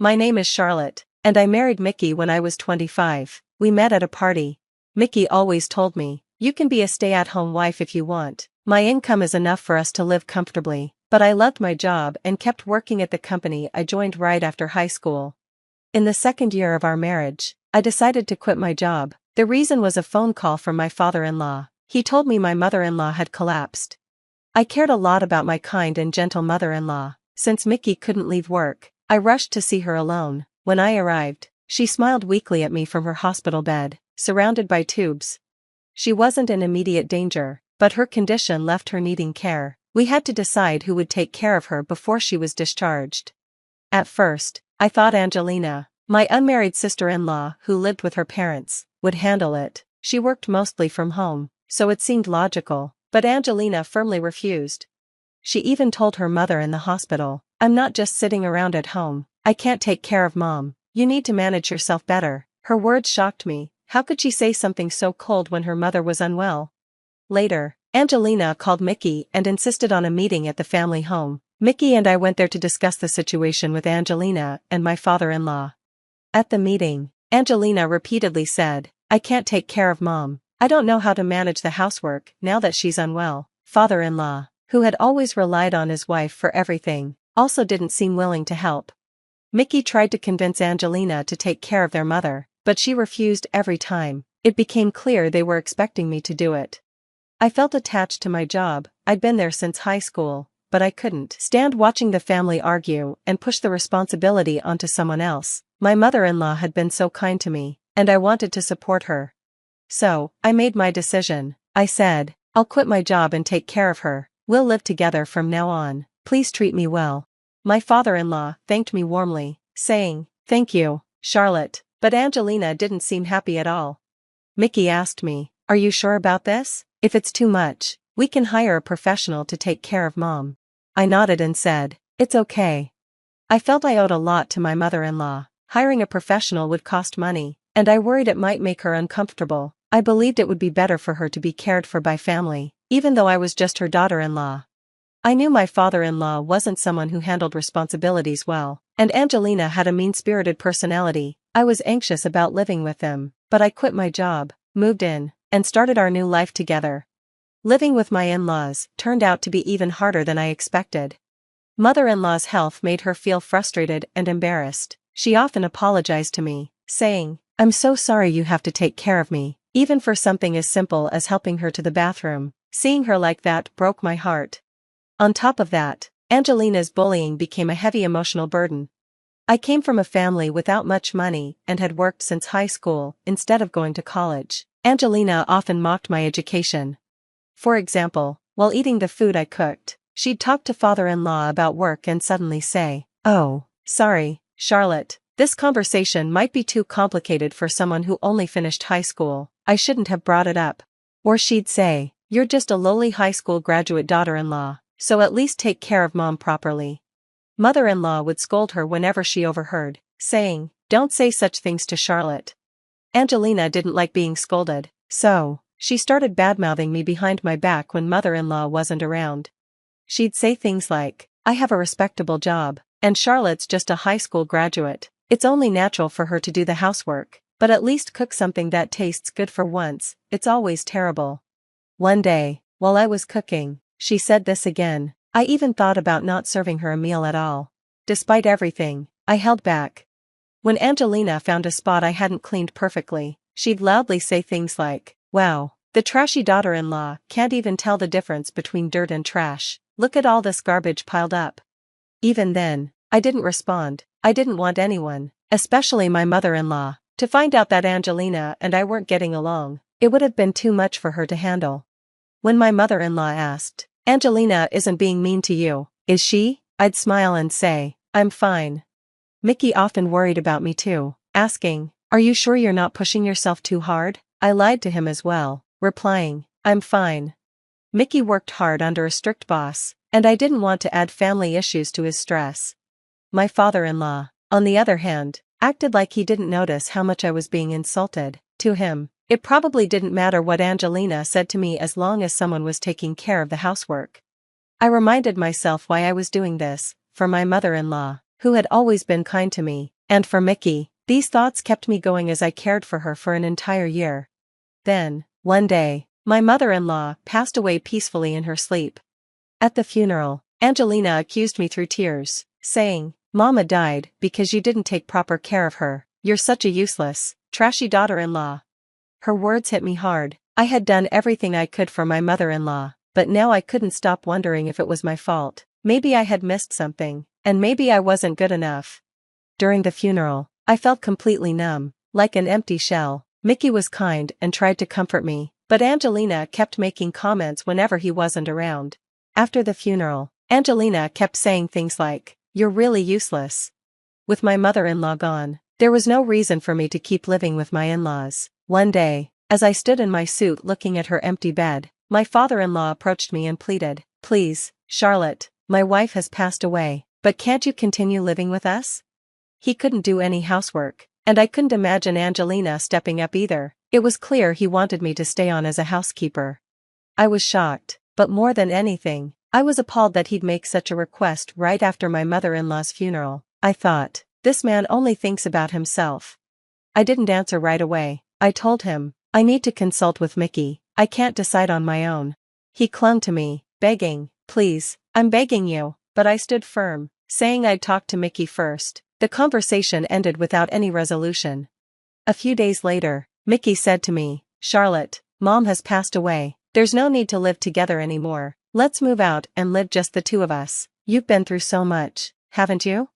My name is Charlotte, and I married Mickey when I was 25. We met at a party. Mickey always told me, you can be a stay-at-home wife if you want. My income is enough for us to live comfortably, but I loved my job and kept working at the company I joined right after high school. In the second year of our marriage, I decided to quit my job. The reason was a phone call from my father-in-law. He told me my mother-in-law had collapsed. I cared a lot about my kind and gentle mother-in-law. Since Mickey couldn't leave work, I rushed to see her alone. When I arrived, she smiled weakly at me from her hospital bed, surrounded by tubes. She wasn't in immediate danger, but her condition left her needing care. We had to decide who would take care of her before she was discharged. At first, I thought Angelina, my unmarried sister-in-law who lived with her parents, would handle it. She worked mostly from home, so it seemed logical, but Angelina firmly refused. She even told her mother in the hospital, I'm not just sitting around at home, I can't take care of Mom, you need to manage yourself better. Her words shocked me. How could she say something so cold when her mother was unwell? Later, Angelina called Mickey and insisted on a meeting at the family home. Mickey and I went there to discuss the situation with Angelina and my father-in-law. At the meeting, Angelina repeatedly said, I can't take care of Mom. I don't know how to manage the housework now that she's unwell. Father-in-law, who had always relied on his wife for everything, also didn't seem willing to help. Mickey tried to convince Angelina to take care of their mother, but she refused every time. It became clear they were expecting me to do it. I felt attached to my job. I'd been there since high school, but I couldn't stand watching the family argue and push the responsibility onto someone else. My mother-in-law had been so kind to me, and I wanted to support her. So, I made my decision. I said, I'll quit my job and take care of her. We'll live together from now on. Please treat me well. My father-in-law thanked me warmly, saying, Thank you, Charlotte, but Angelina didn't seem happy at all. Mickey asked me, Are you sure about this? If it's too much, we can hire a professional to take care of Mom. I nodded and said, It's okay. I felt I owed a lot to my mother-in-law. Hiring a professional would cost money, and I worried it might make her uncomfortable. I believed it would be better for her to be cared for by family, even though I was just her daughter-in-law. I knew my father-in-law wasn't someone who handled responsibilities well, and Angelina had a mean-spirited personality. I was anxious about living with them, but I quit my job, moved in, and started our new life together. Living with my in-laws turned out to be even harder than I expected. Mother-in-law's health made her feel frustrated and embarrassed. She often apologized to me, saying, I'm so sorry you have to take care of me, even for something as simple as helping her to the bathroom. Seeing her like that broke my heart. On top of that, Angelina's bullying became a heavy emotional burden. I came from a family without much money and had worked since high school instead of going to college. Angelina often mocked my education. For example, while eating the food I cooked, she'd talk to father-in-law about work and suddenly say, Oh, sorry, Charlotte, this conversation might be too complicated for someone who only finished high school. I shouldn't have brought it up. Or she'd say, You're just a lowly high school graduate daughter-in-law, so at least take care of Mom properly. Mother-in-law would scold her whenever she overheard, saying, Don't say such things to Charlotte. Angelina didn't like being scolded, so she started badmouthing me behind my back when mother-in-law wasn't around. She'd say things like, I have a respectable job, and Charlotte's just a high school graduate. It's only natural for her to do the housework, but at least cook something that tastes good for once. It's always terrible. One day, while I was cooking, she said this again. I even thought about not serving her a meal at all. Despite everything, I held back. When Angelina found a spot I hadn't cleaned perfectly, she'd loudly say things like, Wow, the trashy daughter-in-law can't even tell the difference between dirt and trash. Look at all this garbage piled up. Even then, I didn't respond. I didn't want anyone, especially my mother-in-law, to find out that Angelina and I weren't getting along. It would have been too much for her to handle. When my mother-in-law asked, Angelina isn't being mean to you, is she? I'd smile and say, I'm fine. Mickey often worried about me too, asking, Are you sure you're not pushing yourself too hard? I lied to him as well, replying, I'm fine. Mickey worked hard under a strict boss, and I didn't want to add family issues to his stress. My father-in-law, on the other hand, acted like he didn't notice how much I was being insulted. To him, it probably didn't matter what Angelina said to me as long as someone was taking care of the housework. I reminded myself why I was doing this, for my mother-in-law, who had always been kind to me, and for Mickey. These thoughts kept me going as I cared for her for an entire year. Then, one day, my mother-in-law passed away peacefully in her sleep. At the funeral, Angelina accused me through tears, saying, "Mama died because you didn't take proper care of her. You're such a useless, trashy daughter-in-law." Her words hit me hard. I had done everything I could for my mother-in-law, but now I couldn't stop wondering if it was my fault. Maybe I had missed something, and maybe I wasn't good enough. During the funeral, I felt completely numb, like an empty shell. Mickey was kind and tried to comfort me, but Angelina kept making comments whenever he wasn't around. After the funeral, Angelina kept saying things like, "You're really useless." With my mother-in-law gone, there was no reason for me to keep living with my in-laws. One day, as I stood in my suit looking at her empty bed, my father-in-law approached me and pleaded, "Please, Charlotte, my wife has passed away, but can't you continue living with us?" He couldn't do any housework, and I couldn't imagine Angelina stepping up either. It was clear he wanted me to stay on as a housekeeper. I was shocked, but more than anything, I was appalled that he'd make such a request right after my mother-in-law's funeral. I thought, this man only thinks about himself. I didn't answer right away. I told him, "I need to consult with Mickey, I can't decide on my own." He clung to me, begging, "Please, I'm begging you," but I stood firm, saying I'd talk to Mickey first. The conversation ended without any resolution. A few days later, Mickey said to me, "Charlotte, Mom has passed away. There's no need to live together anymore. Let's move out and live just the two of us. You've been through so much, haven't you?"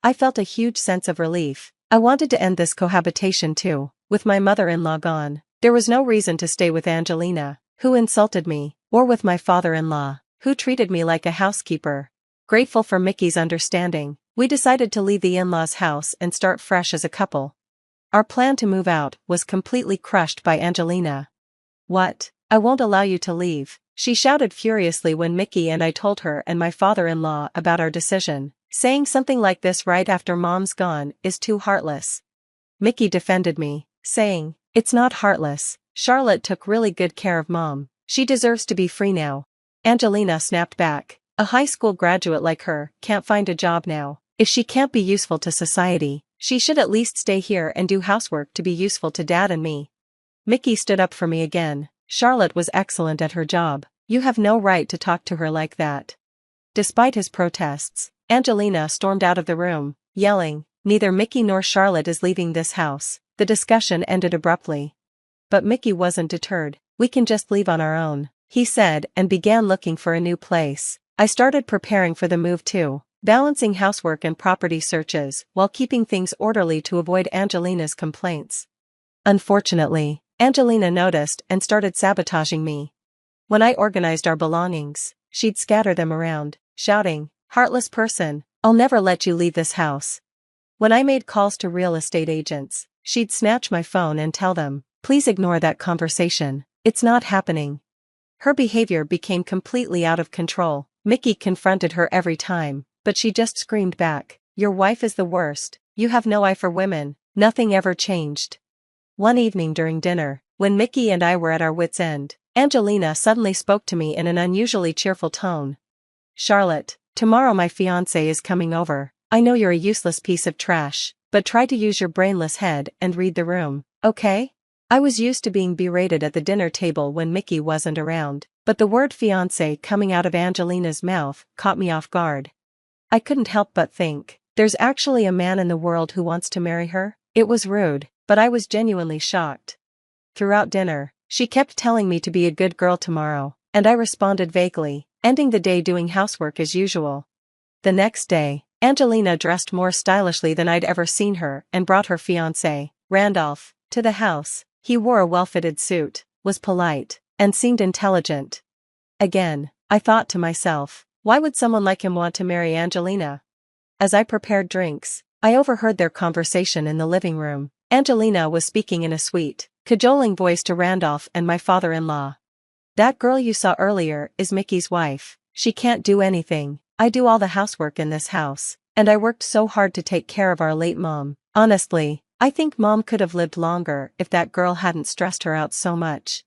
I felt a huge sense of relief. I wanted to end this cohabitation too. With my mother-in-law gone, there was no reason to stay with Angelina, who insulted me, or with my father-in-law, who treated me like a housekeeper. Grateful for Mickey's understanding, we decided to leave the in-laws' house and start fresh as a couple. Our plan to move out was completely crushed by Angelina. "What? I won't allow you to leave," she shouted furiously when Mickey and I told her and my father-in-law about our decision. "Saying something like this right after Mom's gone is too heartless." Mickey defended me, saying, "It's not heartless. Charlotte took really good care of Mom. She deserves to be free now." Angelina snapped back, "A high school graduate like her can't find a job now. If she can't be useful to society, she should at least stay here and do housework to be useful to Dad and me." Mickey stood up for me again. "Charlotte was excellent at her job. You have no right to talk to her like that." Despite his protests, Angelina stormed out of the room, yelling, "Neither Mickey nor Charlotte is leaving this house." The discussion ended abruptly. But Mickey wasn't deterred. "We can just leave on our own," he said, and began looking for a new place. I started preparing for the move too, balancing housework and property searches while keeping things orderly to avoid Angelina's complaints. Unfortunately, Angelina noticed and started sabotaging me. When I organized our belongings, she'd scatter them around, shouting, "Heartless person, I'll never let you leave this house." When I made calls to real estate agents, she'd snatch my phone and tell them, "Please ignore that conversation, it's not happening." Her behavior became completely out of control. Mickey confronted her every time, but she just screamed back, "Your wife is the worst, you have no eye for women." Nothing ever changed. One evening during dinner, when Mickey and I were at our wits' end, Angelina suddenly spoke to me in an unusually cheerful tone. "Charlotte, tomorrow my fiancé is coming over. I know you're a useless piece of trash, but try to use your brainless head and read the room, okay?" I was used to being berated at the dinner table when Mickey wasn't around, but the word fiancé coming out of Angelina's mouth caught me off guard. I couldn't help but think, there's actually a man in the world who wants to marry her? It was rude, but I was genuinely shocked. Throughout dinner, she kept telling me to be a good girl tomorrow, and I responded vaguely, ending the day doing housework as usual. The next day, Angelina dressed more stylishly than I'd ever seen her and brought her fiancé, Randolph, to the house. He wore a well-fitted suit, was polite, and seemed intelligent. Again, I thought to myself, why would someone like him want to marry Angelina? As I prepared drinks, I overheard their conversation in the living room. Angelina was speaking in a sweet, cajoling voice to Randolph and my father-in-law. "That girl you saw earlier is Mickey's wife. She can't do anything. I do all the housework in this house, and I worked so hard to take care of our late mom. Honestly, I think Mom could have lived longer if that girl hadn't stressed her out so much."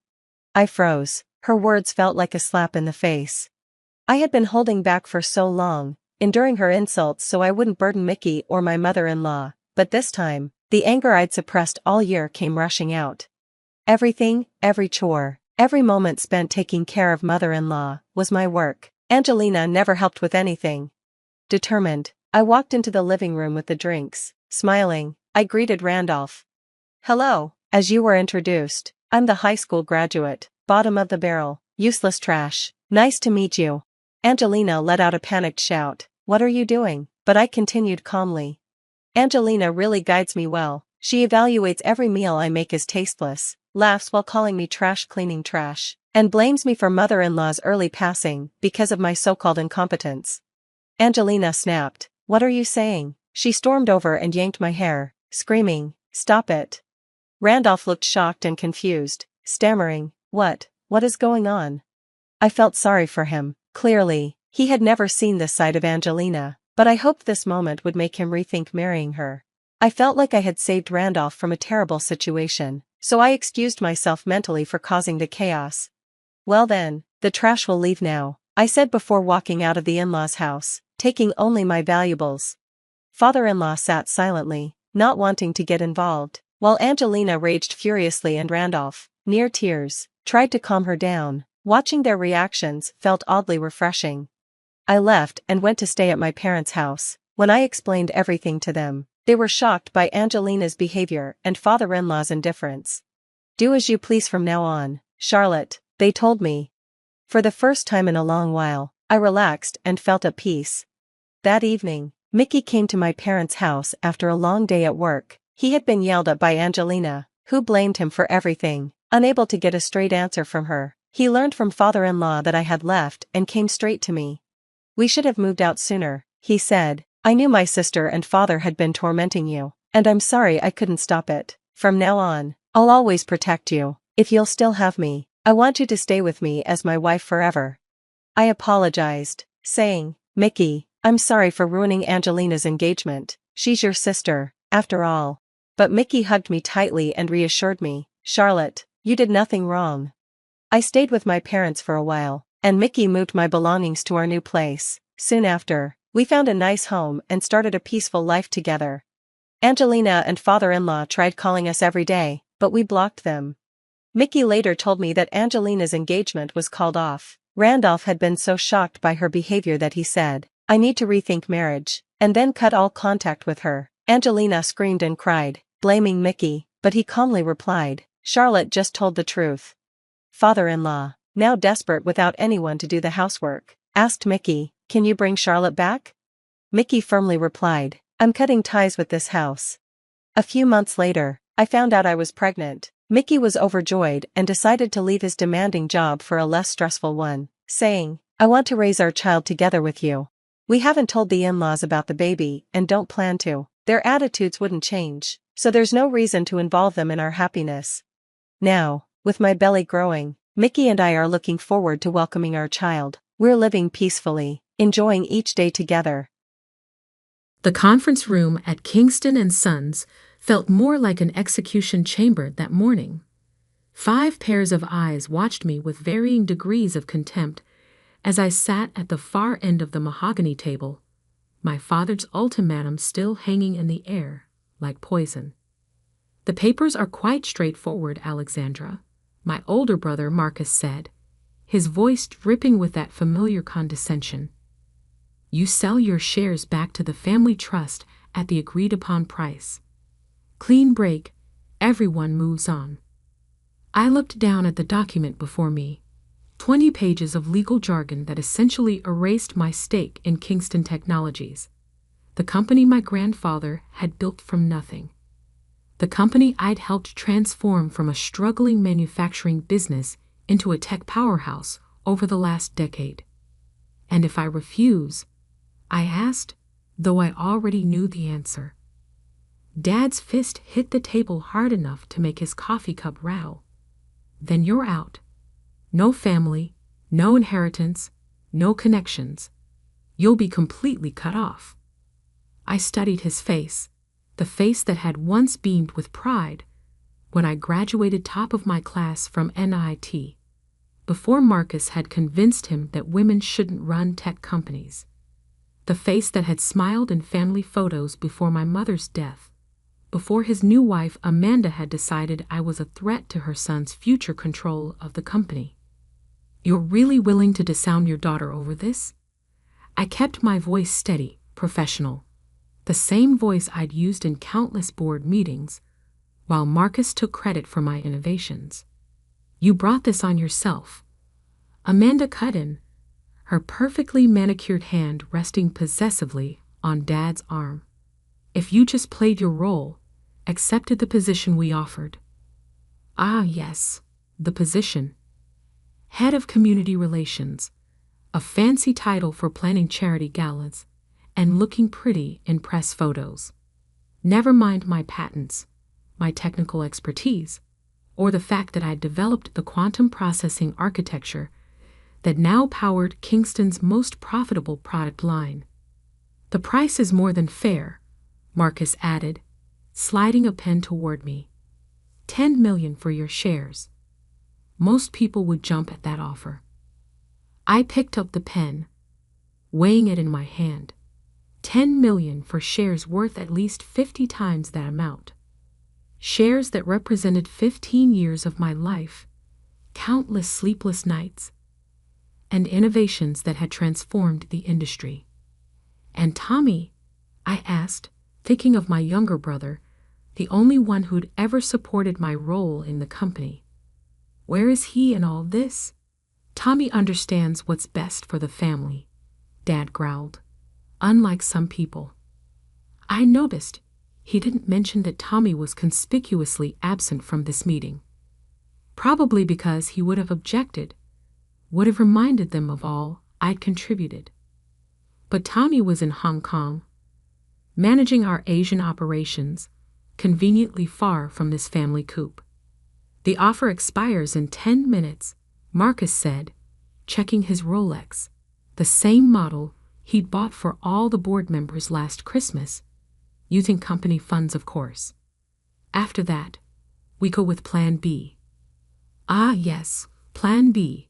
I froze. Her words felt like a slap in the face. I had been holding back for so long, enduring her insults so I wouldn't burden Mickey or my mother-in-law, but this time, the anger I'd suppressed all year came rushing out. Everything, every chore, every moment spent taking care of mother-in-law, was my work. Angelina never helped with anything. Determined, I walked into the living room with the drinks. Smiling, I greeted Randolph. "Hello, as you were introduced, I'm the high school graduate, bottom of the barrel, useless trash. Nice to meet you." Angelina let out a panicked shout. "What are you doing?" But I continued calmly. Angelina really guides me well. She evaluates every meal I make as tasteless, laughs while calling me trash cleaning trash, and blames me for mother-in-law's early passing because of my so-called incompetence. Angelina snapped. "What are you saying?" She stormed over and yanked my hair, screaming, "Stop it." Randolph looked shocked and confused, stammering, What is going on?" I felt sorry for him. Clearly, he had never seen this side of Angelina, but I hoped this moment would make him rethink marrying her. I felt like I had saved Randolph from a terrible situation, so I excused myself mentally for causing the chaos. "Well then, the trash will leave now," I said before walking out of the in-laws' house, taking only my valuables. Father-in-law sat silently, not wanting to get involved, while Angelina raged furiously and Randolph, near tears, tried to calm her down. Watching their reactions felt oddly refreshing. I left and went to stay at my parents' house. When I explained everything to them, they were shocked by Angelina's behavior and father-in-law's indifference. "Do as you please from now on, Charlotte," they told me. For the first time in a long while, I relaxed and felt at peace. That evening, Mickey came to my parents' house after a long day at work. He had been yelled at by Angelina, who blamed him for everything. Unable to get a straight answer from her, he learned from father-in-law that I had left and came straight to me. "We should have moved out sooner," he said. "I knew my sister and father had been tormenting you, and I'm sorry I couldn't stop it. From now on, I'll always protect you. If you'll still have me, I want you to stay with me as my wife forever." I apologized, saying, "Mickey, I'm sorry for ruining Angelina's engagement. She's your sister, after all." But Mickey hugged me tightly and reassured me, "Charlotte, you did nothing wrong." I stayed with my parents for a while, and Mickey moved my belongings to our new place. Soon after, we found a nice home and started a peaceful life together. Angelina and father-in-law tried calling us every day, but we blocked them. Mickey later told me that Angelina's engagement was called off. Randolph had been so shocked by her behavior that he said, "I need to rethink marriage," and then cut all contact with her. Angelina screamed and cried, blaming Mickey, but he calmly replied, "Charlotte just told the truth." Father-in-law, now desperate without anyone to do the housework, asked Mickey, "Can you bring Charlotte back?" Mickey firmly replied, "I'm cutting ties with this house." A few months later, I found out I was pregnant. Mickey was overjoyed and decided to leave his demanding job for a less stressful one, saying, "I want to raise our child together with you. We haven't told the in-laws about the baby and don't plan to. Their attitudes wouldn't change, so there's no reason to involve them in our happiness." Now, with my belly growing, Mickey and I are looking forward to welcoming our child. We're living peacefully, enjoying each day together. The conference room at Kingston & Sons felt more like an execution chamber that morning. 5 pairs of eyes watched me with varying degrees of contempt as I sat at the far end of the mahogany table, my father's ultimatum still hanging in the air like poison. "The papers are quite straightforward, Alexandra," my older brother Marcus said, his voice dripping with that familiar condescension. "You sell your shares back to the family trust at the agreed-upon price. Clean break, everyone moves on." I looked down at the document before me, 20 pages of legal jargon that essentially erased my stake in Kingston Technologies, the company my grandfather had built from nothing. The company I'd helped transform from a struggling manufacturing business into a tech powerhouse over the last decade. And if I refuse, I asked, though I already knew the answer. Dad's fist hit the table hard enough to make his coffee cup rattle. "Then you're out. No family, no inheritance, no connections. You'll be completely cut off." I studied his face, the face that had once beamed with pride when I graduated top of my class from NIT, before Marcus had convinced him that women shouldn't run tech companies. the face that had smiled in family photos before my mother's death, before his new wife Amanda had decided I was a threat to her son's future control of the company. "You're really willing to disown your daughter over this?" I kept my voice steady, professional, the same voice I'd used in countless board meetings, while Marcus took credit for my innovations. "You brought this on yourself." Amanda cut in, her perfectly manicured hand resting possessively on Dad's arm. "If you just played your role, accepted the position we offered." Ah, yes, the position. Head of Community Relations, a fancy title for planning charity galas and looking pretty in press photos. Never mind my patents, my technical expertise, or the fact that I'd developed the quantum processing architecture that now powered Kingston's most profitable product line. "The price is more than fair," Marcus added, sliding a pen toward me. $10 million for your shares." Most people would jump at that offer. I picked up the pen, weighing it in my hand. $10 million for shares worth at least 50 times that amount. Shares that represented 15 years of my life, countless sleepless nights, and innovations that had transformed the industry. "And Tommy?" I asked, thinking of my younger brother, the only one who'd ever supported my role in the company. "Where is he in all this?" "Tommy understands what's best for the family," Dad growled. "Unlike some people." I noticed he didn't mention that Tommy was conspicuously absent from this meeting. Probably because he would have objected, would have reminded them of all I'd contributed. But Tommy was in Hong Kong, managing our Asian operations, conveniently far from this family coup. "The offer expires in 10 minutes, Marcus said, checking his Rolex, the same model he'd bought for all the board members last Christmas, using company funds, of course. "After that, we go with Plan B." Ah, yes, Plan B.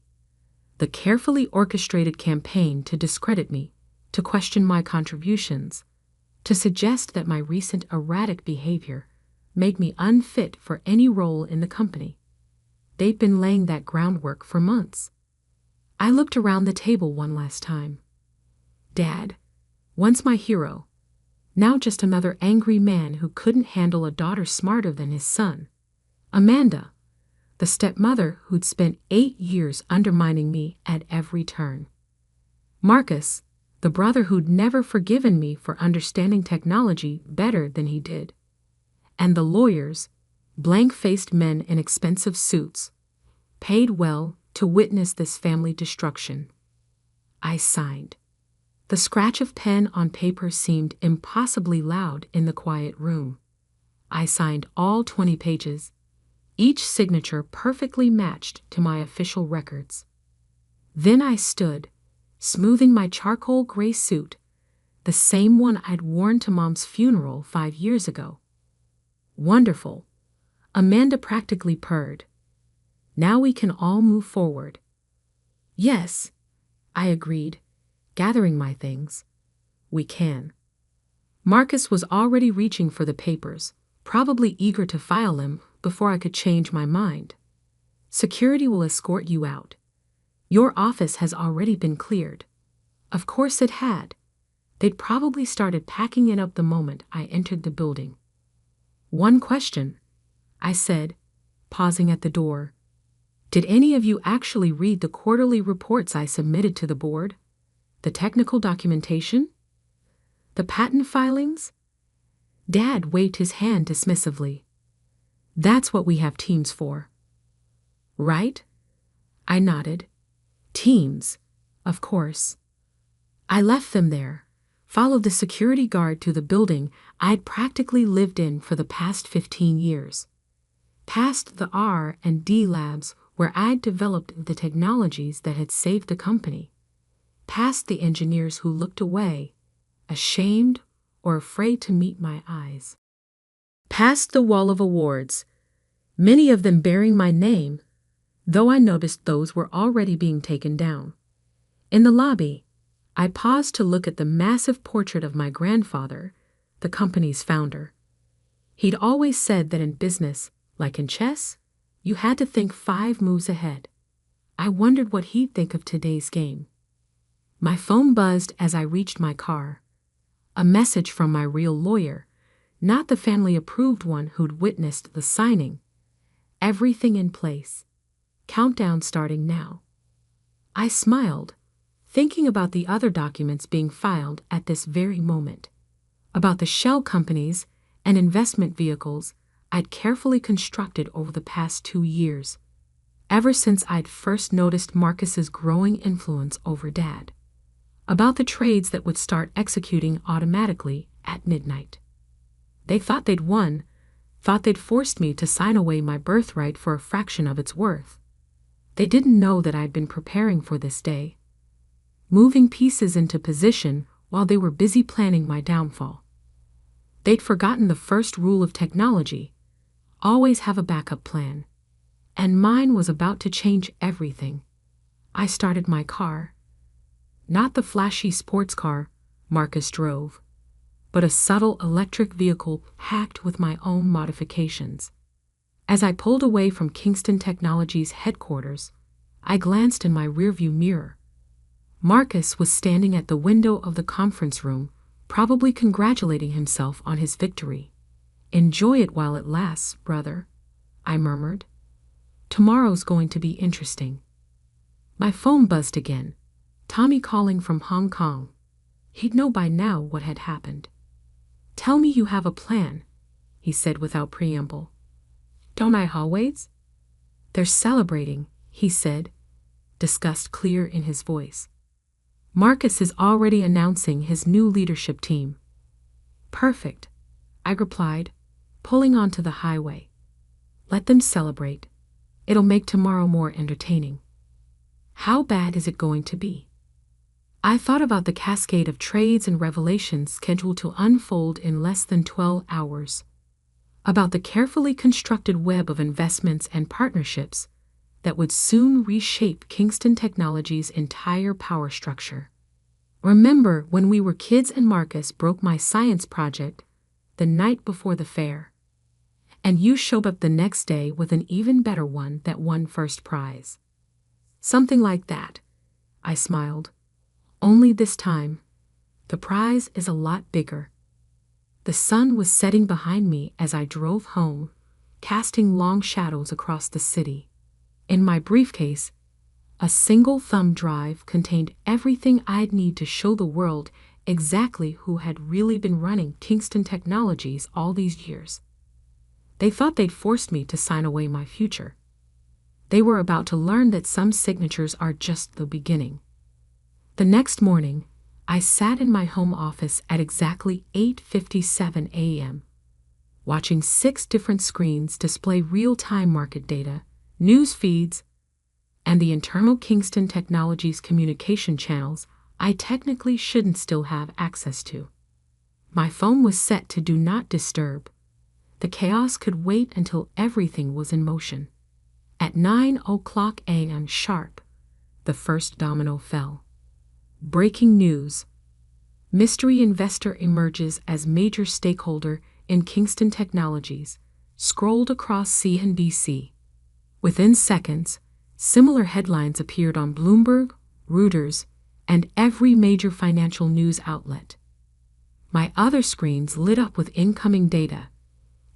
The carefully orchestrated campaign to discredit me, to question my contributions, to suggest that my recent erratic behavior made me unfit for any role in the company. They'd been laying that groundwork for months. I looked around the table one last time. Dad, once my hero, now just another angry man who couldn't handle a daughter smarter than his son. Amanda, the stepmother who'd spent 8 years undermining me at every turn. Marcus, the brother who'd never forgiven me for understanding technology better than he did. And the lawyers, blank-faced men in expensive suits, paid well to witness this family destruction. I signed. The scratch of pen on paper seemed impossibly loud in the quiet room. I signed all 20 pages, each signature perfectly matched to my official records. Then I stood, smoothing my charcoal gray suit, the same one I'd worn to Mom's funeral 5 years ago. Wonderful, Amanda practically purred. Now we can all move forward. Yes, I agreed, gathering my things. We can. Marcus was already reaching for the papers, probably eager to file them before I could change my mind. Security will escort you out. Your office has already been cleared. Of course it had. They'd probably started packing it up the moment I entered the building. One question, I said, pausing at the door. Did any of you actually read the quarterly reports I submitted to the board? The technical documentation? The patent filings? Dad waved his hand dismissively. That's what we have teams for. Right? I nodded. Teams, of course. I left them there, followed the security guard to the building I'd practically lived in for the past 15 years. Past the R&D labs where I'd developed the technologies that had saved the company. Past the engineers who looked away, ashamed or afraid to meet my eyes. Past the wall of awards, many of them bearing my name, though I noticed those were already being taken down. In the lobby, I paused to look at the massive portrait of my grandfather, the company's founder. He'd always said that in business, like in chess, you had to think 5 moves ahead. I wondered what he'd think of today's game. My phone buzzed as I reached my car. A message from my real lawyer, not the family-approved one who'd witnessed the signing. Everything in place. Countdown starting now. I smiled, thinking about the other documents being filed at this very moment. About the shell companies and investment vehicles I'd carefully constructed over the past 2 years, ever since I'd first noticed Marcus's growing influence over Dad. About the trades that would start executing automatically at midnight. They thought they'd won, thought they'd forced me to sign away my birthright for a fraction of its worth. They didn't know that I'd been preparing for this day, moving pieces into position while they were busy planning my downfall. They'd forgotten the first rule of technology: always have a backup plan. And mine was about to change everything. I started my car. Not the flashy sports car Marcus drove, but a subtle electric vehicle packed with my own modifications. As I pulled away from Kingston Technologies headquarters, I glanced in my rearview mirror. Marcus was standing at the window of the conference room, probably congratulating himself on his victory. "Enjoy it while it lasts, brother," I murmured. "Tomorrow's going to be interesting." My phone buzzed again. Tommy calling from Hong Kong. He'd know by now what had happened. "Tell me you have a plan," he said without preamble. "Don't I always?" "They're celebrating," he said, disgust clear in his voice. "Marcus is already announcing his new leadership team." "Perfect," I replied, pulling onto the highway. "Let them celebrate. It'll make tomorrow more entertaining." How bad is it going to be? I thought about the cascade of trades and revelations scheduled to unfold in less than 12 hours. About the carefully constructed web of investments and partnerships that would soon reshape Kingston Technologies' entire power structure. Remember when we were kids and Marcus broke my science project the night before the fair, and you showed up the next day with an even better one that won first prize? Something like that, I smiled. Only this time, the prize is a lot bigger. The sun was setting behind me as I drove home, casting long shadows across the city. In my briefcase, a single thumb drive contained everything I'd need to show the world exactly who had really been running Kingston Technologies all these years. They thought they'd forced me to sign away my future. They were about to learn that some signatures are just the beginning. The next morning, I sat in my home office at exactly 8:57 a.m., watching 6 different screens display real-time market data, news feeds, and the internal Kingston Technologies communication channels I technically shouldn't still have access to. My phone was set to Do Not Disturb. The chaos could wait until everything was in motion. At 9:00 a.m. sharp, the first domino fell. Breaking news. Mystery investor emerges as major stakeholder in Kingston Technologies, scrolled across CNBC. Within seconds, similar headlines appeared on Bloomberg, Reuters, and every major financial news outlet. My other screens lit up with incoming data.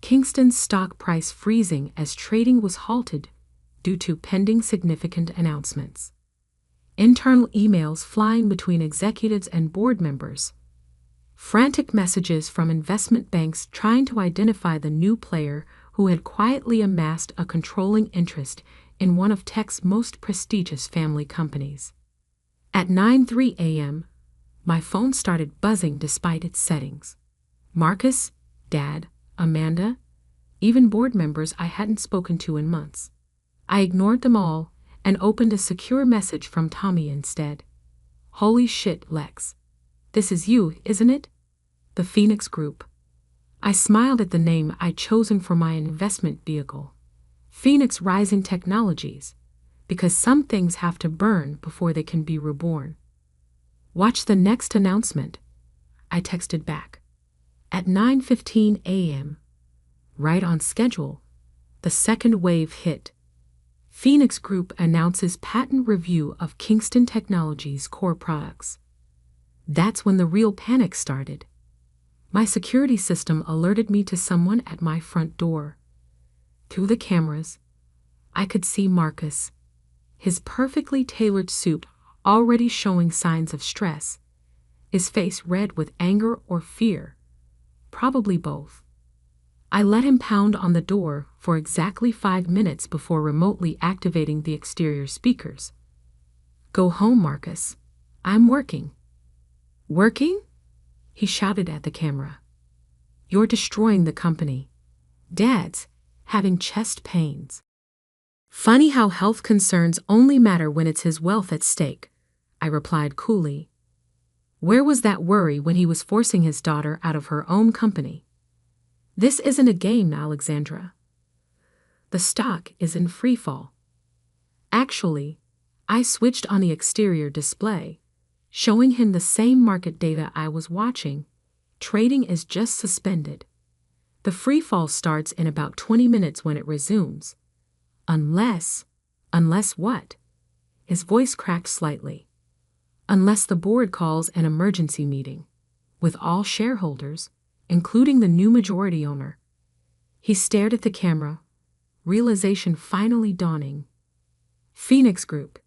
Kingston's stock price freezing as trading was halted due to pending significant announcements. Internal emails flying between executives and board members. Frantic messages from investment banks trying to identify the new player who had quietly amassed a controlling interest in one of tech's most prestigious family companies. At 9:03 a.m., my phone started buzzing despite its settings. Marcus, Dad, Amanda, even board members I hadn't spoken to in months. I ignored them all and opened a secure message from Tommy instead. "Holy shit, Lex. This is you, isn't it? The Phoenix Group." I smiled at the name I'd chosen for my investment vehicle. Phoenix Rising Technologies, because some things have to burn before they can be reborn. Watch the next announcement, I texted back. At 9:15 a.m., right on schedule, the second wave hit. Phoenix Group announces patent review of Kingston Technologies' core products. That's when the real panic started. My security system alerted me to someone at my front door. Through the cameras, I could see Marcus, his perfectly tailored suit already showing signs of stress, his face red with anger or fear, probably both. I let him pound on the door for exactly 5 minutes before remotely activating the exterior speakers. "Go home, Marcus. I'm working." "Working?" he shouted at the camera. "You're destroying the company. Dad's having chest pains." "Funny how health concerns only matter when it's his wealth at stake," I replied coolly. Where was that worry when he was forcing his daughter out of her own company? "This isn't a game, Alexandra. The stock is in freefall." Actually, I switched on the exterior display, showing him the same market data I was watching. Trading is just suspended. The freefall starts in about 20 minutes when it resumes. Unless what? His voice cracked slightly. Unless the board calls an emergency meeting, with all shareholders, including the new majority owner. He stared at the camera, realization finally dawning. "Phoenix Group,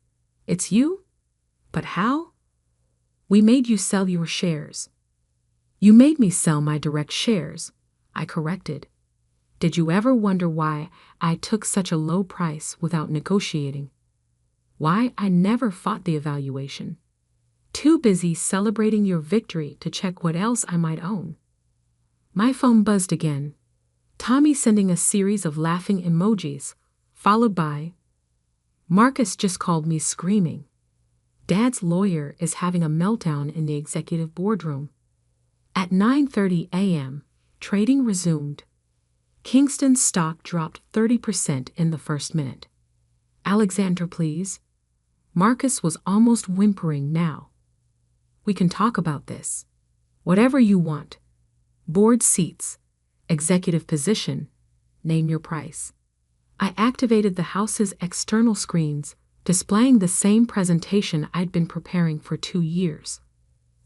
it's you? But how?" "We made you sell your shares." "You made me sell my direct shares," I corrected. "Did you ever wonder why I took such a low price without negotiating? Why I never fought the evaluation? Too busy celebrating your victory to check what else I might own." My phone buzzed again, Tommy sending a series of laughing emojis, followed by, "Marcus just called me screaming. Dad's lawyer is having a meltdown in the executive boardroom." At 9:30 a.m., trading resumed. Kingston's stock dropped 30% in the first minute. "Alexander, please." Marcus was almost whimpering now. "We can talk about this. Whatever you want. Board seats, executive position, name your price." I activated the house's external screens, displaying the same presentation I'd been preparing for 2 years.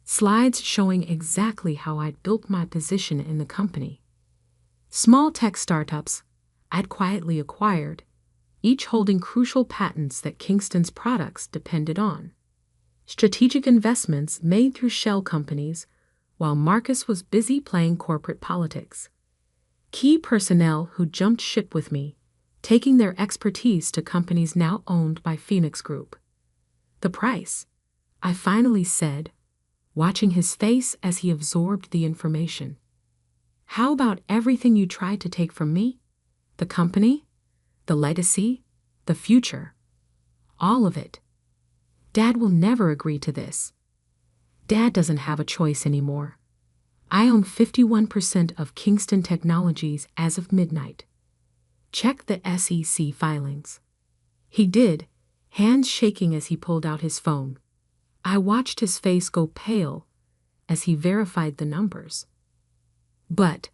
Slides showing exactly how I'd built my position in the company. Small tech startups I'd quietly acquired, each holding crucial patents that Kingston's products depended on. Strategic investments made through shell companies, while Marcus was busy playing corporate politics. Key personnel who jumped ship with me, taking their expertise to companies now owned by Phoenix Group. "The price," I finally said, watching his face as he absorbed the information. "How about everything you tried to take from me? The company, the legacy, the future. All of it. Dad will never agree to this. Dad doesn't have a choice anymore. I own 51% of Kingston Technologies as of midnight. Check the SEC filings." He did, hands shaking as he pulled out his phone. I watched his face go pale as he verified the numbers. But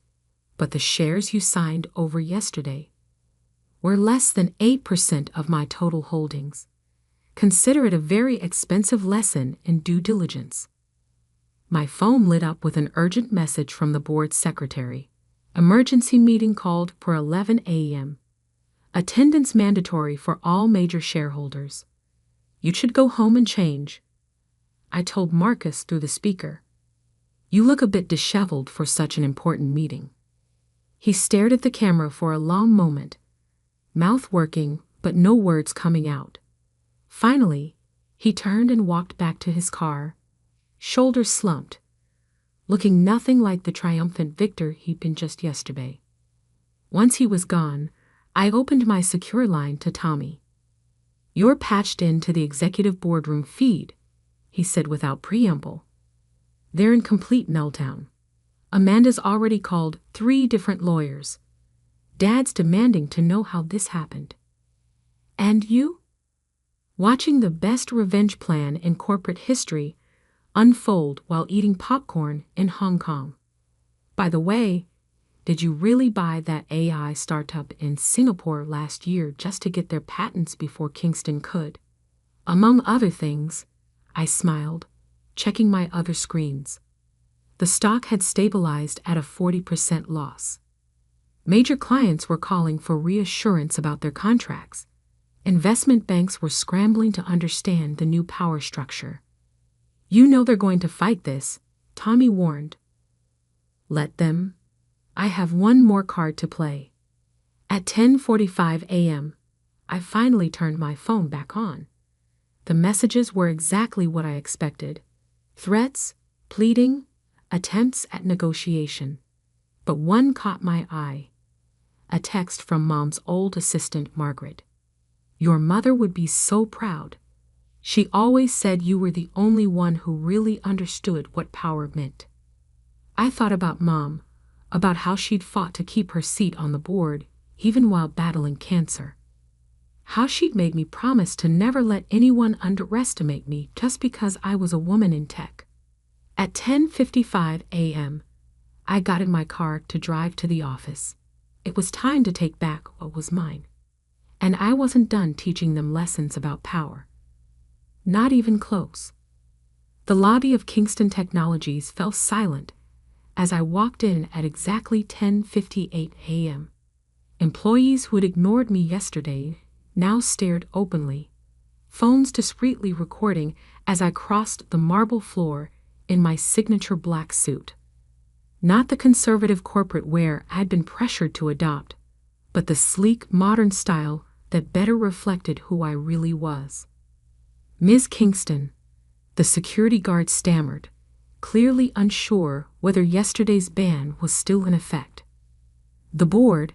the shares you signed over yesterday were less than 8% of my total holdings. Consider it a very expensive lesson in due diligence." My phone lit up with an urgent message from the board secretary. "Emergency meeting called for 11 a.m. Attendance mandatory for all major shareholders. You should go home and change." I told Marcus through the speaker. "You look a bit disheveled for such an important meeting." He stared at the camera for a long moment, mouth working but no words coming out. Finally, he turned and walked back to his car, shoulders slumped, looking nothing like the triumphant victor he'd been just yesterday. Once he was gone, I opened my secure line to Tommy. "You're patched into the executive boardroom feed," he said without preamble. "They're in complete meltdown. Amanda's already called 3 different lawyers. Dad's demanding to know how this happened. And you?" Watching the best revenge plan in corporate history unfold while eating popcorn in Hong Kong. By the way, did you really buy that AI startup in Singapore last year just to get their patents before Kingston could? Among other things, I smiled, checking my other screens. The stock had stabilized at a 40% loss. Major clients were calling for reassurance about their contracts. Investment banks were scrambling to understand the new power structure. You know they're going to fight this, Tommy warned. Let them. I have one more card to play. At 10:45 a.m., I finally turned my phone back on. The messages were exactly what I expected. Threats, pleading, attempts at negotiation. But one caught my eye. A text from Mom's old assistant, Margaret. Your mother would be so proud. She always said you were the only one who really understood what power meant. I thought about Mom, about how she'd fought to keep her seat on the board, even while battling cancer. How she'd made me promise to never let anyone underestimate me just because I was a woman in tech. At 10:55 a.m., I got in my car to drive to the office. It was time to take back what was mine. And I wasn't done teaching them lessons about power. Not even close. The lobby of Kingston Technologies fell silent as I walked in at exactly 10:58 a.m. Employees who had ignored me yesterday now stared openly, phones discreetly recording as I crossed the marble floor in my signature black suit. Not the conservative corporate wear I'd been pressured to adopt, but the sleek, modern style that better reflected who I really was. Ms. Kingston, the security guard stammered, clearly unsure whether yesterday's ban was still in effect. The board?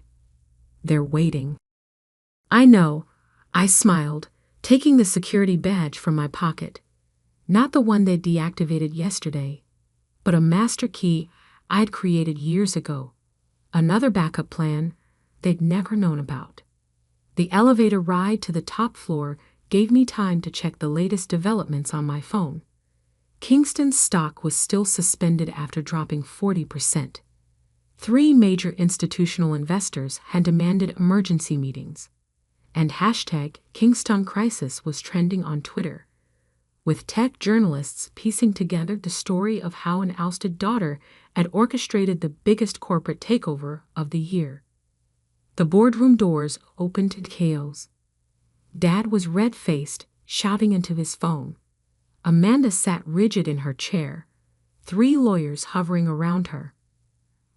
They're waiting. I know, I smiled, taking the security badge from my pocket. Not the one they'd deactivated yesterday, but a master key I'd created years ago. Another backup plan they'd never known about. The elevator ride to the top floor gave me time to check the latest developments on my phone. Kingston's stock was still suspended after dropping 40%. 3 major institutional investors had demanded emergency meetings, and hashtag Kingston Crisis was trending on Twitter, with tech journalists piecing together the story of how an ousted daughter had orchestrated the biggest corporate takeover of the year. The boardroom doors opened to chaos. Dad was red-faced, shouting into his phone. Amanda sat rigid in her chair, 3 lawyers hovering around her.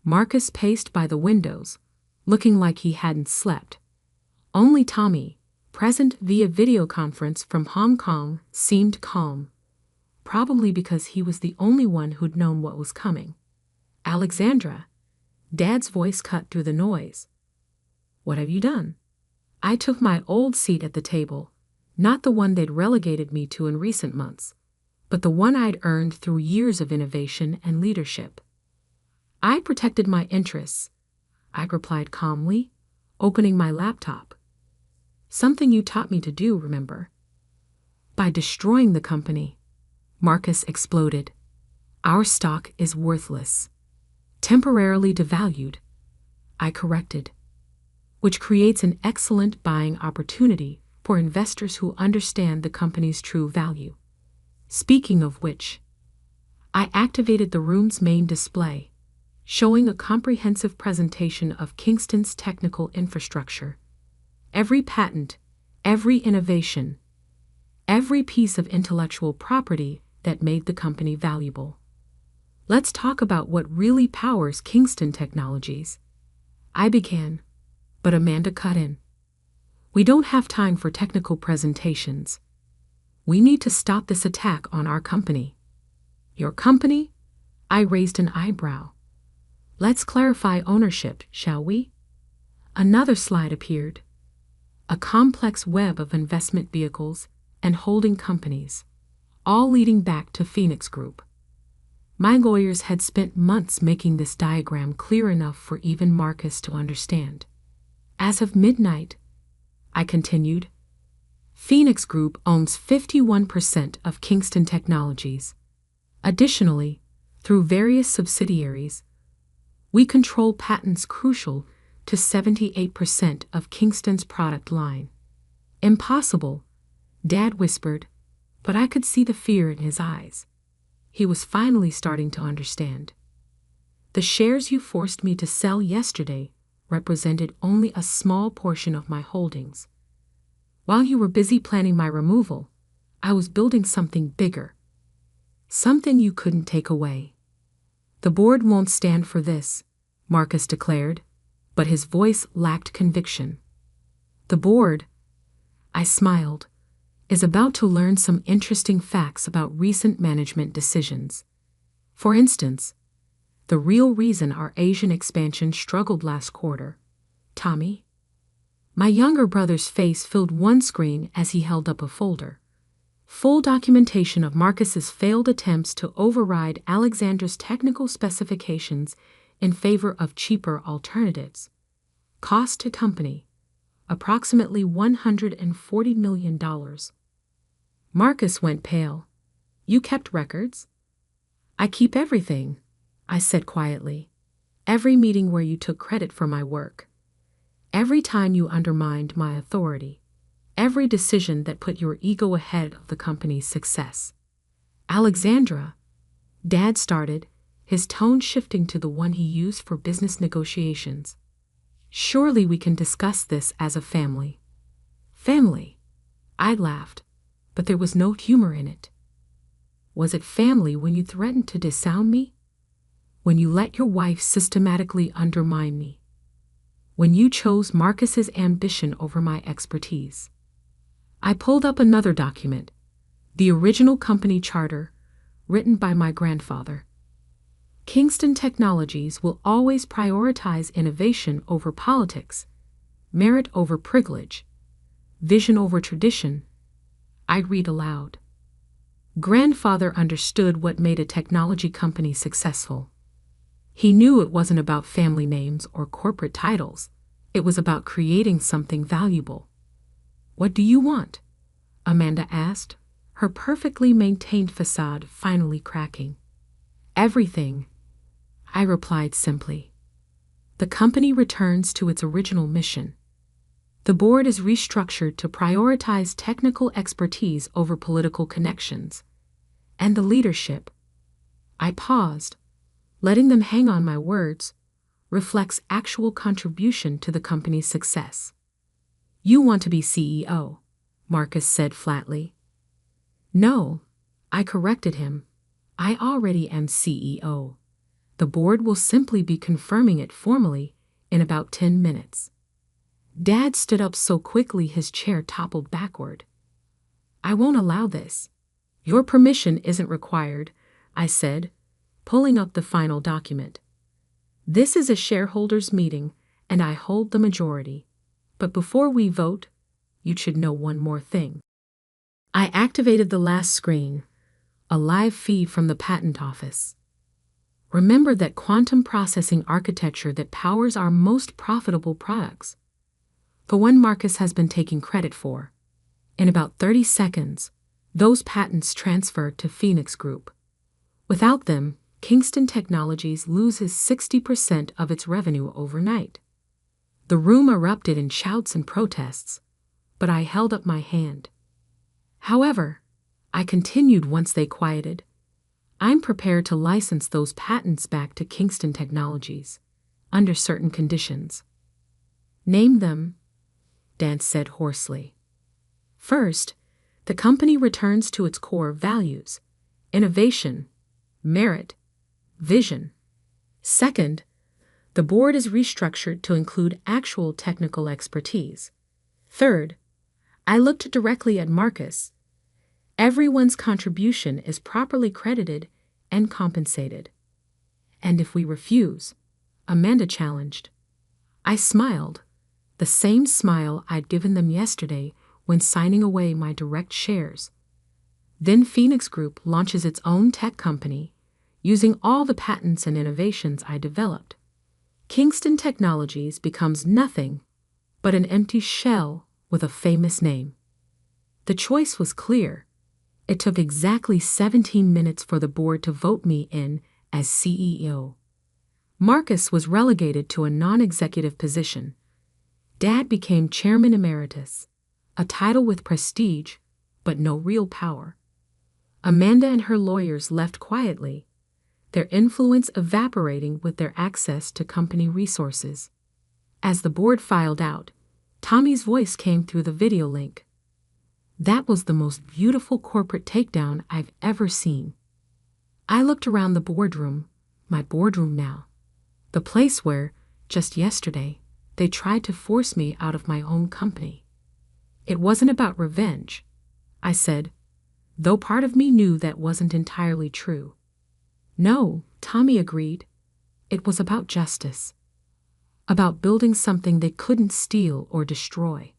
Marcus paced by the windows, looking like he hadn't slept. Only Tommy, present via video conference from Hong Kong, seemed calm, probably because he was the only one who'd known what was coming. Alexandra, Dad's voice cut through the noise. What have you done? I took my old seat at the table, not the one they'd relegated me to in recent months, but the one I'd earned through years of innovation and leadership. I protected my interests, I replied calmly, opening my laptop. Something you taught me to do, remember? By destroying the company, Marcus exploded. Our stock is worthless. Temporarily devalued, I corrected, which creates an excellent buying opportunity for investors who understand the company's true value. Speaking of which, I activated the room's main display, showing a comprehensive presentation of Kingston's technical infrastructure. Every patent, every innovation, every piece of intellectual property that made the company valuable. Let's talk about what really powers Kingston Technologies. I began, but Amanda cut in. We don't have time for technical presentations. We need to stop this attack on our company. Your company? I raised an eyebrow. Let's clarify ownership, shall we? Another slide appeared. A complex web of investment vehicles and holding companies, all leading back to Phoenix Group. My lawyers had spent months making this diagram clear enough for even Marcus to understand. As of midnight, I continued, Phoenix Group owns 51% of Kingston Technologies. Additionally, through various subsidiaries, we control patents crucial to 78% of Kingston's product line. Impossible, Dad whispered, but I could see the fear in his eyes. He was finally starting to understand. The shares you forced me to sell yesterday represented only a small portion of my holdings. While you were busy planning my removal, I was building something bigger. Something you couldn't take away. The board won't stand for this, Marcus declared, but his voice lacked conviction. The board, I smiled, is about to learn some interesting facts about recent management decisions. For instance, the real reason our Asian expansion struggled last quarter. Tommy? My younger brother's face filled one screen as he held up a folder. Full documentation of Marcus's failed attempts to override Alexandra's technical specifications in favor of cheaper alternatives. Cost to company, approximately $140 million. Marcus went pale. You kept records? I keep everything, I said quietly. Every meeting where you took credit for my work. Every time you undermined my authority. Every decision that put your ego ahead of the company's success. Alexandra, Dad started, his tone shifting to the one he used for business negotiations. Surely we can discuss this as a family. Family? I laughed, but there was no humor in it. Was it family when you threatened to disown me? When you let your wife systematically undermine me? When you chose Marcus's ambition over my expertise? I pulled up another document, the original company charter, written by my grandfather. Kingston Technologies will always prioritize innovation over politics, merit over privilege, vision over tradition. I read aloud. Grandfather understood what made a technology company successful. He knew it wasn't about family names or corporate titles. It was about creating something valuable. What do you want? Amanda asked, her perfectly maintained facade finally cracking. Everything, I replied simply. The company returns to its original mission. The board is restructured to prioritize technical expertise over political connections. And the leadership, I paused, letting them hang on my words, reflects actual contribution to the company's success. You want to be CEO, Marcus said flatly. No, I corrected him. I already am CEO. The board will simply be confirming it formally in about 10 minutes. Dad stood up so quickly his chair toppled backward. I won't allow this. Your permission isn't required, I said, pulling up the final document. This is a shareholders' meeting, and I hold the majority. But before we vote, you should know one more thing. I activated the last screen, a live feed from the patent office. Remember that quantum processing architecture that powers our most profitable products? The one Marcus has been taking credit for. In about 30 seconds, those patents transfer to Phoenix Group. Without them, Kingston Technologies loses 60% of its revenue overnight. The room erupted in shouts and protests, but I held up my hand. However, I continued once they quieted. I'm prepared to license those patents back to Kingston Technologies, under certain conditions. Name them, Dan said hoarsely. First, the company returns to its core values: innovation, merit, vision. Second, the board is restructured to include actual technical expertise. Third, I looked directly at Marcus. Everyone's contribution is properly credited and compensated. And if we refuse, Amanda challenged. I smiled, the same smile I'd given them yesterday when signing away my direct shares. Then Phoenix Group launches its own tech company, using all the patents and innovations I developed. Kingston Technologies becomes nothing but an empty shell with a famous name. The choice was clear: It took exactly 17 minutes for the board to vote me in as CEO. Marcus was relegated to a non-executive position. Dad became chairman emeritus, a title with prestige, but no real power. Amanda and her lawyers left quietly, their influence evaporating with their access to company resources. As the board filed out, Tommy's voice came through the video link. That was the most beautiful corporate takedown I've ever seen. I looked around the boardroom, my boardroom now, the place where, just yesterday, they tried to force me out of my own company. It wasn't about revenge, I said, though part of me knew that wasn't entirely true. No, Tommy agreed. It was about justice. About building something they couldn't steal or destroy.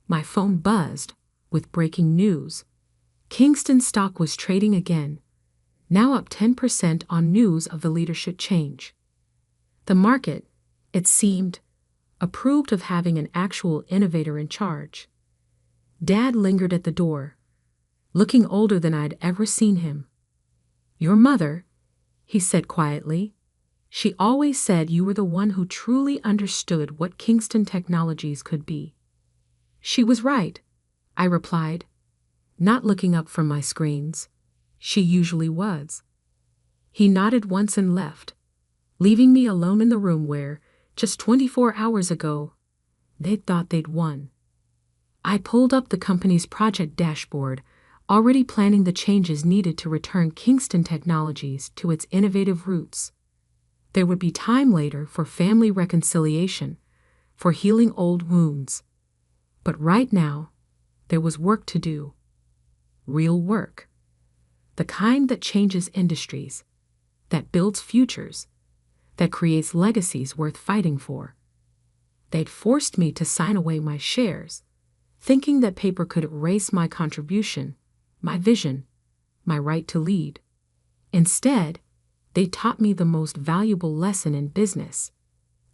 My phone buzzed with breaking news. Kingston stock was trading again, now up 10% on news of the leadership change. The market, it seemed, approved of having an actual innovator in charge. Dad lingered at the door, looking older than I'd ever seen him. Your mother, he said quietly. She always said you were the one who truly understood what Kingston Technologies could be. She was right, I replied, not looking up from my screens. She usually was. He nodded once and left, leaving me alone in the room where, just 24 hours ago, they'd thought they'd won. I pulled up the company's project dashboard, already planning the changes needed to return Kingston Technologies to its innovative roots. There would be time later for family reconciliation, for healing old wounds. But right now, there was work to do. Real work. The kind that changes industries, that builds futures, that creates legacies worth fighting for. They'd forced me to sign away my shares, thinking that paper could erase my contribution, my vision, my right to lead. Instead, they taught me the most valuable lesson in business.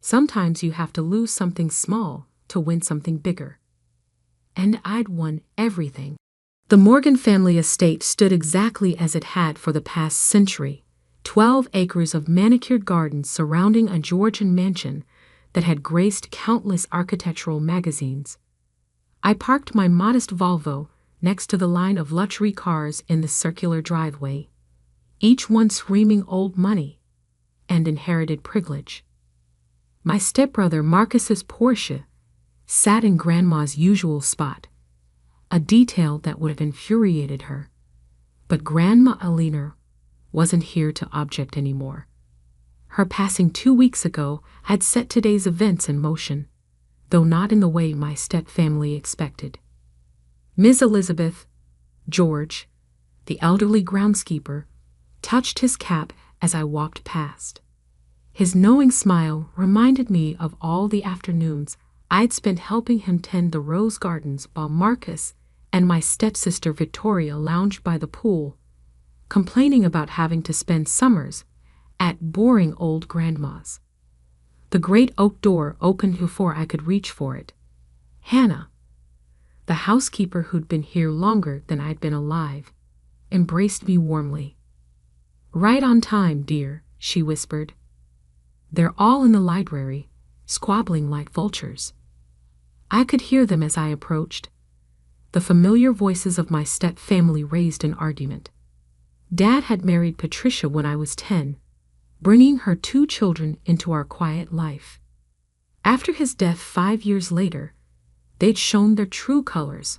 Sometimes you have to lose something small to win something bigger. And I'd won everything. The Morgan family estate stood exactly as it had for the past century, 12 acres of manicured gardens surrounding a Georgian mansion that had graced countless architectural magazines. I parked my modest Volvo next to the line of luxury cars in the circular driveway, each one screaming old money and inherited privilege. My stepbrother Marcus's Porsche sat in Grandma's usual spot, a detail that would have infuriated her. But Grandma Alina wasn't here to object anymore. Her passing 2 weeks ago had set today's events in motion, though not in the way my step-family expected. Ms. Elizabeth, George, the elderly groundskeeper, touched his cap as I walked past. His knowing smile reminded me of all the afternoons I'd spent helping him tend the rose gardens while Marcus and my stepsister Victoria lounged by the pool, complaining about having to spend summers at boring old grandmas. The great oak door opened before I could reach for it. Hannah, the housekeeper who'd been here longer than I'd been alive, embraced me warmly. Right on time, dear, she whispered. They're all in the library, squabbling like vultures. I could hear them as I approached. The familiar voices of my step-family raised an argument. Dad had married Patricia when I was 10, bringing her 2 children into our quiet life. After his death 5 years later, they'd shown their true colors,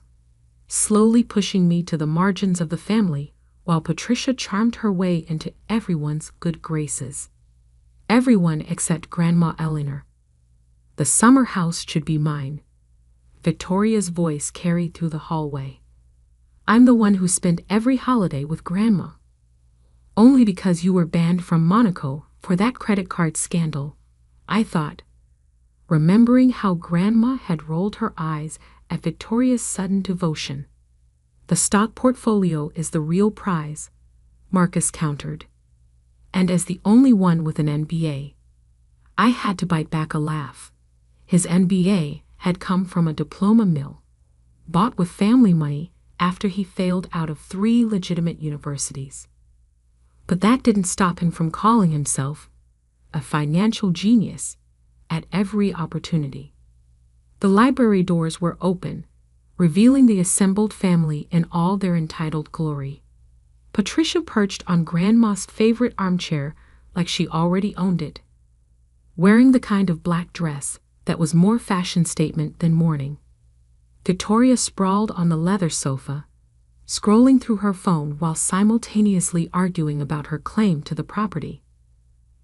slowly pushing me to the margins of the family while Patricia charmed her way into everyone's good graces. Everyone except Grandma Eleanor. The summer house should be mine. Victoria's voice carried through the hallway. I'm the one who spent every holiday with Grandma. Only because you were banned from Monaco for that credit card scandal, I thought, remembering how Grandma had rolled her eyes at Victoria's sudden devotion. The stock portfolio is the real prize, Marcus countered. And as the only one with an MBA, I had to bite back a laugh. His MBA had come from a diploma mill, bought with family money after he failed out of 3 legitimate universities. But that didn't stop him from calling himself a financial genius at every opportunity. The library doors were open, revealing the assembled family in all their entitled glory. Patricia perched on Grandma's favorite armchair like she already owned it, wearing the kind of black dress that was more fashion statement than mourning. Victoria sprawled on the leather sofa, scrolling through her phone while simultaneously arguing about her claim to the property.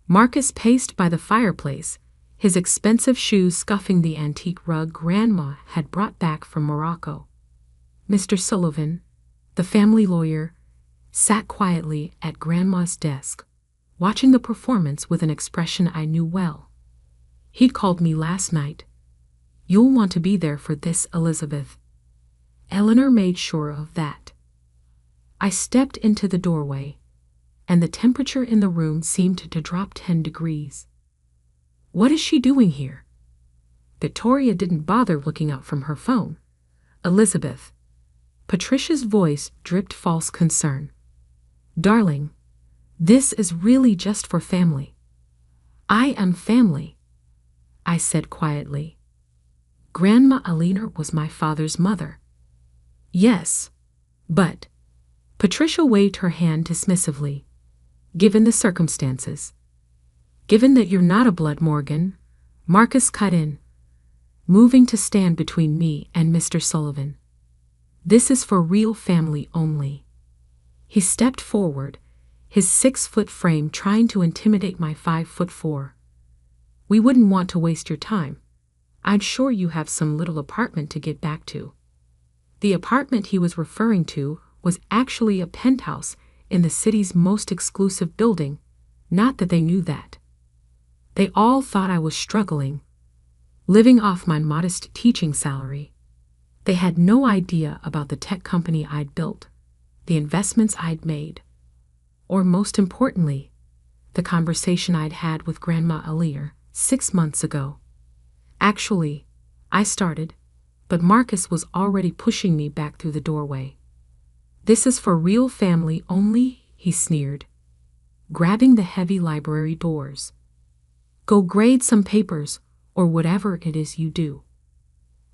Marcus paced by the fireplace, his expensive shoes scuffing the antique rug Grandma had brought back from Morocco. Mr. Sullivan, the family lawyer, sat quietly at Grandma's desk, watching the performance with an expression I knew well. He'd called me last night. "You'll want to be there for this, Elizabeth." Eleanor made sure of that. I stepped into the doorway, and the temperature in the room seemed to drop 10 degrees. What is she doing here? Victoria didn't bother looking up from her phone. "Elizabeth." Patricia's voice dripped false concern. "Darling, this is really just for family." "I am family," I said quietly. "Grandma Eleanor was my father's mother." "Yes, but..." Patricia waved her hand dismissively. "Given the circumstances. Given that you're not a blood Morgan," Marcus cut in, moving to stand between me and Mr. Sullivan. "This is for real family only." He stepped forward, his 6-foot frame trying to intimidate my 5'4". "We wouldn't want to waste your time. I'm sure you have some little apartment to get back to." The apartment he was referring to was actually a penthouse in the city's most exclusive building, not that they knew that. They all thought I was struggling, living off my modest teaching salary. They had no idea about the tech company I'd built, the investments I'd made, or most importantly, the conversation I'd had with Grandma Eleanor 6 months ago. Actually, I started, but Marcus was already pushing me back through the doorway. "This is for real family only," he sneered, grabbing the heavy library doors. "Go grade some papers, or whatever it is you do."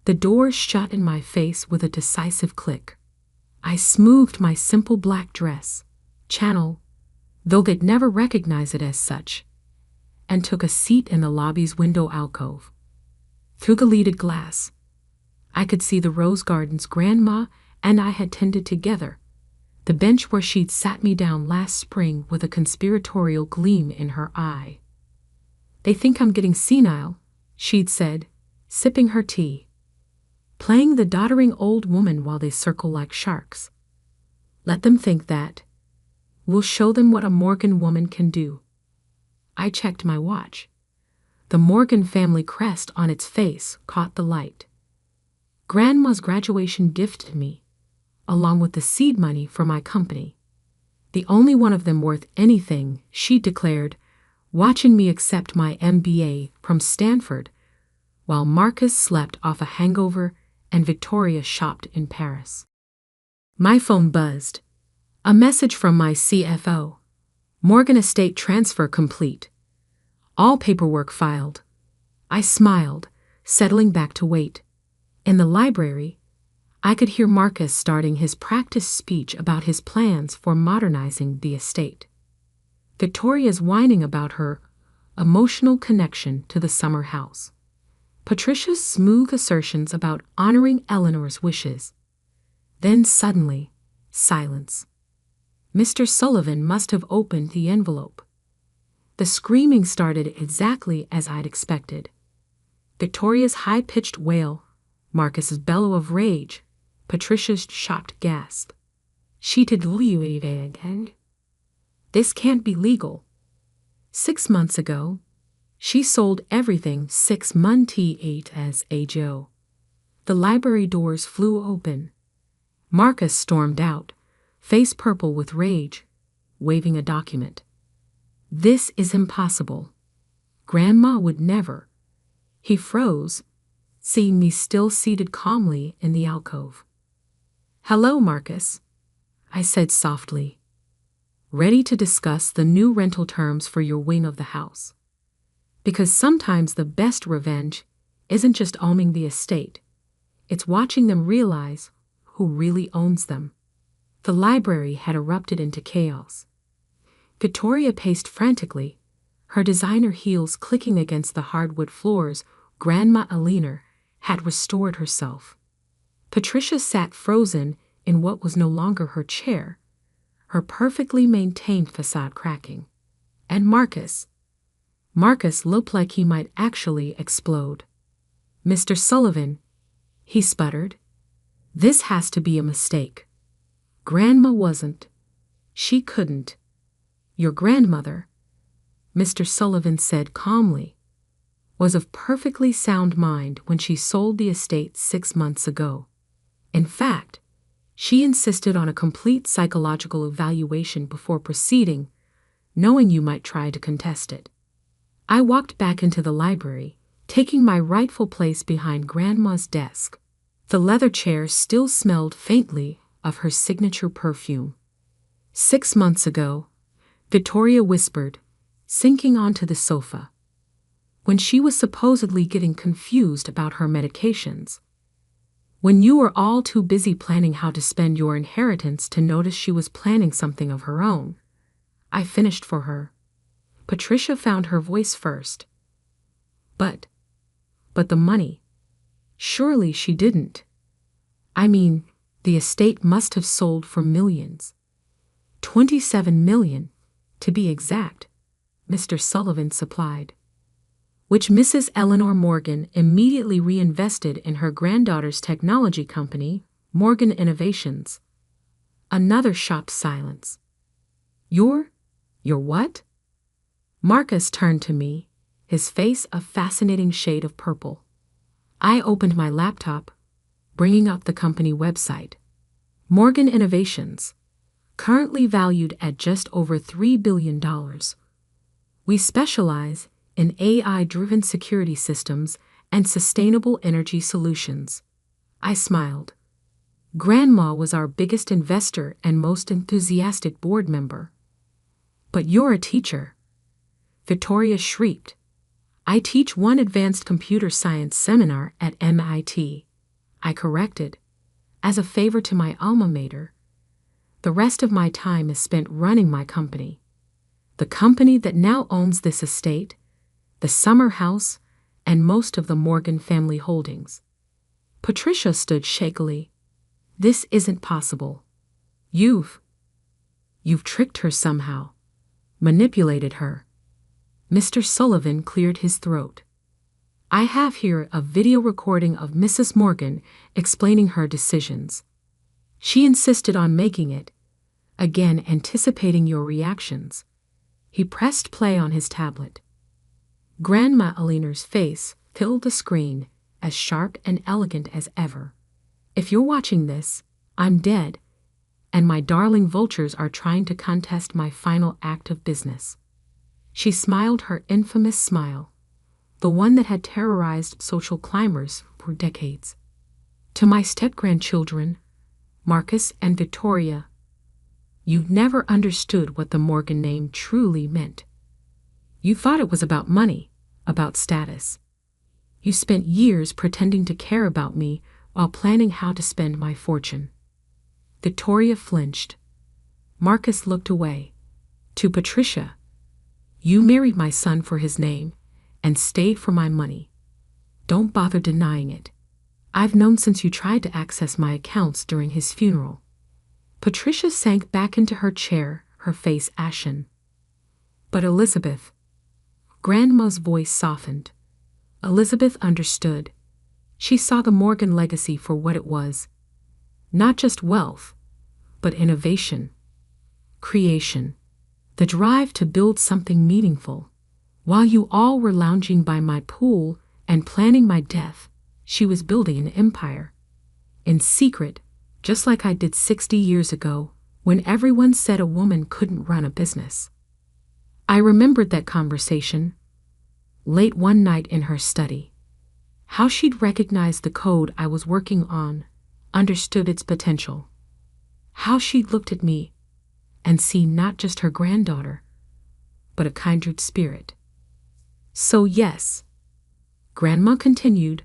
The door shut in my face with a decisive click. I smoothed my simple black dress, channel, though they'd never recognize it as such, and took a seat in the lobby's window alcove. Through the leaded glass, I could see the rose gardens Grandma and I had tended together, the bench where she'd sat me down last spring with a conspiratorial gleam in her eye. "They think I'm getting senile," she'd said, sipping her tea, playing the doddering old woman while they circle like sharks. "Let them think that. We'll show them what a Morgan woman can do." I checked my watch. The Morgan family crest on its face caught the light. Grandma's graduation gift to me, along with the seed money for my company. The only one of them worth anything, she declared, watching me accept my MBA from Stanford, while Marcus slept off a hangover and Victoria shopped in Paris. My phone buzzed. A message from my CFO. "Morgan estate transfer complete. All paperwork filed." I smiled, settling back to wait. In the library, I could hear Marcus starting his practice speech about his plans for modernizing the estate. Victoria's whining about her emotional connection to the summer house. Patricia's smooth assertions about honoring Eleanor's wishes. Then suddenly, silence. Mr. Sullivan must have opened the envelope. The screaming started exactly as I'd expected. Victoria's high-pitched wail, Marcus's bellow of rage, Patricia's shocked gasp. "She did leave again. This can't be legal. 6 months ago, she sold everything 6 months as a Joe." The library doors flew open. Marcus stormed out, face purple with rage, waving a document. "This is impossible. Grandma would never." He froze, seeing me still seated calmly in the alcove. "Hello, Marcus," I said softly. "Ready to discuss the new rental terms for your wing of the house? Because sometimes the best revenge isn't just owning the estate, it's watching them realize who really owns them." The library had erupted into chaos. Victoria paced frantically, her designer heels clicking against the hardwood floors. Grandma Alina had restored herself. Patricia sat frozen in what was no longer her chair, her perfectly maintained facade cracking. And Marcus looked like he might actually explode. "Mr. Sullivan," he sputtered, "this has to be a mistake. Grandma wasn't. She couldn't. Your grandmother," Mr. Sullivan said calmly, "was of perfectly sound mind when she sold the estate 6 months ago. In fact, she insisted on a complete psychological evaluation before proceeding, knowing you might try to contest it." I walked back into the library, taking my rightful place behind Grandma's desk. The leather chair still smelled faintly of her signature perfume. "6 months ago," Victoria whispered, sinking onto the sofa, "when she was supposedly getting confused about her medications. When you were all too busy planning how to spend your inheritance to notice she was planning something of her own. I finished for her." Patricia found her voice first. But the money. Surely she didn't. I mean, the estate must have sold for millions. 27 million, to be exact, Mr. Sullivan supplied, which Mrs. Eleanor Morgan immediately reinvested in her granddaughter's technology company, Morgan Innovations. Another shocked silence. Your what?" Marcus turned to me, his face a fascinating shade of purple. I opened my laptop, bringing up the company website. Morgan Innovations, currently valued at just over $3 billion. We specialize in AI-driven security systems and sustainable energy solutions. I smiled. Grandma was our biggest investor and most enthusiastic board member. "But you're a teacher," Victoria shrieked. "I teach one advanced computer science seminar at MIT. I corrected, as a favor to my alma mater. The rest of my time is spent running my company. The company that now owns this estate, the summer house, and most of the Morgan family holdings." Patricia stood shakily. "This isn't possible. You've tricked her somehow, manipulated her." Mr. Sullivan cleared his throat. "I have here a video recording of Mrs. Morgan explaining her decisions. She insisted on making it, again anticipating your reactions." He pressed play on his tablet. Grandma Alina's face filled the screen, as sharp and elegant as ever. "If you're watching this, I'm dead, and my darling vultures are trying to contest my final act of business." She smiled her infamous smile, the one that had terrorized social climbers for decades. "To my step-grandchildren, Marcus and Victoria, you never understood what the Morgan name truly meant. You thought it was about money, about status. You spent years pretending to care about me while planning how to spend my fortune." Victoria flinched. Marcus looked away. To Patricia, "You married my son for his name and stayed for my money. Don't bother denying it. I've known since you tried to access my accounts during his funeral." Patricia sank back into her chair, her face ashen. "But Elizabeth," Grandma's voice softened. Elizabeth understood. She saw the Morgan legacy for what it was. Not just wealth, but innovation, creation, the drive to build something meaningful. While you all were lounging by my pool and planning my death, she was building an empire. In secret, just like I did 60 years ago, when everyone said a woman couldn't run a business. I remembered that conversation, late one night in her study. How she'd recognized the code I was working on, understood its potential. how she looked at me and seemed not just her granddaughter, but a kindred spirit. So yes, Grandma continued,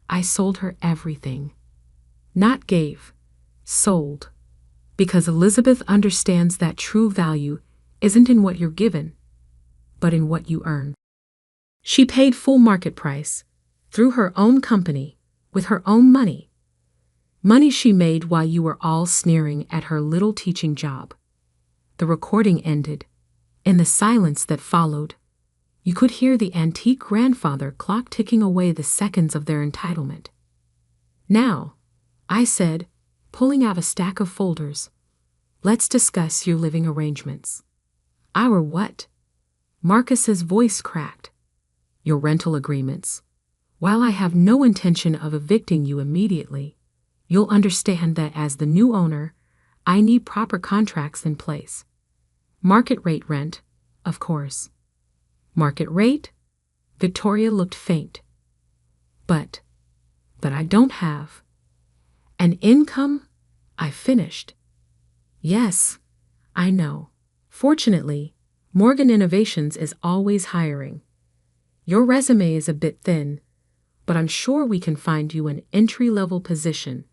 I sold her everything. Not gave, sold. Because Elizabeth understands that true value isn't in what you're given, but in what you earn. She paid full market price, through her own company, with her own money. Money she made while you were all sneering at her little teaching job. The recording ended. In the silence that followed, you could hear the antique grandfather clock ticking away the seconds of their entitlement. Now, I said, pulling out a stack of folders, let's discuss your living arrangements. Our what? Marcus's voice cracked. Your rental agreements. While I have no intention of evicting you immediately, you'll understand that as the new owner, I need proper contracts in place. Market rate rent, of course. Market rate? Victoria looked faint. But I don't have an income, I finished. Yes, I know. Fortunately, Morgan Innovations is always hiring. Your resume is a bit thin, but I'm sure we can find you an entry-level position,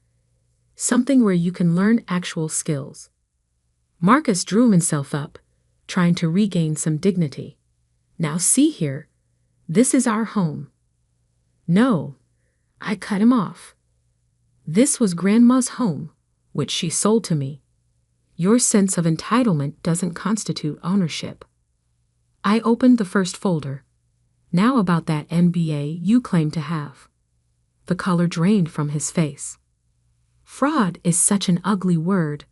something where you can learn actual skills. Marcus drew himself up, trying to regain some dignity. Now see here, this is our home. No, I cut him off. This was Grandma's home, which she sold to me. Your sense of entitlement doesn't constitute ownership. I opened the first folder. Now about that MBA you claim to have. The color drained from his face. Fraud is such an ugly word,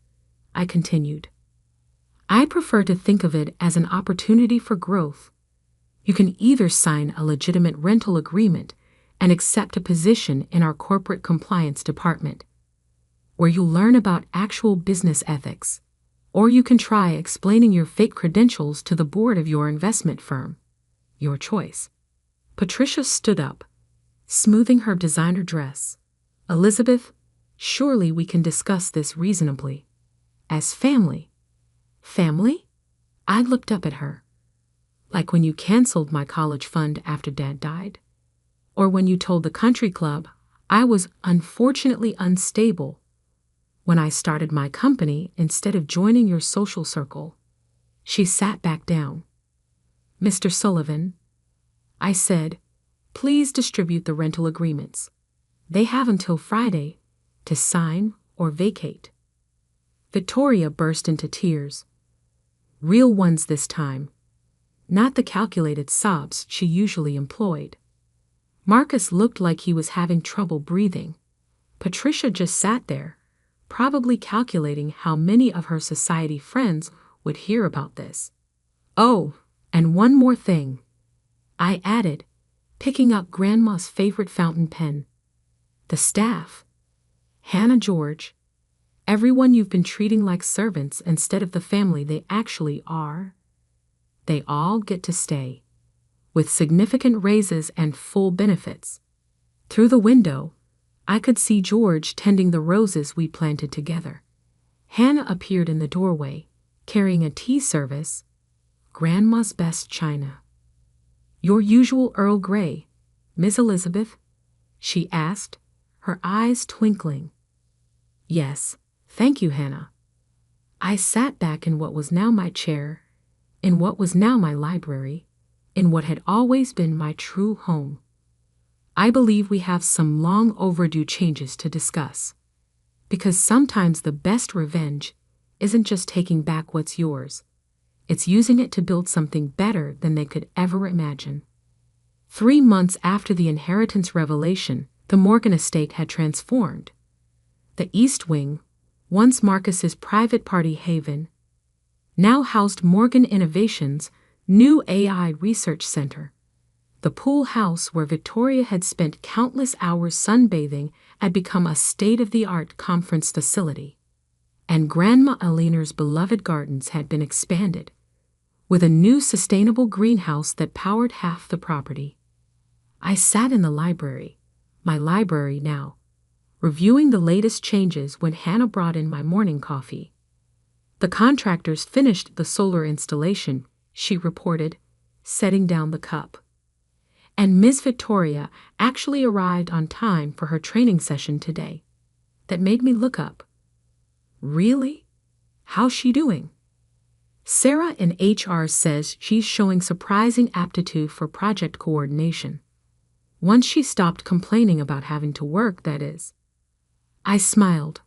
I continued. I prefer to think of it as an opportunity for growth. You can either sign a legitimate rental agreement and accept a position in our corporate compliance department, where you'll learn about actual business ethics, or you can try explaining your fake credentials to the board of your investment firm. Your choice. Patricia stood up, smoothing her designer dress. Elizabeth, surely we can discuss this reasonably. As family. Family? I looked up at her. Like when you canceled my college fund after Dad died? Or when you told the country club I was unfortunately unstable when I started my company instead of joining your social circle? She sat back down. Mr. Sullivan, I said, please distribute the rental agreements. They have until Friday to sign or vacate. Victoria burst into tears. Real ones this time, not the calculated sobs she usually employed. Marcus looked like he was having trouble breathing. Patricia just sat there, probably calculating how many of her society friends would hear about this. Oh, and one more thing, I added, picking up Grandma's favorite fountain pen. The staff, Hannah, George, everyone you've been treating like servants instead of the family they actually are, they all get to stay, with significant raises and full benefits. Through the window, I could see George tending the roses we planted together. Hannah appeared in the doorway, carrying a tea service, Grandma's best china. Your usual Earl Grey, Miss Elizabeth? She asked, her eyes twinkling. Yes, thank you, Hannah. I sat back in what was now my chair, in what was now my library, in what had always been my true home. I believe we have some long overdue changes to discuss, because sometimes the best revenge isn't just taking back what's yours. It's using it to build something better than they could ever imagine. 3 months after the inheritance revelation, the Morgan estate had transformed. The East Wing, once Marcus's private party haven, now housed Morgan Innovations' new AI research center. The pool house where Victoria had spent countless hours sunbathing had become a state-of-the-art conference facility. And Grandma Alina's beloved gardens had been expanded, with a new sustainable greenhouse that powered half the property. I sat in the library, my library now, reviewing the latest changes when Hannah brought in my morning coffee. The contractors finished the solar installation, she reported, setting down the cup. And Miss Victoria actually arrived on time for her training session today. That made me look up. Really? How's she doing? Sarah in HR says she's showing surprising aptitude for project coordination. Once she stopped complaining about having to work, that is. I smiled,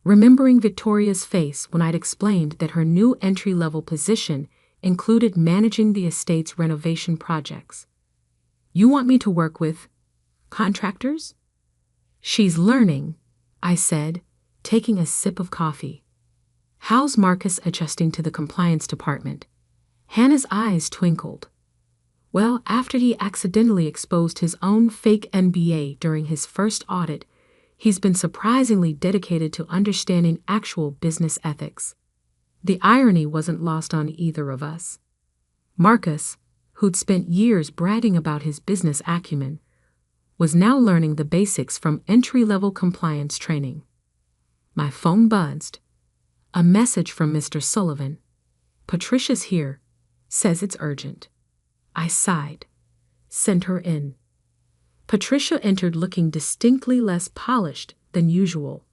remembering Victoria's face when I'd explained that her new entry-level position included managing the estate's renovation projects. You want me to work with contractors? She's learning, I said, taking a sip of coffee. How's Marcus adjusting to the compliance department? Hannah's eyes twinkled. Well, after he accidentally exposed his own fake MBA during his first audit, he's been surprisingly dedicated to understanding actual business ethics. The irony wasn't lost on either of us. Marcus, who'd spent years bragging about his business acumen, was now learning the basics from entry-level compliance training. My phone buzzed. A message from Mr. Sullivan. Patricia's here. Says it's urgent. I sighed. Send her in. Patricia entered looking distinctly less polished than usual.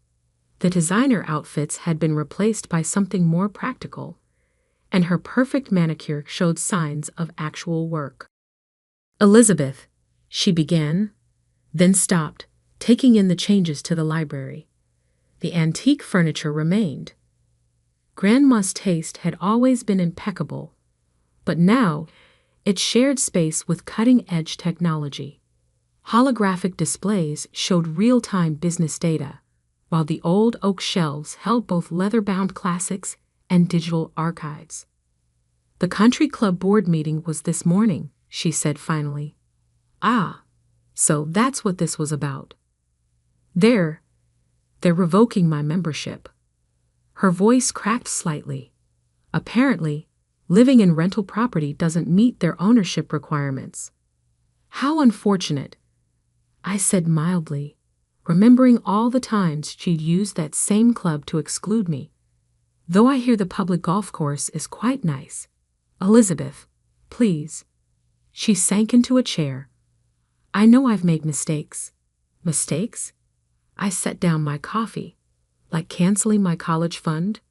The designer outfits had been replaced by something more practical, and her perfect manicure showed signs of actual work. Elizabeth, she began, then stopped, taking in the changes to the library. The antique furniture remained. Grandma's taste had always been impeccable, but now it shared space with cutting-edge technology. Holographic displays showed real-time business data, while the old oak shelves held both leather-bound classics and digital archives. The country club board meeting was this morning, she said finally. Ah, so that's what this was about. They're revoking my membership. Her voice cracked slightly. Apparently, living in rental property doesn't meet their ownership requirements. How unfortunate, I said mildly, remembering all the times she'd used that same club to exclude me. Though I hear the public golf course is quite nice. Elizabeth, please. She sank into a chair. I know I've made mistakes. Mistakes? I set down my coffee. Like canceling my college fund?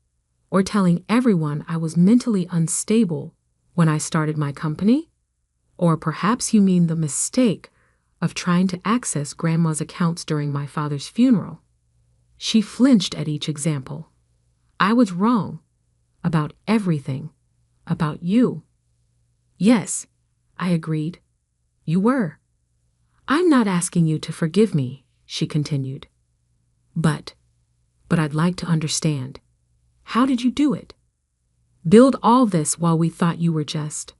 Or telling everyone I was mentally unstable when I started my company? Or perhaps you mean the mistake of trying to access Grandma's accounts during my father's funeral. She flinched at each example. I was wrong. About everything. About you. Yes, I agreed. You were. I'm not asking you to forgive me, she continued. But I'd like to understand. How did you do it? Build all this while we thought you were just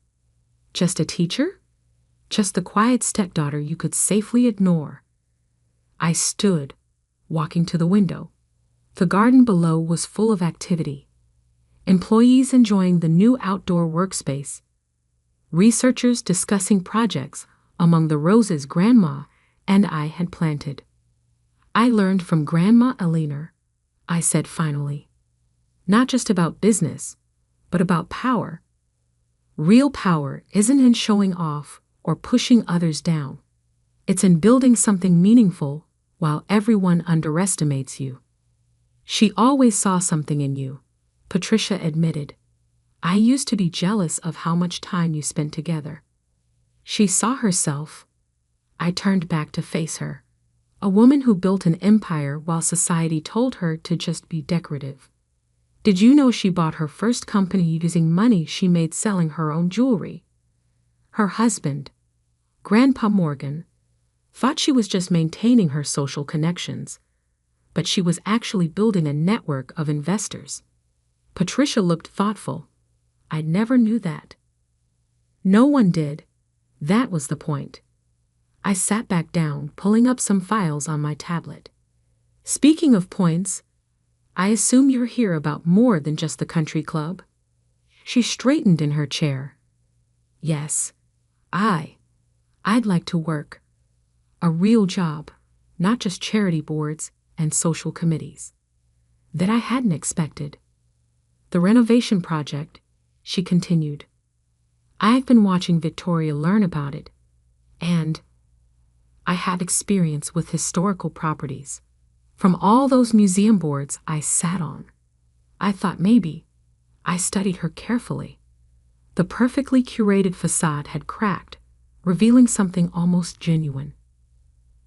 a teacher? Just the quiet stepdaughter you could safely ignore. I stood, walking to the window. The garden below was full of activity. Employees enjoying the new outdoor workspace. Researchers discussing projects among the roses Grandma and I had planted. I learned from Grandma Eleanor, I said finally. Not just about business, but about power. Real power isn't in showing off or pushing others down. It's in building something meaningful while everyone underestimates you. She always saw something in you, Patricia admitted. I used to be jealous of how much time you spent together. She saw herself. I turned back to face her. A woman who built an empire while society told her to just be decorative. Did you know she bought her first company using money she made selling her own jewelry? Her husband, Grandpa Morgan, thought she was just maintaining her social connections, but she was actually building a network of investors. Patricia looked thoughtful. I never knew that. No one did. That was the point. I sat back down, pulling up some files on my tablet. Speaking of points, I assume you're here about more than just the country club? She straightened in her chair. Yes, I'd like to work. A real job, not just charity boards and social committees that I hadn't expected. The renovation project, she continued. I've been watching Victoria learn about it, and I have experience with historical properties. From all those museum boards I sat on, I thought maybe I studied her carefully. The perfectly curated facade had cracked, revealing something almost genuine.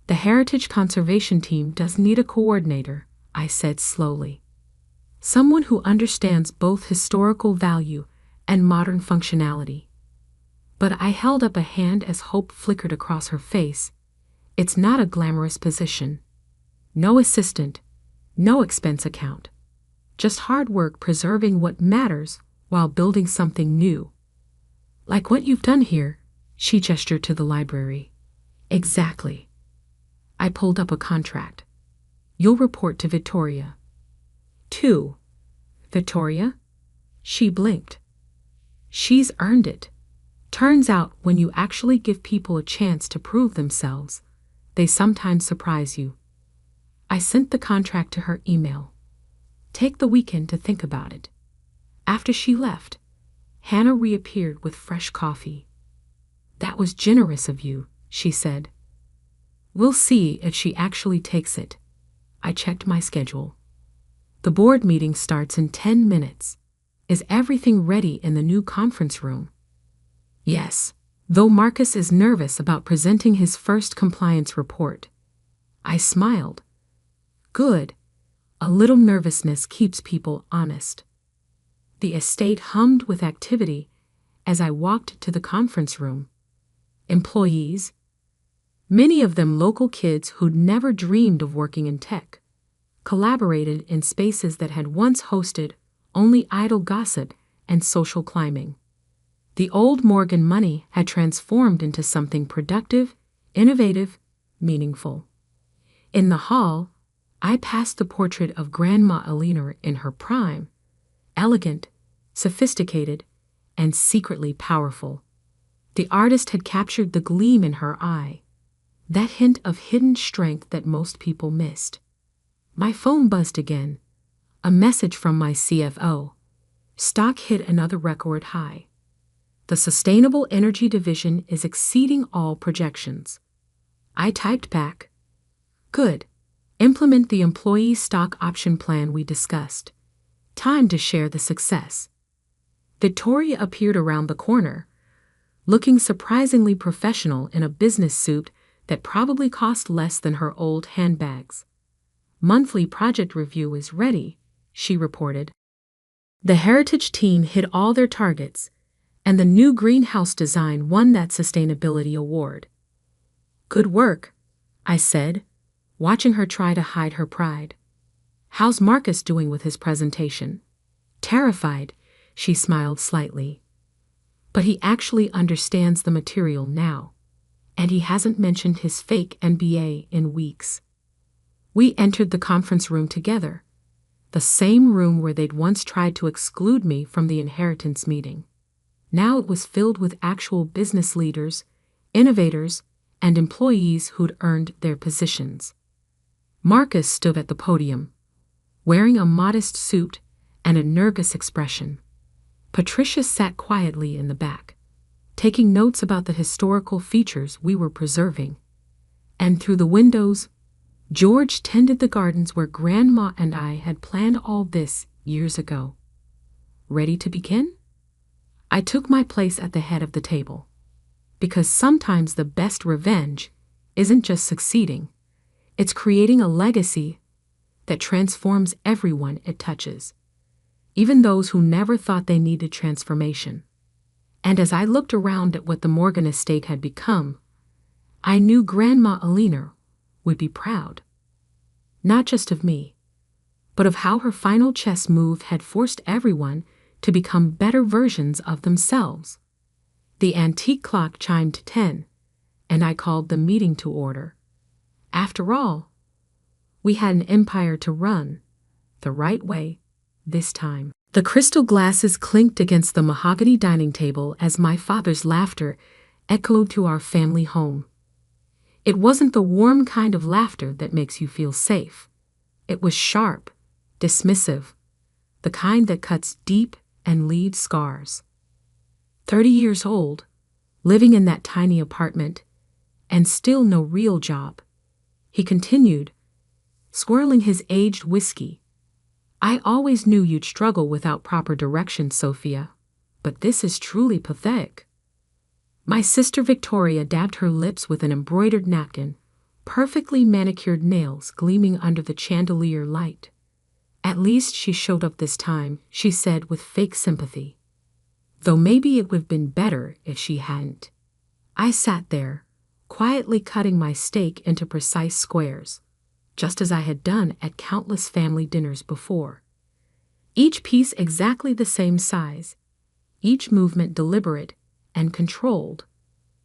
The Heritage Conservation Team does need a coordinator, I said slowly. Someone who understands both historical value and modern functionality. But I held up a hand as hope flickered across her face. It's not a glamorous position. No assistant, no expense account. Just hard work preserving what matters while building something new. Like what you've done here, she gestured to the library. Exactly. I pulled up a contract. You'll report to Victoria. 2. Victoria? She blinked. She's earned it. Turns out when you actually give people a chance to prove themselves, they sometimes surprise you. I sent the contract to her email. Take the weekend to think about it. After she left, Hannah reappeared with fresh coffee. That was generous of you, she said. We'll see if she actually takes it. I checked my schedule. The board meeting starts in 10 minutes. Is everything ready in the new conference room? Yes, though Marcus is nervous about presenting his first compliance report. I smiled. Good. A little nervousness keeps people honest. The estate hummed with activity as I walked to the conference room. Employees, many of them local kids who'd never dreamed of working in tech, collaborated in spaces that had once hosted only idle gossip and social climbing. The old Morgan money had transformed into something productive, innovative, meaningful. In the hall, I passed the portrait of Grandma Alina in her prime, elegant, sophisticated, and secretly powerful. The artist had captured the gleam in her eye, that hint of hidden strength that most people missed. My phone buzzed again. A message from my CFO. Stock hit another record high. The Sustainable Energy Division is exceeding all projections. I typed back. Good. Implement the employee stock option plan we discussed. Time to share the success. Victoria appeared around the corner, looking surprisingly professional in a business suit that probably cost less than her old handbags. Monthly project review is ready, she reported. The Heritage team hit all their targets, and the new greenhouse design won that sustainability award. Good work, I said, watching her try to hide her pride. How's Marcus doing with his presentation? Terrified, she smiled slightly. But he actually understands the material now, and he hasn't mentioned his fake MBA in weeks. We entered the conference room together, the same room where they'd once tried to exclude me from the inheritance meeting. Now it was filled with actual business leaders, innovators, and employees who'd earned their positions. Marcus stood at the podium, wearing a modest suit and a nervous expression. Patricia sat quietly in the back, taking notes about the historical features we were preserving. And through the windows, George tended the gardens where Grandma and I had planned all this years ago. Ready to begin? I took my place at the head of the table, because sometimes the best revenge isn't just succeeding, it's creating a legacy that transforms everyone it touches, even those who never thought they needed transformation. And as I looked around at what the Morgan estate had become, I knew Grandma Alina would be proud, not just of me, but of how her final chess move had forced everyone to become better versions of themselves. The antique clock chimed 10, and I called the meeting to order. After all, we had an empire to run, the right way, this time. The crystal glasses clinked against the mahogany dining table as my father's laughter echoed to our family home. It wasn't the warm kind of laughter that makes you feel safe. It was sharp, dismissive, the kind that cuts deep and leaves scars. 30 years old, living in that tiny apartment, and still no real job. He continued, swirling his aged whiskey. I always knew you'd struggle without proper direction, Sophia, but this is truly pathetic. My sister Victoria dabbed her lips with an embroidered napkin, perfectly manicured nails gleaming under the chandelier light. At least she showed up this time, she said with fake sympathy. Though maybe it would have been better if she hadn't. I sat there, quietly cutting my steak into precise squares, just as I had done at countless family dinners before. Each piece exactly the same size, each movement deliberate and controlled,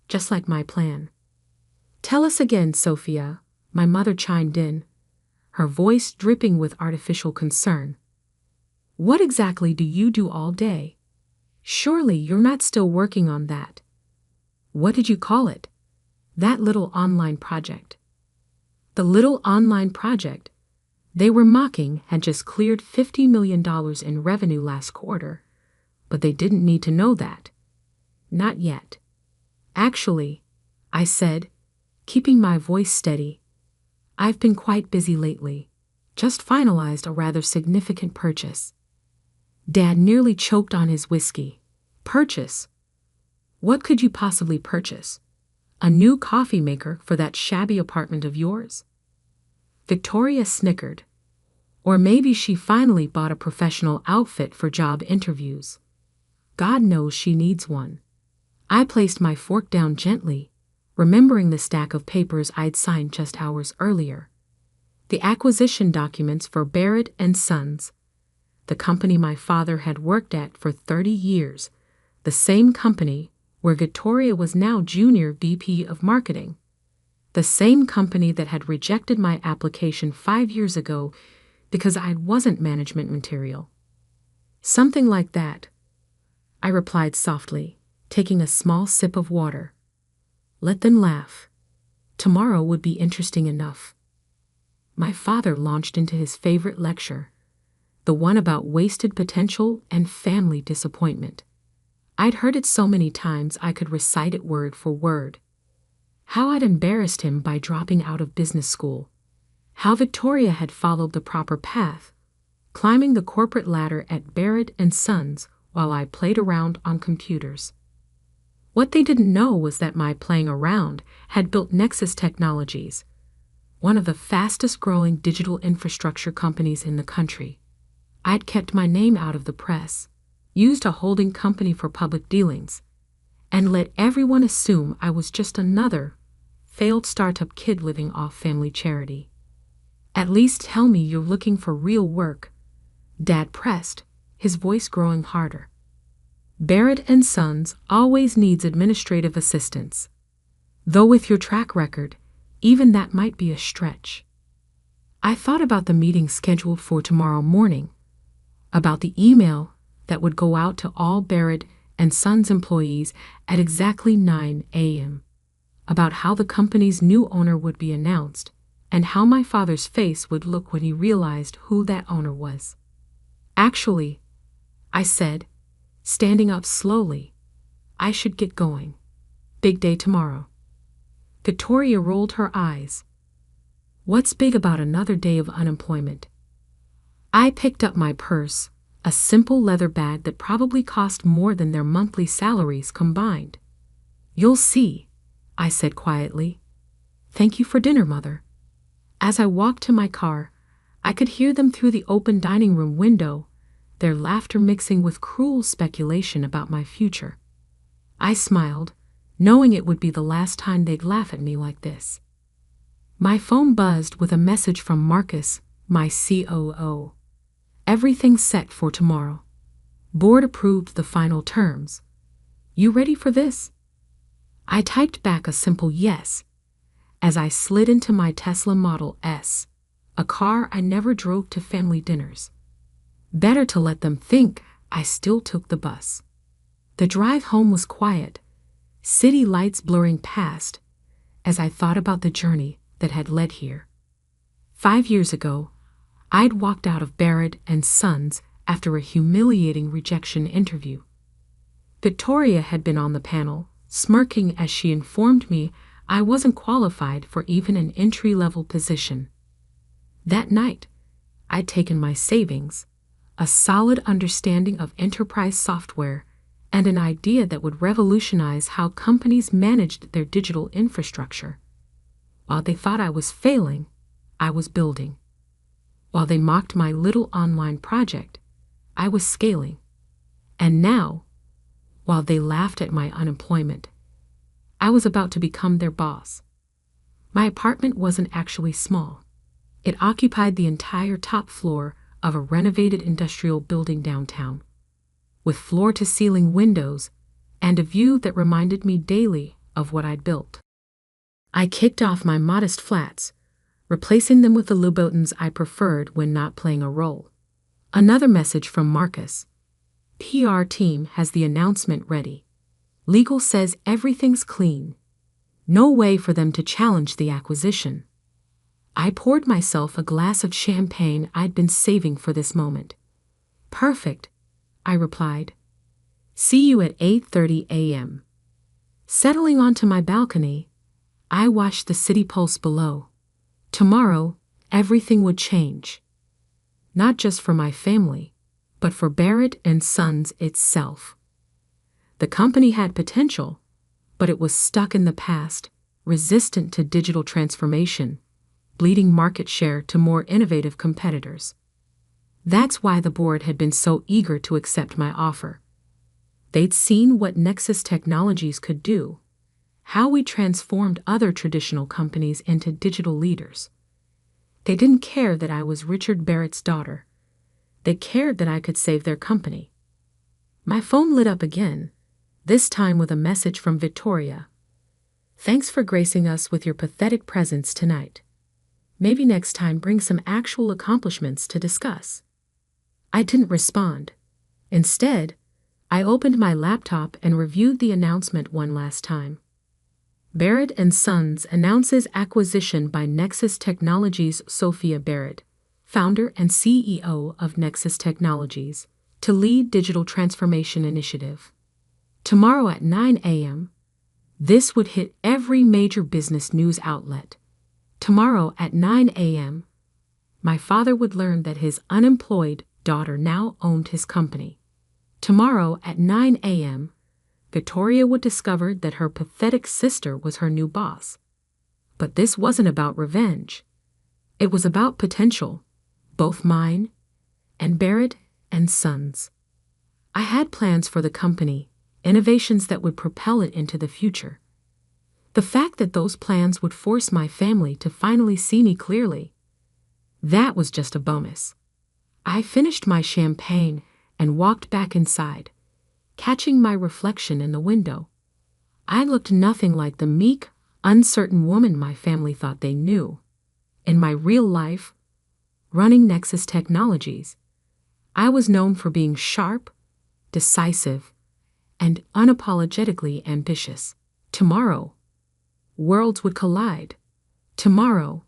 just like my plan. Tell us again, Sophia, my mother chimed in, her voice dripping with artificial concern. What exactly do you do all day? Surely you're not still working on that. What did you call it? That little online project. The little online project they were mocking had just cleared $50 million in revenue last quarter, but they didn't need to know that. Not yet. Actually, I said, keeping my voice steady, I've been quite busy lately. Just finalized a rather significant purchase. Dad nearly choked on his whiskey. Purchase? What could you possibly purchase? A new coffee maker for that shabby apartment of yours? Victoria snickered. Or maybe she finally bought a professional outfit for job interviews. God knows she needs one. I placed my fork down gently, remembering the stack of papers I'd signed just hours earlier. The acquisition documents for Barrett and Sons, the company my father had worked at for 30 years, the same company where Victoria was now Junior VP of Marketing, the same company that had rejected my application 5 years ago because I wasn't management material. Something like that, I replied softly, taking a small sip of water. Let them laugh. Tomorrow would be interesting enough. My father launched into his favorite lecture, the one about wasted potential and family disappointment. I'd heard it so many times I could recite it word for word. How I'd embarrassed him by dropping out of business school. How Victoria had followed the proper path, climbing the corporate ladder at Barrett and Sons while I played around on computers. What they didn't know was that my playing around had built Nexus Technologies, one of the fastest-growing digital infrastructure companies in the country. I'd kept my name out of the press, used a holding company for public dealings, and let everyone assume I was just another failed startup kid living off family charity. At least tell me you're looking for real work, Dad pressed, his voice growing harder. Barrett and Sons always needs administrative assistance. Though with your track record, even that might be a stretch. I thought about the meeting scheduled for tomorrow morning, about the email that would go out to all Barrett and Sons employees at exactly 9 a.m., about how the company's new owner would be announced, and how my father's face would look when he realized who that owner was. Actually, I said, standing up slowly, I should get going. Big day tomorrow. Victoria rolled her eyes. What's big about another day of unemployment? I picked up my purse, a simple leather bag that probably cost more than their monthly salaries combined. You'll see, I said quietly. Thank you for dinner, Mother. As I walked to my car, I could hear them through the open dining room window, their laughter mixing with cruel speculation about my future. I smiled, knowing it would be the last time they'd laugh at me like this. My phone buzzed with a message from Marcus, my COO. Everything set for tomorrow. Board approved the final terms. You ready for this? I typed back a simple yes as I slid into my Tesla Model S, a car I never drove to family dinners. Better to let them think I still took the bus. The drive home was quiet, city lights blurring past, as I thought about the journey that had led here. 5 years ago, I'd walked out of Barrett and Sons after a humiliating rejection interview. Victoria had been on the panel, smirking as she informed me I wasn't qualified for even an entry-level position. That night, I'd taken my savings, a solid understanding of enterprise software, and an idea that would revolutionize how companies managed their digital infrastructure. While they thought I was failing, I was building. While they mocked my little online project, I was scaling. And now, while they laughed at my unemployment, I was about to become their boss. My apartment wasn't actually small. It occupied the entire top floor of a renovated industrial building downtown, with floor-to-ceiling windows and a view that reminded me daily of what I'd built. I kicked off my modest flats, replacing them with the Louboutins I preferred when not playing a role. Another message from Marcus. PR team has the announcement ready. Legal says everything's clean. No way for them to challenge the acquisition. I poured myself a glass of champagne I'd been saving for this moment. Perfect, I replied. See you at 8:30 a.m. Settling onto my balcony, I watched the city pulse below. Tomorrow, everything would change. Not just for my family, but for Barrett and Sons itself. The company had potential, but it was stuck in the past, resistant to digital transformation, bleeding market share to more innovative competitors. That's why the board had been so eager to accept my offer. They'd seen what Nexus Technologies could do, how we transformed other traditional companies into digital leaders. They didn't care that I was Richard Barrett's daughter. They cared that I could save their company. My phone lit up again, this time with a message from Victoria. Thanks for gracing us with your pathetic presence tonight. Maybe next time bring some actual accomplishments to discuss. I didn't respond. Instead, I opened my laptop and reviewed the announcement one last time. Barrett and Sons announces acquisition by Nexus Technologies. Sophia Barrett, founder and CEO of Nexus Technologies, to lead digital transformation initiative. Tomorrow at 9 a.m., this would hit every major business news outlet. Tomorrow at 9 a.m., my father would learn that his unemployed daughter now owned his company. Tomorrow at 9 a.m., Victoria would discover that her pathetic sister was her new boss. But this wasn't about revenge. It was about potential, both mine and Barrett and Sons. I had plans for the company, innovations that would propel it into the future. The fact that those plans would force my family to finally see me clearly, that was just a bonus. I finished my champagne and walked back inside, catching my reflection in the window. I looked nothing like the meek, uncertain woman my family thought they knew. In my real life, running Nexus Technologies, I was known for being sharp, decisive, and unapologetically ambitious. Tomorrow, worlds would collide. Tomorrow,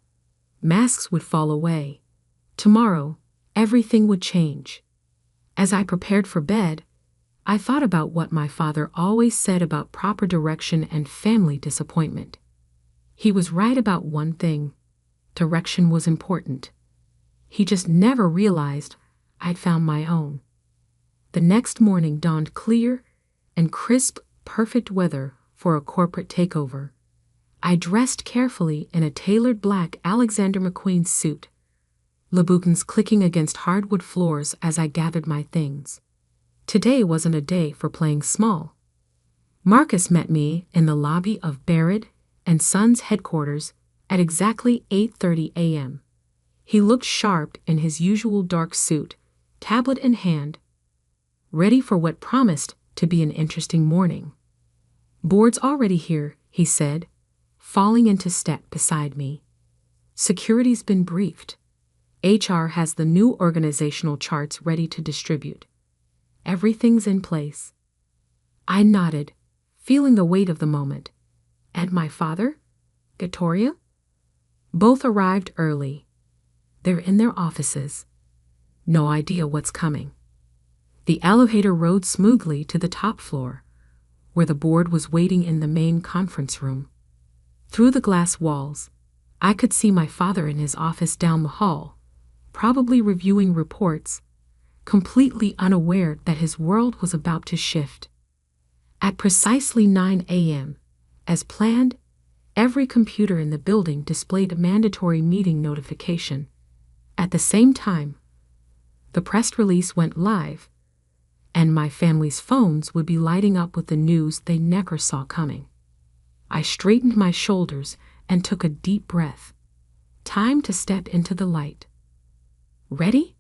masks would fall away. Tomorrow, everything would change. As I prepared for bed, I thought about what my father always said about proper direction and family disappointment. He was right about one thing: direction was important. He just never realized I'd found my own. The next morning dawned clear and crisp, perfect weather for a corporate takeover. I dressed carefully in a tailored black Alexander McQueen suit, Louboutins clicking against hardwood floors as I gathered my things. Today wasn't a day for playing small. Marcus met me in the lobby of Barrett and Sons headquarters at exactly 8:30 a.m. He looked sharp in his usual dark suit, tablet in hand, ready for what promised to be an interesting morning. Board's already here, he said, falling into step beside me. Security's been briefed. HR has the new organizational charts ready to distribute. Everything's in place. I nodded, feeling the weight of the moment. And my father? Victoria? Both arrived early. They're in their offices. No idea what's coming. The elevator rode smoothly to the top floor, where the board was waiting in the main conference room. Through the glass walls, I could see my father in his office down the hall, probably reviewing reports, completely unaware that his world was about to shift. At precisely 9 a.m., as planned, every computer in the building displayed a mandatory meeting notification. At the same time, the press release went live, and my family's phones would be lighting up with the news they never saw coming. I straightened my shoulders and took a deep breath. Time to step into the light. "Ready?"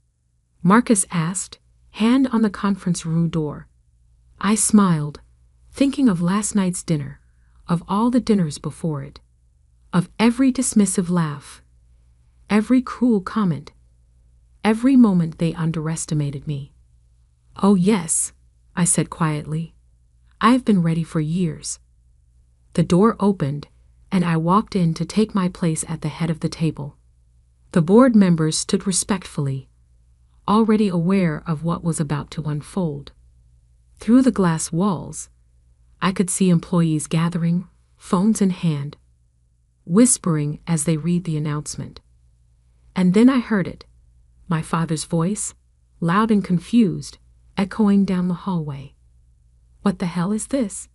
Marcus asked, hand on the conference room door. I smiled, thinking of last night's dinner, of all the dinners before it, of every dismissive laugh, every cruel comment, every moment they underestimated me. "Oh yes," I said quietly. "I've been ready for years." The door opened, and I walked in to take my place at the head of the table. The board members stood respectfully, already aware of what was about to unfold. Through the glass walls, I could see employees gathering, phones in hand, whispering as they read the announcement. And then I heard it, my father's voice, loud and confused, echoing down the hallway. "What the hell is this?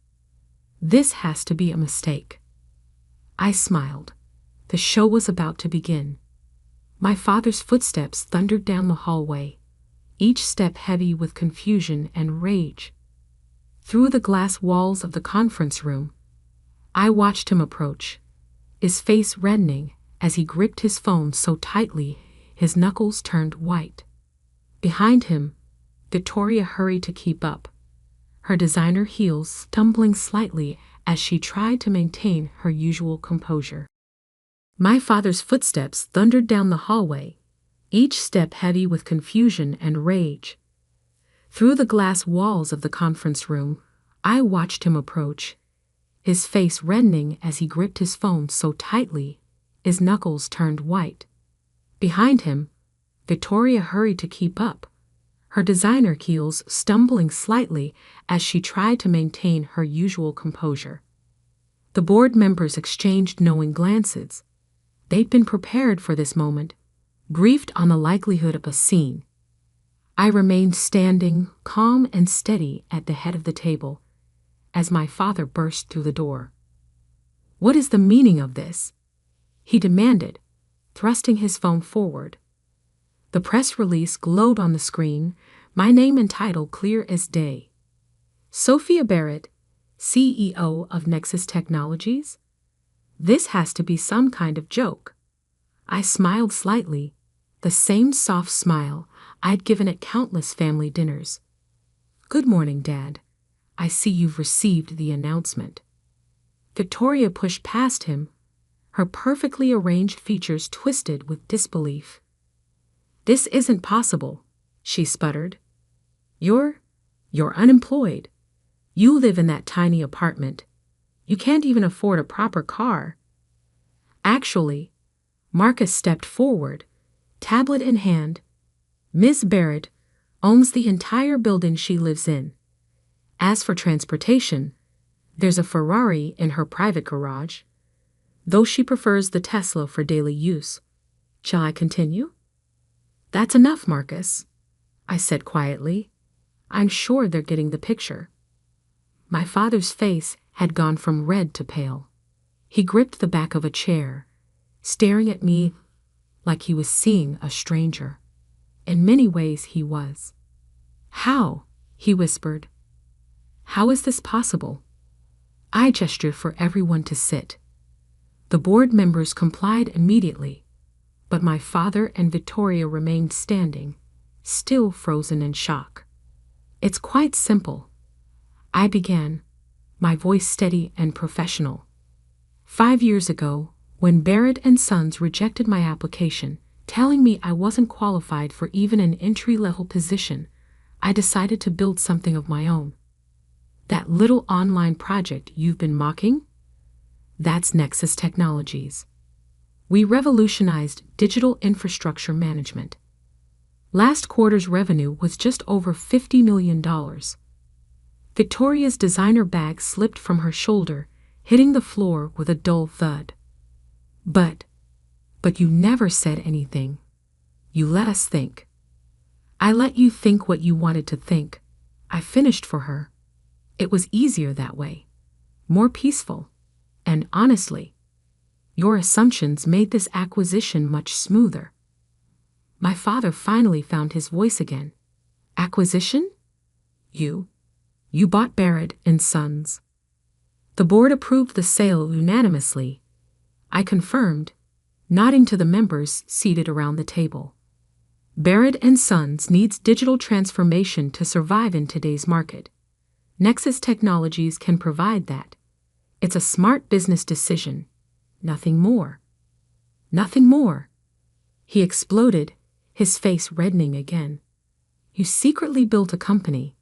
This has to be a mistake." I smiled. The show was about to begin. My father's footsteps thundered down the hallway, each step heavy with confusion and rage. Through the glass walls of the conference room, I watched him approach, his face reddening as he gripped his phone so tightly his knuckles turned white. Behind him, Victoria hurried to keep up, her designer heels stumbling slightly as she tried to maintain her usual composure. My father's footsteps thundered down the hallway, each step heavy with confusion and rage. Through the glass walls of the conference room, I watched him approach, his face reddening as he gripped his phone so tightly his knuckles turned white. Behind him, Victoria hurried to keep up, her designer heels stumbling slightly as she tried to maintain her usual composure. The board members exchanged knowing glances. They'd been prepared for this moment, briefed on the likelihood of a scene. I remained standing, calm and steady at the head of the table, as my father burst through the door. "What is the meaning of this?" he demanded, thrusting his phone forward. The press release glowed on the screen, my name and title clear as day. Sophia Barrett, CEO of Nexus Technologies? This has to be some kind of joke. I smiled slightly, the same soft smile I'd given at countless family dinners. "Good morning, Dad. I see you've received the announcement." Victoria pushed past him, her perfectly arranged features twisted with disbelief. "This isn't possible," she sputtered. You're unemployed. You live in that tiny apartment. You can't even afford a proper car." Actually, Marcus stepped forward, tablet in hand. "Miss Barrett owns the entire building she lives in. As for transportation, there's a Ferrari in her private garage, though she prefers the Tesla for daily use. Shall I continue?" "That's enough, Marcus," I said quietly. "I'm sure they're getting the picture." My father's face had gone from red to pale. He gripped the back of a chair, staring at me like he was seeing a stranger. In many ways he was. "How?" he whispered. "How is this possible?" I gestured for everyone to sit. The board members complied immediately, but my father and Victoria remained standing, still frozen in shock. "It's quite simple," I began, my voice steady and professional. 5 years ago, when Barrett and Sons rejected my application, telling me I wasn't qualified for even an entry-level position, I decided to build something of my own. That little online project you've been mocking? That's Nexus Technologies. We revolutionized digital infrastructure management. Last quarter's revenue was just over $50 million. Victoria's designer bag slipped from her shoulder, hitting the floor with a dull thud. But you never said anything. You let us think. I let you think what you wanted to think. I finished for her. It was easier that way. More peaceful. And honestly, your assumptions made this acquisition much smoother. My father finally found his voice again. Acquisition? You bought Barrett and Sons. The board approved the sale unanimously. I confirmed, nodding to the members seated around the table. Barrett and Sons needs digital transformation to survive in today's market. Nexus Technologies can provide that. It's a smart business decision. Nothing more. Nothing more. He exploded, his face reddening again. You secretly built a company,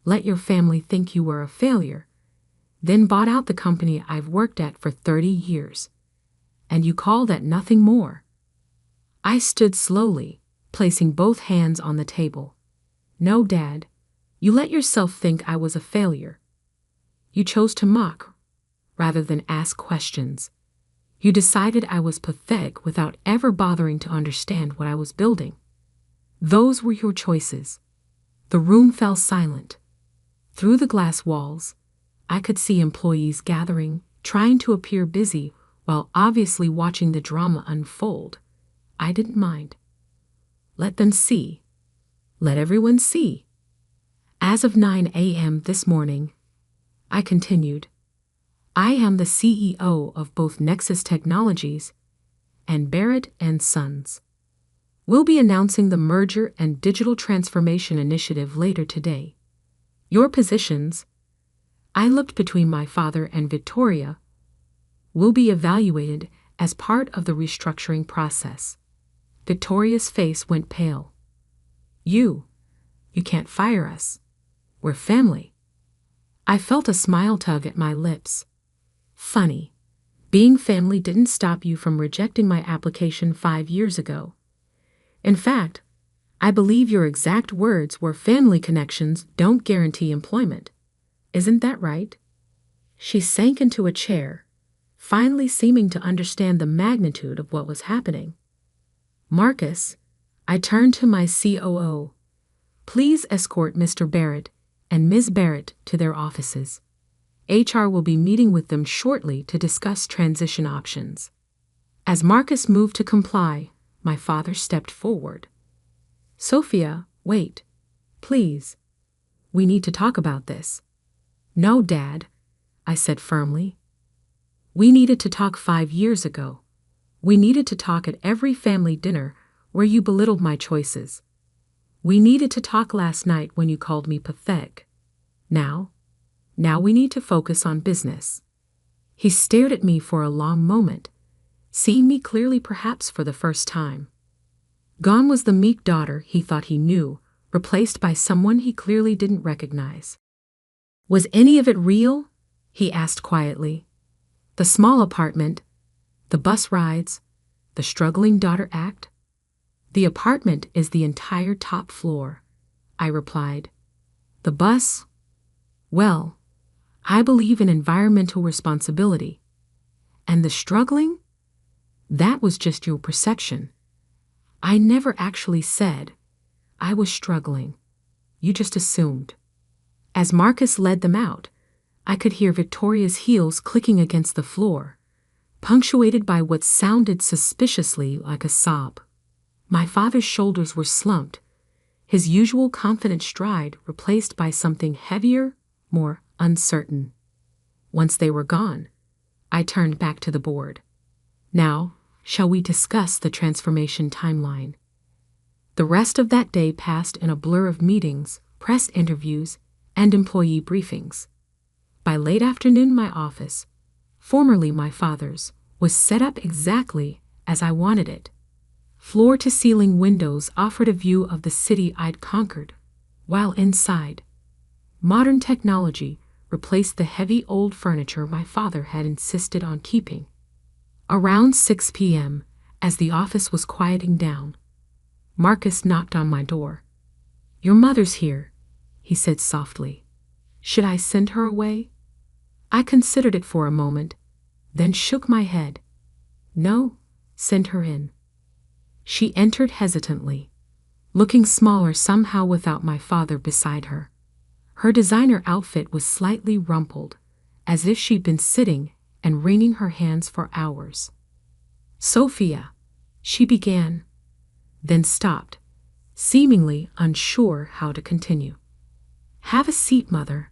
let your family think you were a failure, then bought out the company I've worked at for 30 years. And you call that nothing more? I stood slowly, placing both hands on the table. No, Dad. You let yourself think I was a failure. You chose to mock, rather than ask questions. You decided I was pathetic without ever bothering to understand what I was building. Those were your choices. The room fell silent. Through the glass walls, I could see employees gathering, trying to appear busy while obviously watching the drama unfold. I didn't mind. Let them see. Let everyone see. As of 9 a.m. this morning, I continued, I am the CEO of both Nexus Technologies and Barrett and Sons. We'll be announcing the merger and digital transformation initiative later today. Your positions, I looked between my father and Victoria, will be evaluated as part of the restructuring process. Victoria's face went pale. You can't fire us. We're family. I felt a smile tug at my lips. Funny. Being family didn't stop you from rejecting my application 5 years ago. In fact, I believe your exact words were family connections don't guarantee employment. Isn't that right? She sank into a chair, finally seeming to understand the magnitude of what was happening. Marcus, I turned to my COO. Please escort Mr. Barrett and Ms. Barrett to their offices. HR will be meeting with them shortly to discuss transition options. As Marcus moved to comply, my father stepped forward. Sophia, wait. Please. We need to talk about this. No, Dad, I said firmly. We needed to talk 5 years ago. We needed to talk at every family dinner where you belittled my choices. We needed to talk last night when you called me pathetic. Now we need to focus on business. He stared at me for a long moment, seeing me clearly perhaps for the first time. Gone was the meek daughter he thought he knew, replaced by someone he clearly didn't recognize. Was any of it real? He asked quietly. The small apartment, the bus rides, the struggling daughter act? The apartment is the entire top floor, I replied. The bus? Well, I believe in environmental responsibility. And the struggling? That was just your perception. I never actually said I was struggling. You just assumed. As Marcus led them out, I could hear Victoria's heels clicking against the floor, punctuated by what sounded suspiciously like a sob. My father's shoulders were slumped, his usual confident stride replaced by something heavier, more uncertain. Once they were gone, I turned back to the board. Now, shall we discuss the transformation timeline? The rest of that day passed in a blur of meetings, press interviews, and employee briefings. By late afternoon, my office, formerly my father's, was set up exactly as I wanted it. Floor-to-ceiling windows offered a view of the city I'd conquered, while inside, modern technology replaced the heavy old furniture my father had insisted on keeping. Around 6 p.m., as the office was quieting down, Marcus knocked on my door. "Your mother's here," he said softly. "Should I send her away?" I considered it for a moment, then shook my head. "No, send her in." She entered hesitantly, looking smaller somehow without my father beside her. Her designer outfit was slightly rumpled, as if she'd been sitting and wringing her hands for hours. "Sophia," she began, then stopped, seemingly unsure how to continue. "Have a seat, Mother."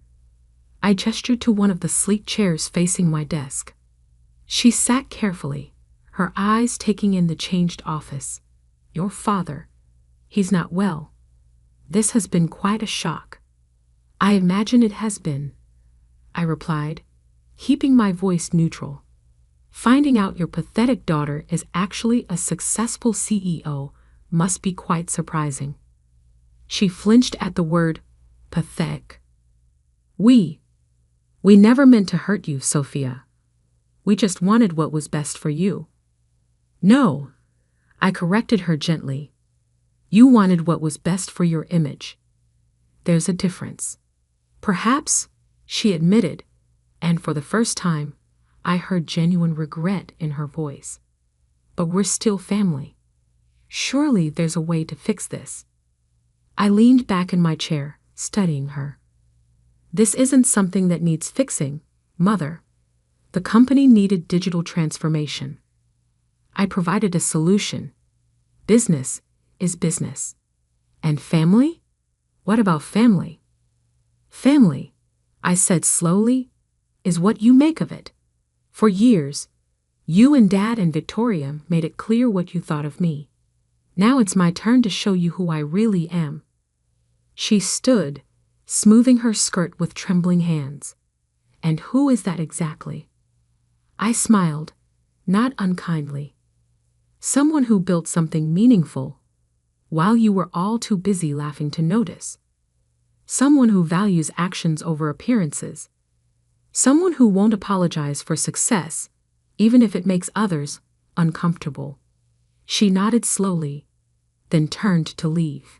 I gestured to one of the sleek chairs facing my desk. She sat carefully, her eyes taking in the changed office. "Your father, he's not well. This has been quite a shock." "I imagine it has been," I replied, keeping my voice neutral. "Finding out your pathetic daughter is actually a successful CEO must be quite surprising." She flinched at the word pathetic. We never meant to hurt you, Sophia. We just wanted what was best for you." "No," I corrected her gently. "You wanted what was best for your image. There's a difference." "Perhaps," she admitted, and for the first time, I heard genuine regret in her voice. "But we're still family. Surely there's a way to fix this." I leaned back in my chair, studying her. "This isn't something that needs fixing, Mother. The company needed digital transformation. I provided a solution. Business is business. And family? What about family?" "Family," I said slowly, "is what you make of it. For years, you and Dad and Victoria made it clear what you thought of me. Now it's my turn to show you who I really am." She stood, smoothing her skirt with trembling hands. "And who is that exactly?" I smiled, not unkindly. "Someone who built something meaningful, while you were all too busy laughing to notice. Someone who values actions over appearances. Someone who won't apologize for success, even if it makes others uncomfortable." She nodded slowly, then turned to leave.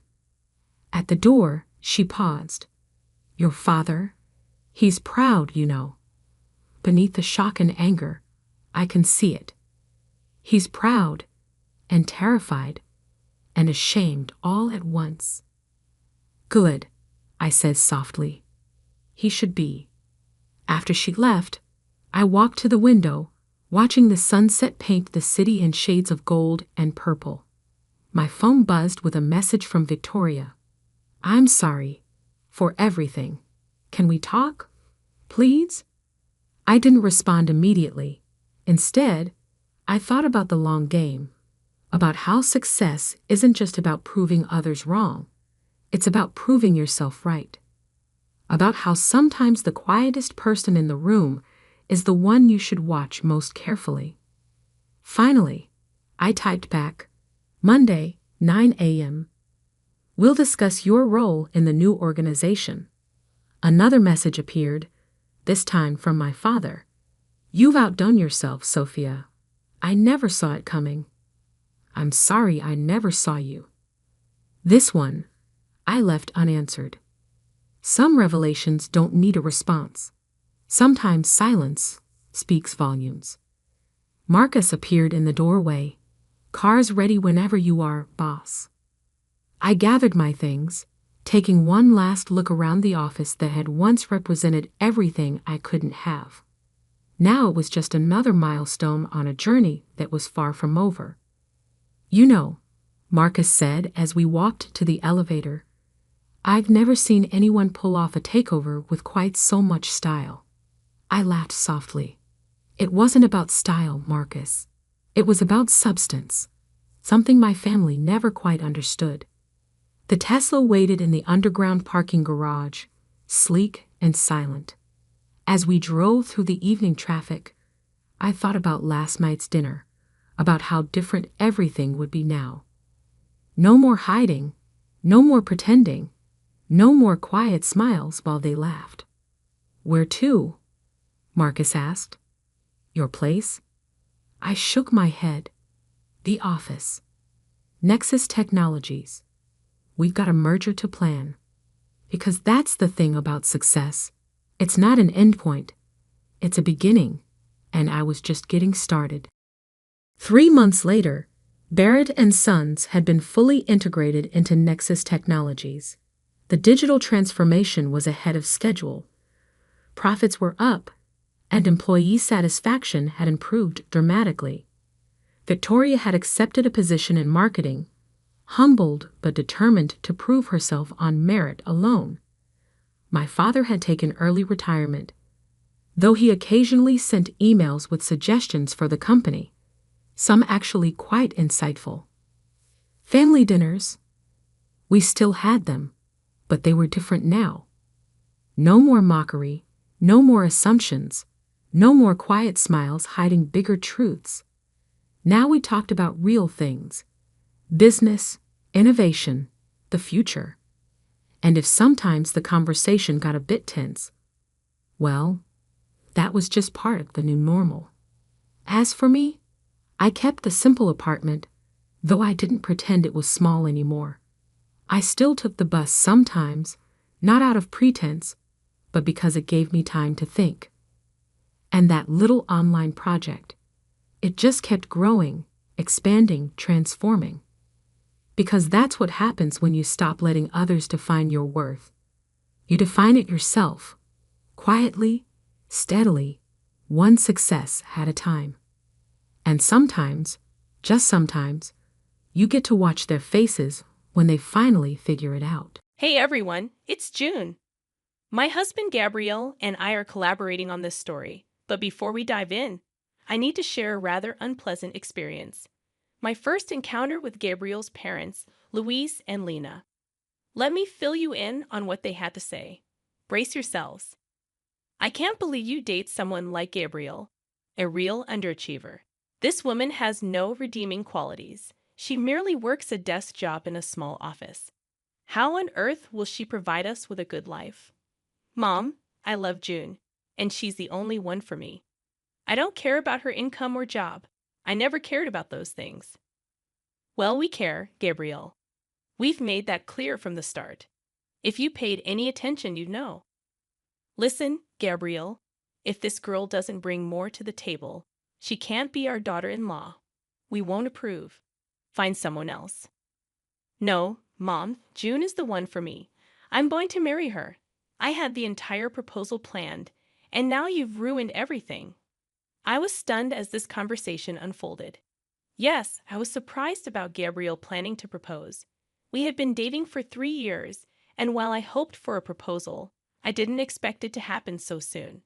At the door, she paused. "Your father? He's proud, you know." Beneath the shock and anger, I can see it. He's proud, and terrified, and ashamed all at once. "Good," I said softly. "He should be." After she left, I walked to the window, watching the sunset paint the city in shades of gold and purple. My phone buzzed with a message from Victoria. "I'm sorry for everything. Can we talk, please?" I didn't respond immediately. Instead, I thought about the long game, about how success isn't just about proving others wrong. It's about proving yourself right. About how sometimes the quietest person in the room is the one you should watch most carefully. Finally, I typed back, "Monday, 9 a.m. We'll discuss your role in the new organization." Another message appeared, this time from my father. "You've outdone yourself, Sophia. I never saw it coming. I'm sorry I never saw you." This one, I left unanswered. Some revelations don't need a response. Sometimes silence speaks volumes. Marcus appeared in the doorway. "Car's ready whenever you are, boss." I gathered my things, taking one last look around the office that had once represented everything I couldn't have. Now it was just another milestone on a journey that was far from over. "You know," Marcus said as we walked to the elevator, "I've never seen anyone pull off a takeover with quite so much style." I laughed softly. "It wasn't about style, Marcus. It was about substance, something my family never quite understood." The Tesla waited in the underground parking garage, sleek and silent. As we drove through the evening traffic, I thought about last night's dinner, about how different everything would be now. No more hiding, no more pretending, no more quiet smiles while they laughed. "Where to?" Marcus asked. "Your place?" I shook my head. The office. Nexus Technologies. We've got a merger to plan. Because that's the thing about success. It's not an endpoint. It's a beginning. And I was just getting started. 3 months later, Barrett and Sons had been fully integrated into Nexus Technologies. The digital transformation was ahead of schedule. Profits were up, and employee satisfaction had improved dramatically. Victoria had accepted a position in marketing, humbled but determined to prove herself on merit alone. My father had taken early retirement, though he occasionally sent emails with suggestions for the company, some actually quite insightful. Family dinners. We still had them, but they were different now. No more mockery, no more assumptions, no more quiet smiles hiding bigger truths. Now we talked about real things: business, innovation, the future. And if sometimes the conversation got a bit tense, well, that was just part of the new normal. As for me, I kept the simple apartment, though I didn't pretend it was small anymore. I still took the bus sometimes, not out of pretense, but because it gave me time to think. And that little online project, it just kept growing, expanding, transforming. Because that's what happens when you stop letting others define your worth. You define it yourself, quietly, steadily, one success at a time. And sometimes, just sometimes, you get to watch their faces when they finally figure it out. Hey everyone, it's June. My husband Gabrielle and I are collaborating on this story, but before we dive in, I need to share a rather unpleasant experience. My first encounter with Gabrielle's parents, Louise and Lena. Let me fill you in on what they had to say. Brace yourselves. I can't believe you date someone like Gabrielle, a real underachiever. This woman has no redeeming qualities. She merely works a desk job in a small office. How on earth will she provide us with a good life? Mom, I love June, and she's the only one for me. I don't care about her income or job. I never cared about those things. Well, we care, Gabrielle. We've made that clear from the start. If you paid any attention, you'd know. Listen, Gabrielle, if this girl doesn't bring more to the table, she can't be our daughter-in-law. We won't approve. Find someone else. No, Mom, June is the one for me. I'm going to marry her. I had the entire proposal planned, and now you've ruined everything. I was stunned as this conversation unfolded. Yes, I was surprised about Gabrielle planning to propose. We had been dating for 3 years, and while I hoped for a proposal, I didn't expect it to happen so soon.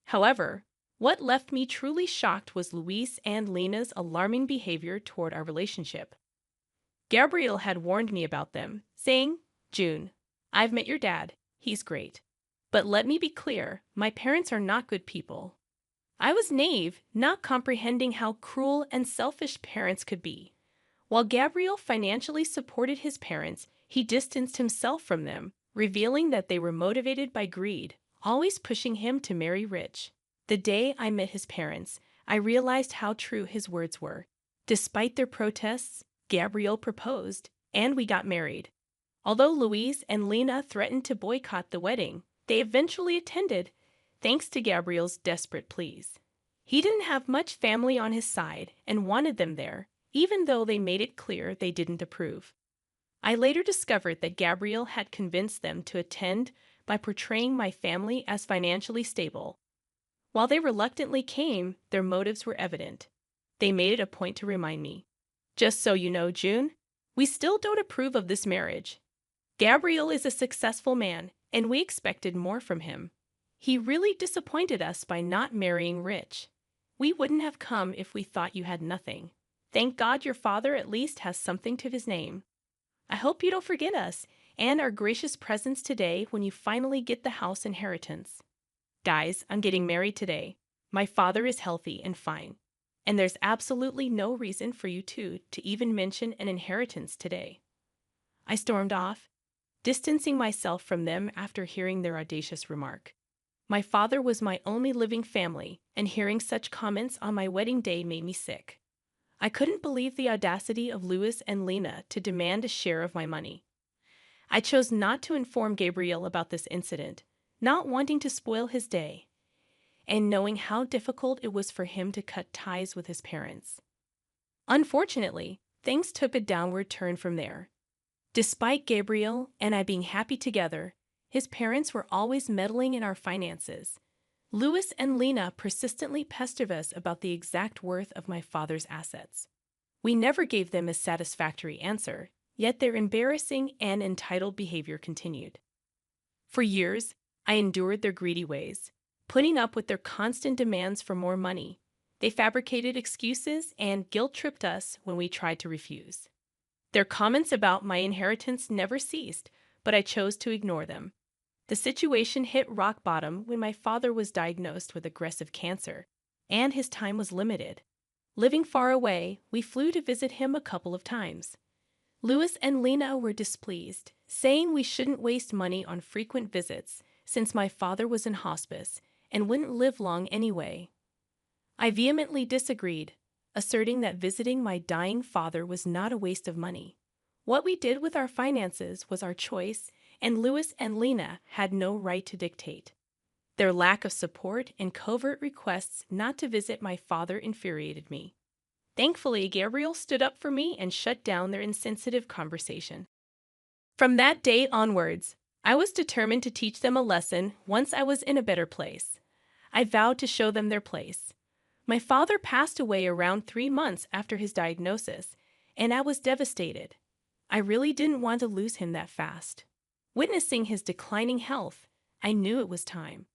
However, what left me truly shocked was Louise and Lena's alarming behavior toward our relationship. Gabrielle had warned me about them, saying, "June, I've met your dad. He's great. But let me be clear, my parents are not good people." I was naive, not comprehending how cruel and selfish parents could be. While Gabrielle financially supported his parents, he distanced himself from them, revealing that they were motivated by greed, always pushing him to marry rich. The day I met his parents, I realized how true his words were. Despite their protests, Gabrielle proposed, and we got married. Although Louise and Lena threatened to boycott the wedding, they eventually attended, thanks to Gabrielle's desperate pleas. He didn't have much family on his side and wanted them there, even though they made it clear they didn't approve. I later discovered that Gabrielle had convinced them to attend by portraying my family as financially stable. While they reluctantly came, their motives were evident. They made it a point to remind me, "Just so you know, June, we still don't approve of this marriage. Gabrielle is a successful man, and we expected more from him. He really disappointed us by not marrying rich. We wouldn't have come if we thought you had nothing. Thank God your father at least has something to his name. I hope you don't forget us and our gracious presence today when you finally get the house inheritance. Guys, I'm getting married today. My father is healthy and fine, and there's absolutely no reason for you two to even mention an inheritance today." I stormed off, distancing myself from them after hearing their audacious remark. My father was my only living family, and hearing such comments on my wedding day made me sick. I couldn't believe the audacity of Louis and Lena to demand a share of my money. I chose not to inform Gabriel about this incident, not wanting to spoil his day, and knowing how difficult it was for him to cut ties with his parents. Unfortunately, things took a downward turn from there. Despite Gabriel and I being happy together, his parents were always meddling in our finances. Louis and Lena persistently pestered us about the exact worth of my father's assets. We never gave them a satisfactory answer, yet their embarrassing and entitled behavior continued. For years, I endured their greedy ways, putting up with their constant demands for more money. They fabricated excuses and guilt-tripped us when we tried to refuse. Their comments about my inheritance never ceased, but I chose to ignore them. The situation hit rock bottom when my father was diagnosed with aggressive cancer, and his time was limited. Living far away, we flew to visit him a couple of times. Louis and Lena were displeased, saying we shouldn't waste money on frequent visits since my father was in hospice and wouldn't live long anyway. I vehemently disagreed, asserting that visiting my dying father was not a waste of money. What we did with our finances was our choice, and Louis and Lena had no right to dictate. Their lack of support and covert requests not to visit my father infuriated me. Thankfully, Gabriel stood up for me and shut down their insensitive conversation. From that day onwards, I was determined to teach them a lesson once I was in a better place. I vowed to show them their place. My father passed away around 3 months after his diagnosis, and I was devastated. I really didn't want to lose him that fast. Witnessing his declining health, I knew it was time.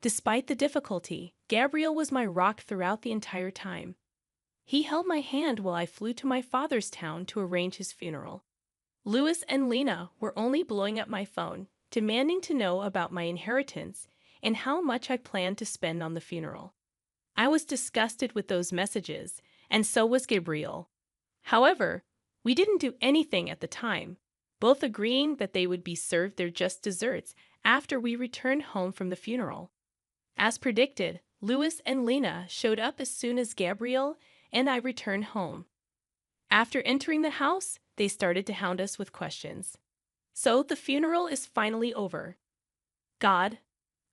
Despite the difficulty, Gabriel was my rock throughout the entire time. He held my hand while I flew to my father's town to arrange his funeral. Louis and Lena were only blowing up my phone, demanding to know about my inheritance and how much I planned to spend on the funeral. I was disgusted with those messages, and so was Gabriel. However, we didn't do anything at the time, both agreeing that they would be served their just desserts after we returned home from the funeral. As predicted, Louis and Lena showed up as soon as Gabriel and I returned home. After entering the house, they started to hound us with questions. So the funeral is finally over. God,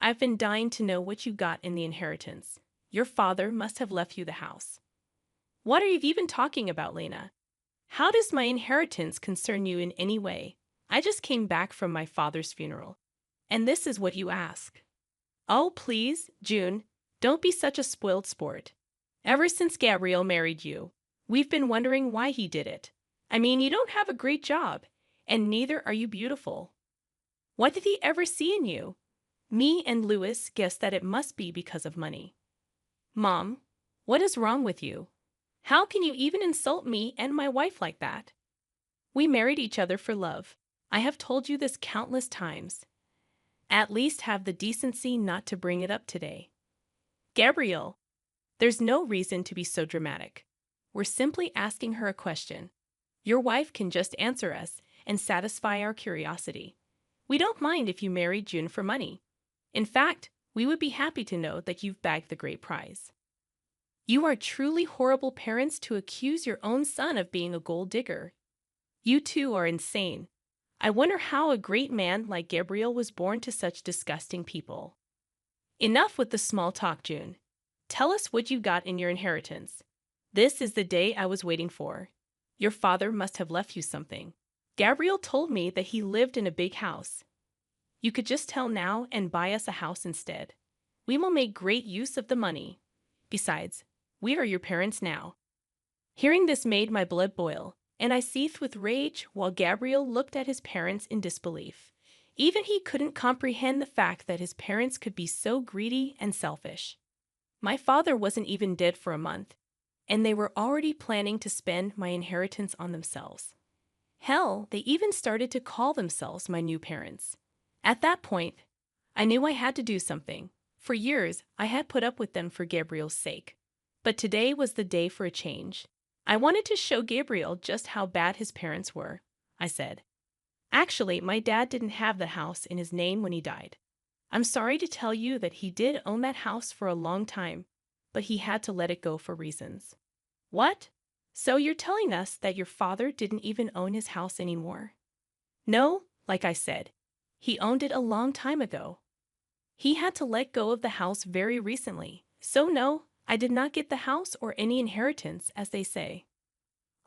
I've been dying to know what you got in the inheritance. Your father must have left you the house. What are you even talking about, Lena? How does my inheritance concern you in any way? I just came back from my father's funeral, and this is what you ask. Oh, please, June, don't be such a spoiled sport. Ever since Gabriel married you, we've been wondering why he did it. I mean, you don't have a great job, and neither are you beautiful. What did he ever see in you? Me and Louis guessed that it must be because of money. Mom, what is wrong with you? How can you even insult me and my wife like that? We married each other for love. I have told you this countless times. At least have the decency not to bring it up today. Gabriel, there's no reason to be so dramatic. We're simply asking her a question. Your wife can just answer us and satisfy our curiosity. We don't mind if you marry June for money. In fact, we would be happy to know that you've bagged the great prize. You are truly horrible parents to accuse your own son of being a gold digger. You two are insane. I wonder how a great man like Gabriel was born to such disgusting people. Enough with the small talk, June. Tell us what you got in your inheritance. This is the day I was waiting for. Your father must have left you something. Gabriel told me that he lived in a big house. You could just tell now and buy us a house instead. We will make great use of the money. Besides, we are your parents now. Hearing this made my blood boil, and I seethed with rage while Gabriel looked at his parents in disbelief. Even he couldn't comprehend the fact that his parents could be so greedy and selfish. My father wasn't even dead for a month, and they were already planning to spend my inheritance on themselves. Hell, they even started to call themselves my new parents. At that point, I knew I had to do something. For years, I had put up with them for Gabriel's sake. But today was the day for a change. I wanted to show Gabriel just how bad his parents were, I said. Actually, my dad didn't have the house in his name when he died. I'm sorry to tell you that he did own that house for a long time, but he had to let it go for reasons. What? So you're telling us that your father didn't even own his house anymore? No, like I said, he owned it a long time ago. He had to let go of the house very recently, so no, I did not get the house or any inheritance, as they say.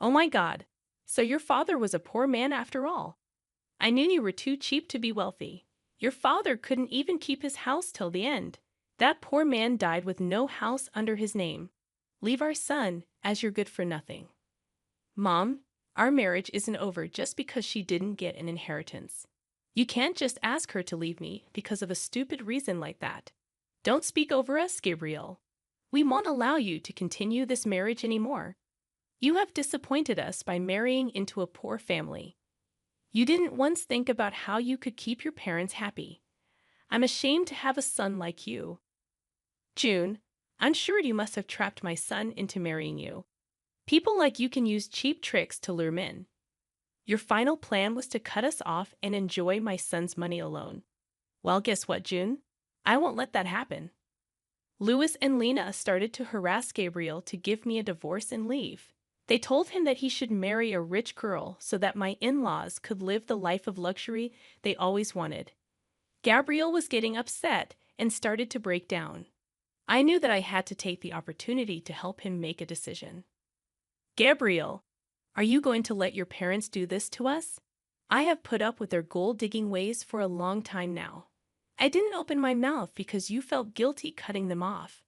Oh my God, so your father was a poor man after all. I knew you were too cheap to be wealthy. Your father couldn't even keep his house till the end. That poor man died with no house under his name. Leave our son, as you're good for nothing. Mom, our marriage isn't over just because she didn't get an inheritance. You can't just ask her to leave me because of a stupid reason like that. Don't speak over us, Gabriel. We won't allow you to continue this marriage anymore. You have disappointed us by marrying into a poor family. You didn't once think about how you could keep your parents happy. I'm ashamed to have a son like you. June, I'm sure you must have trapped my son into marrying you. People like you can use cheap tricks to lure men. Your final plan was to cut us off and enjoy my son's money alone. Well, guess what, June? I won't let that happen. Louis and Lena started to harass Gabriel to give me a divorce and leave. They told him that he should marry a rich girl so that my in-laws could live the life of luxury they always wanted. Gabriel was getting upset and started to break down. I knew that I had to take the opportunity to help him make a decision. Gabriel, are you going to let your parents do this to us? I have put up with their gold-digging ways for a long time now. I didn't open my mouth because you felt guilty cutting them off.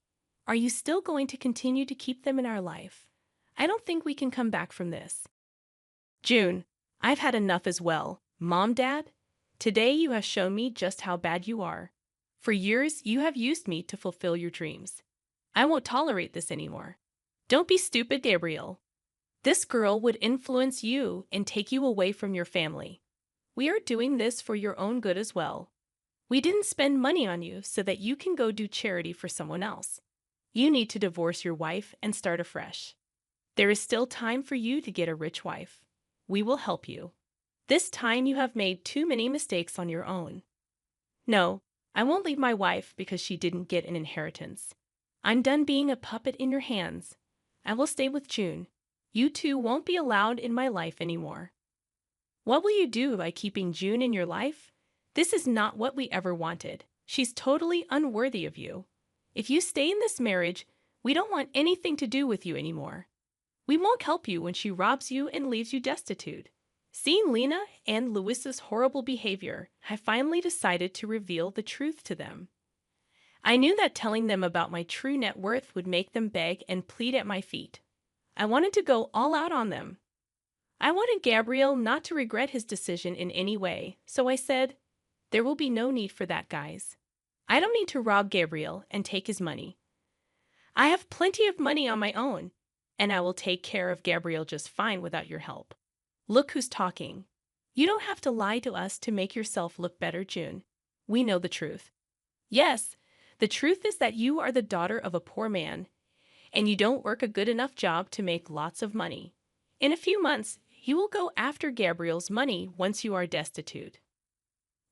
Are you still going to continue to keep them in our life? I don't think we can come back from this. June, I've had enough as well. Mom, Dad, today you have shown me just how bad you are. For years, you have used me to fulfill your dreams. I won't tolerate this anymore. Don't be stupid, Gabriel. This girl would influence you and take you away from your family. We are doing this for your own good as well. We didn't spend money on you so that you can go do charity for someone else. You need to divorce your wife and start afresh. There is still time for you to get a rich wife. We will help you. This time you have made too many mistakes on your own. No, I won't leave my wife because she didn't get an inheritance. I'm done being a puppet in your hands. I will stay with June. You two won't be allowed in my life anymore. What will you do by keeping June in your life? This is not what we ever wanted. She's totally unworthy of you. If you stay in this marriage, we don't want anything to do with you anymore. We won't help you when she robs you and leaves you destitute. Seeing Lena and Louis's horrible behavior, I finally decided to reveal the truth to them. I knew that telling them about my true net worth would make them beg and plead at my feet. I wanted to go all out on them. I wanted Gabriel not to regret his decision in any way, so I said, there will be no need for that, guys. I don't need to rob Gabriel and take his money. I have plenty of money on my own, and I will take care of Gabriel just fine without your help. Look who's talking. You don't have to lie to us to make yourself look better, June. We know the truth. Yes, the truth is that you are the daughter of a poor man, and you don't work a good enough job to make lots of money. In a few months, you will go after Gabriel's money once you are destitute.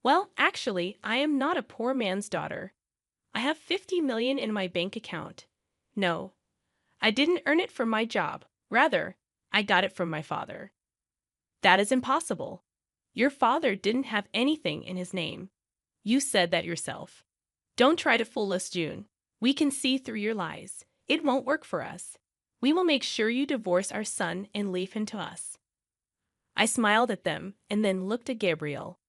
Well, actually, I am not a poor man's daughter. I have 50 million in my bank account. No, I didn't earn it from my job. Rather, I got it from my father. That is impossible. Your father didn't have anything in his name. You said that yourself. Don't try to fool us, June. We can see through your lies. It won't work for us. We will make sure you divorce our son and leave him to us. I smiled at them and then looked at Gabriel.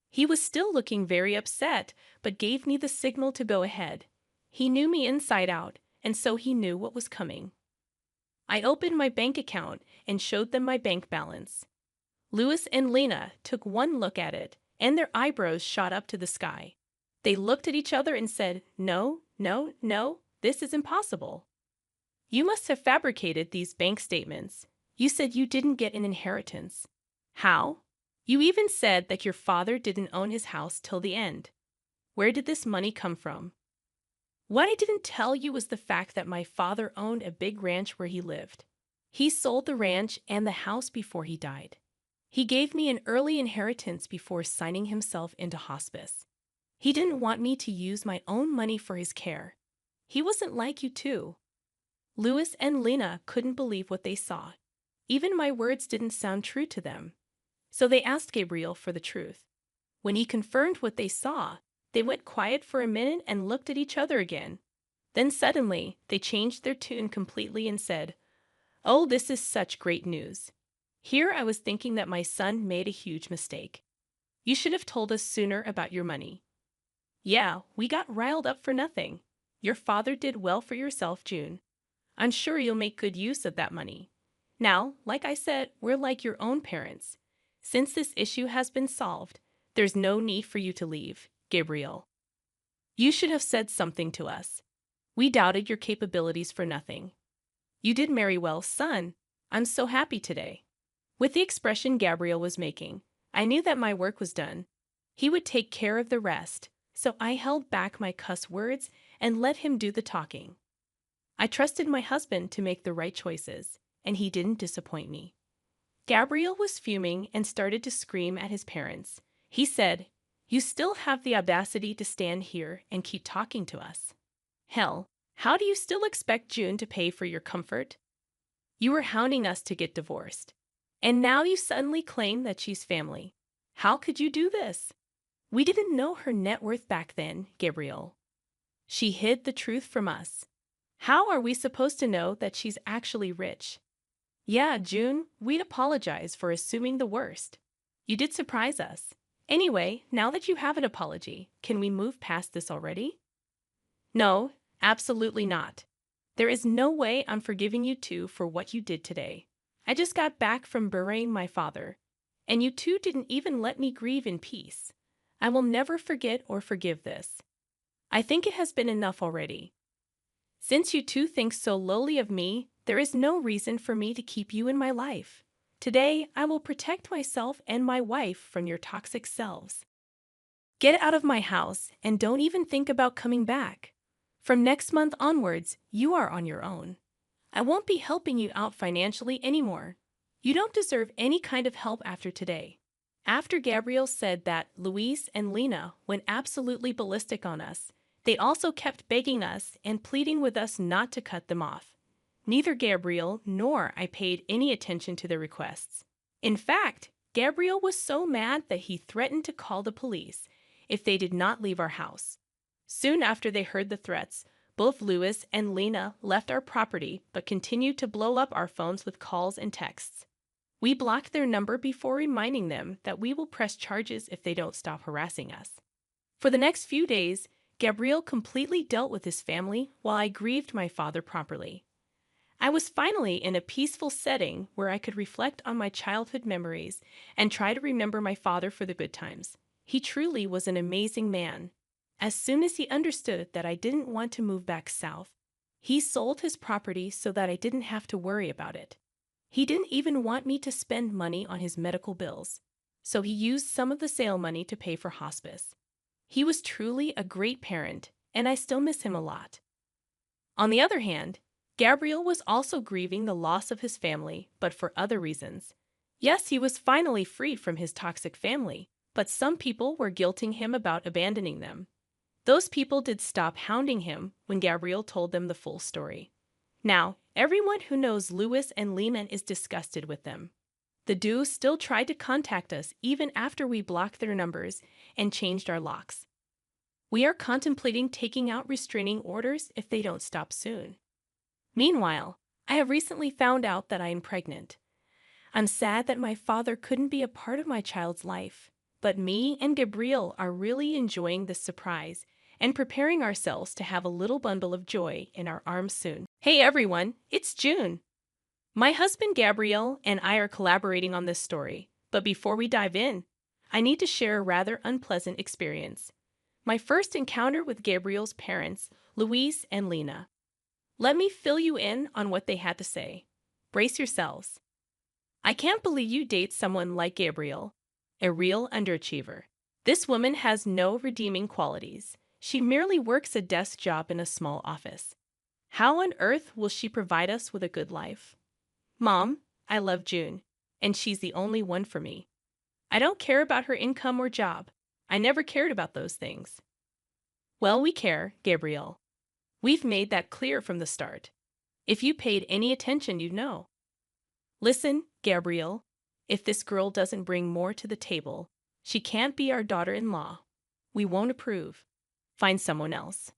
He was still looking very upset, but gave me the signal to go ahead. He knew me inside out, and so he knew what was coming. I opened my bank account and showed them my bank balance. Louis and Lena took one look at it, and their eyebrows shot up to the sky. They looked at each other and said, "No, no, no, this is impossible. You must have fabricated these bank statements. You said you didn't get an inheritance. How? You even said that your father didn't own his house till the end. Where did this money come from?" What I didn't tell you was the fact that my father owned a big ranch where he lived. He sold the ranch and the house before he died. He gave me an early inheritance before signing himself into hospice. He didn't want me to use my own money for his care. He wasn't like you too. Louis and Lena couldn't believe what they saw. Even my words didn't sound true to them. So they asked Gabriel for the truth. When he confirmed what they saw, they went quiet for a minute and looked at each other again. Then suddenly, they changed their tune completely and said, "Oh, this is such great news. Here I was thinking that my son made a huge mistake. You should have told us sooner about your money." "Yeah, we got riled up for nothing. Your father did well for yourself, June. I'm sure you'll make good use of that money. Now, like I said, we're like your own parents. Since this issue has been solved, there's no need for you to leave, Gabriel. You should have said something to us. We doubted your capabilities for nothing. You did marry well, son. I'm so happy today." With the expression Gabriel was making, I knew that my work was done. He would take care of the rest, so I held back my cuss words and let him do the talking. I trusted my husband to make the right choices, and he didn't disappoint me. Gabriel was fuming and started to scream at his parents. He said, "You still have the audacity to stand here and keep talking to us. Hell, how do you still expect June to pay for your comfort? You were hounding us to get divorced, and now you suddenly claim that she's family. How could you do this? We didn't know her net worth back then, Gabriel. She hid the truth from us. How are we supposed to know that she's actually rich? Yeah, June, we'd apologize for assuming the worst. You did surprise us. Anyway, now that you have an apology, can we move past this already?" "No, absolutely not. There is no way I'm forgiving you two for what you did today. I just got back from burying my father, and you two didn't even let me grieve in peace. I will never forget or forgive this. I think it has been enough already. Since you two think so lowly of me, there is no reason for me to keep you in my life. Today, I will protect myself and my wife from your toxic selves. Get out of my house and don't even think about coming back. From next month onwards, you are on your own. I won't be helping you out financially anymore. You don't deserve any kind of help after today." After Gabriel said that, Louise and Lena went absolutely ballistic on us. They also kept begging us and pleading with us not to cut them off. Neither Gabriel nor I paid any attention to their requests. In fact, Gabriel was so mad that he threatened to call the police if they did not leave our house. Soon after they heard the threats, both Louis and Lena left our property but continued to blow up our phones with calls and texts. We blocked their number before reminding them that we will press charges if they don't stop harassing us. For the next few days, Gabriel completely dealt with his family while I grieved my father properly. I was finally in a peaceful setting where I could reflect on my childhood memories and try to remember my father for the good times. He truly was an amazing man. As soon as he understood that I didn't want to move back south, he sold his property so that I didn't have to worry about it. He didn't even want me to spend money on his medical bills, so he used some of the sale money to pay for hospice. He was truly a great parent, and I still miss him a lot. On the other hand, Gabriel was also grieving the loss of his family, but for other reasons. Yes, he was finally freed from his toxic family, but some people were guilting him about abandoning them. Those people did stop hounding him when Gabriel told them the full story. Now, everyone who knows Louis and Lena is disgusted with them. The duo still tried to contact us even after we blocked their numbers and changed our locks. We are contemplating taking out restraining orders if they don't stop soon. Meanwhile, I have recently found out that I am pregnant. I'm sad that my father couldn't be a part of my child's life, but me and Gabriel are really enjoying this surprise and preparing ourselves to have a little bundle of joy in our arms soon. Hey everyone, it's June. My husband Gabriel and I are collaborating on this story, but before we dive in, I need to share a rather unpleasant experience. My first encounter with Gabriel's parents, Louise and Lena. Let me fill you in on what they had to say. Brace yourselves. I can't believe you date someone like Gabriel, a real underachiever. This woman has no redeeming qualities. She merely works a desk job in a small office. How on earth will she provide us with a good life? Mom, I love June, and she's the only one for me. I don't care about her income or job. I never cared about those things. Well, we care, Gabriel. We've made that clear from the start. If you paid any attention, you'd know. Listen, Gabriel, if this girl doesn't bring more to the table, she can't be our daughter-in-law. We won't approve. Find someone else.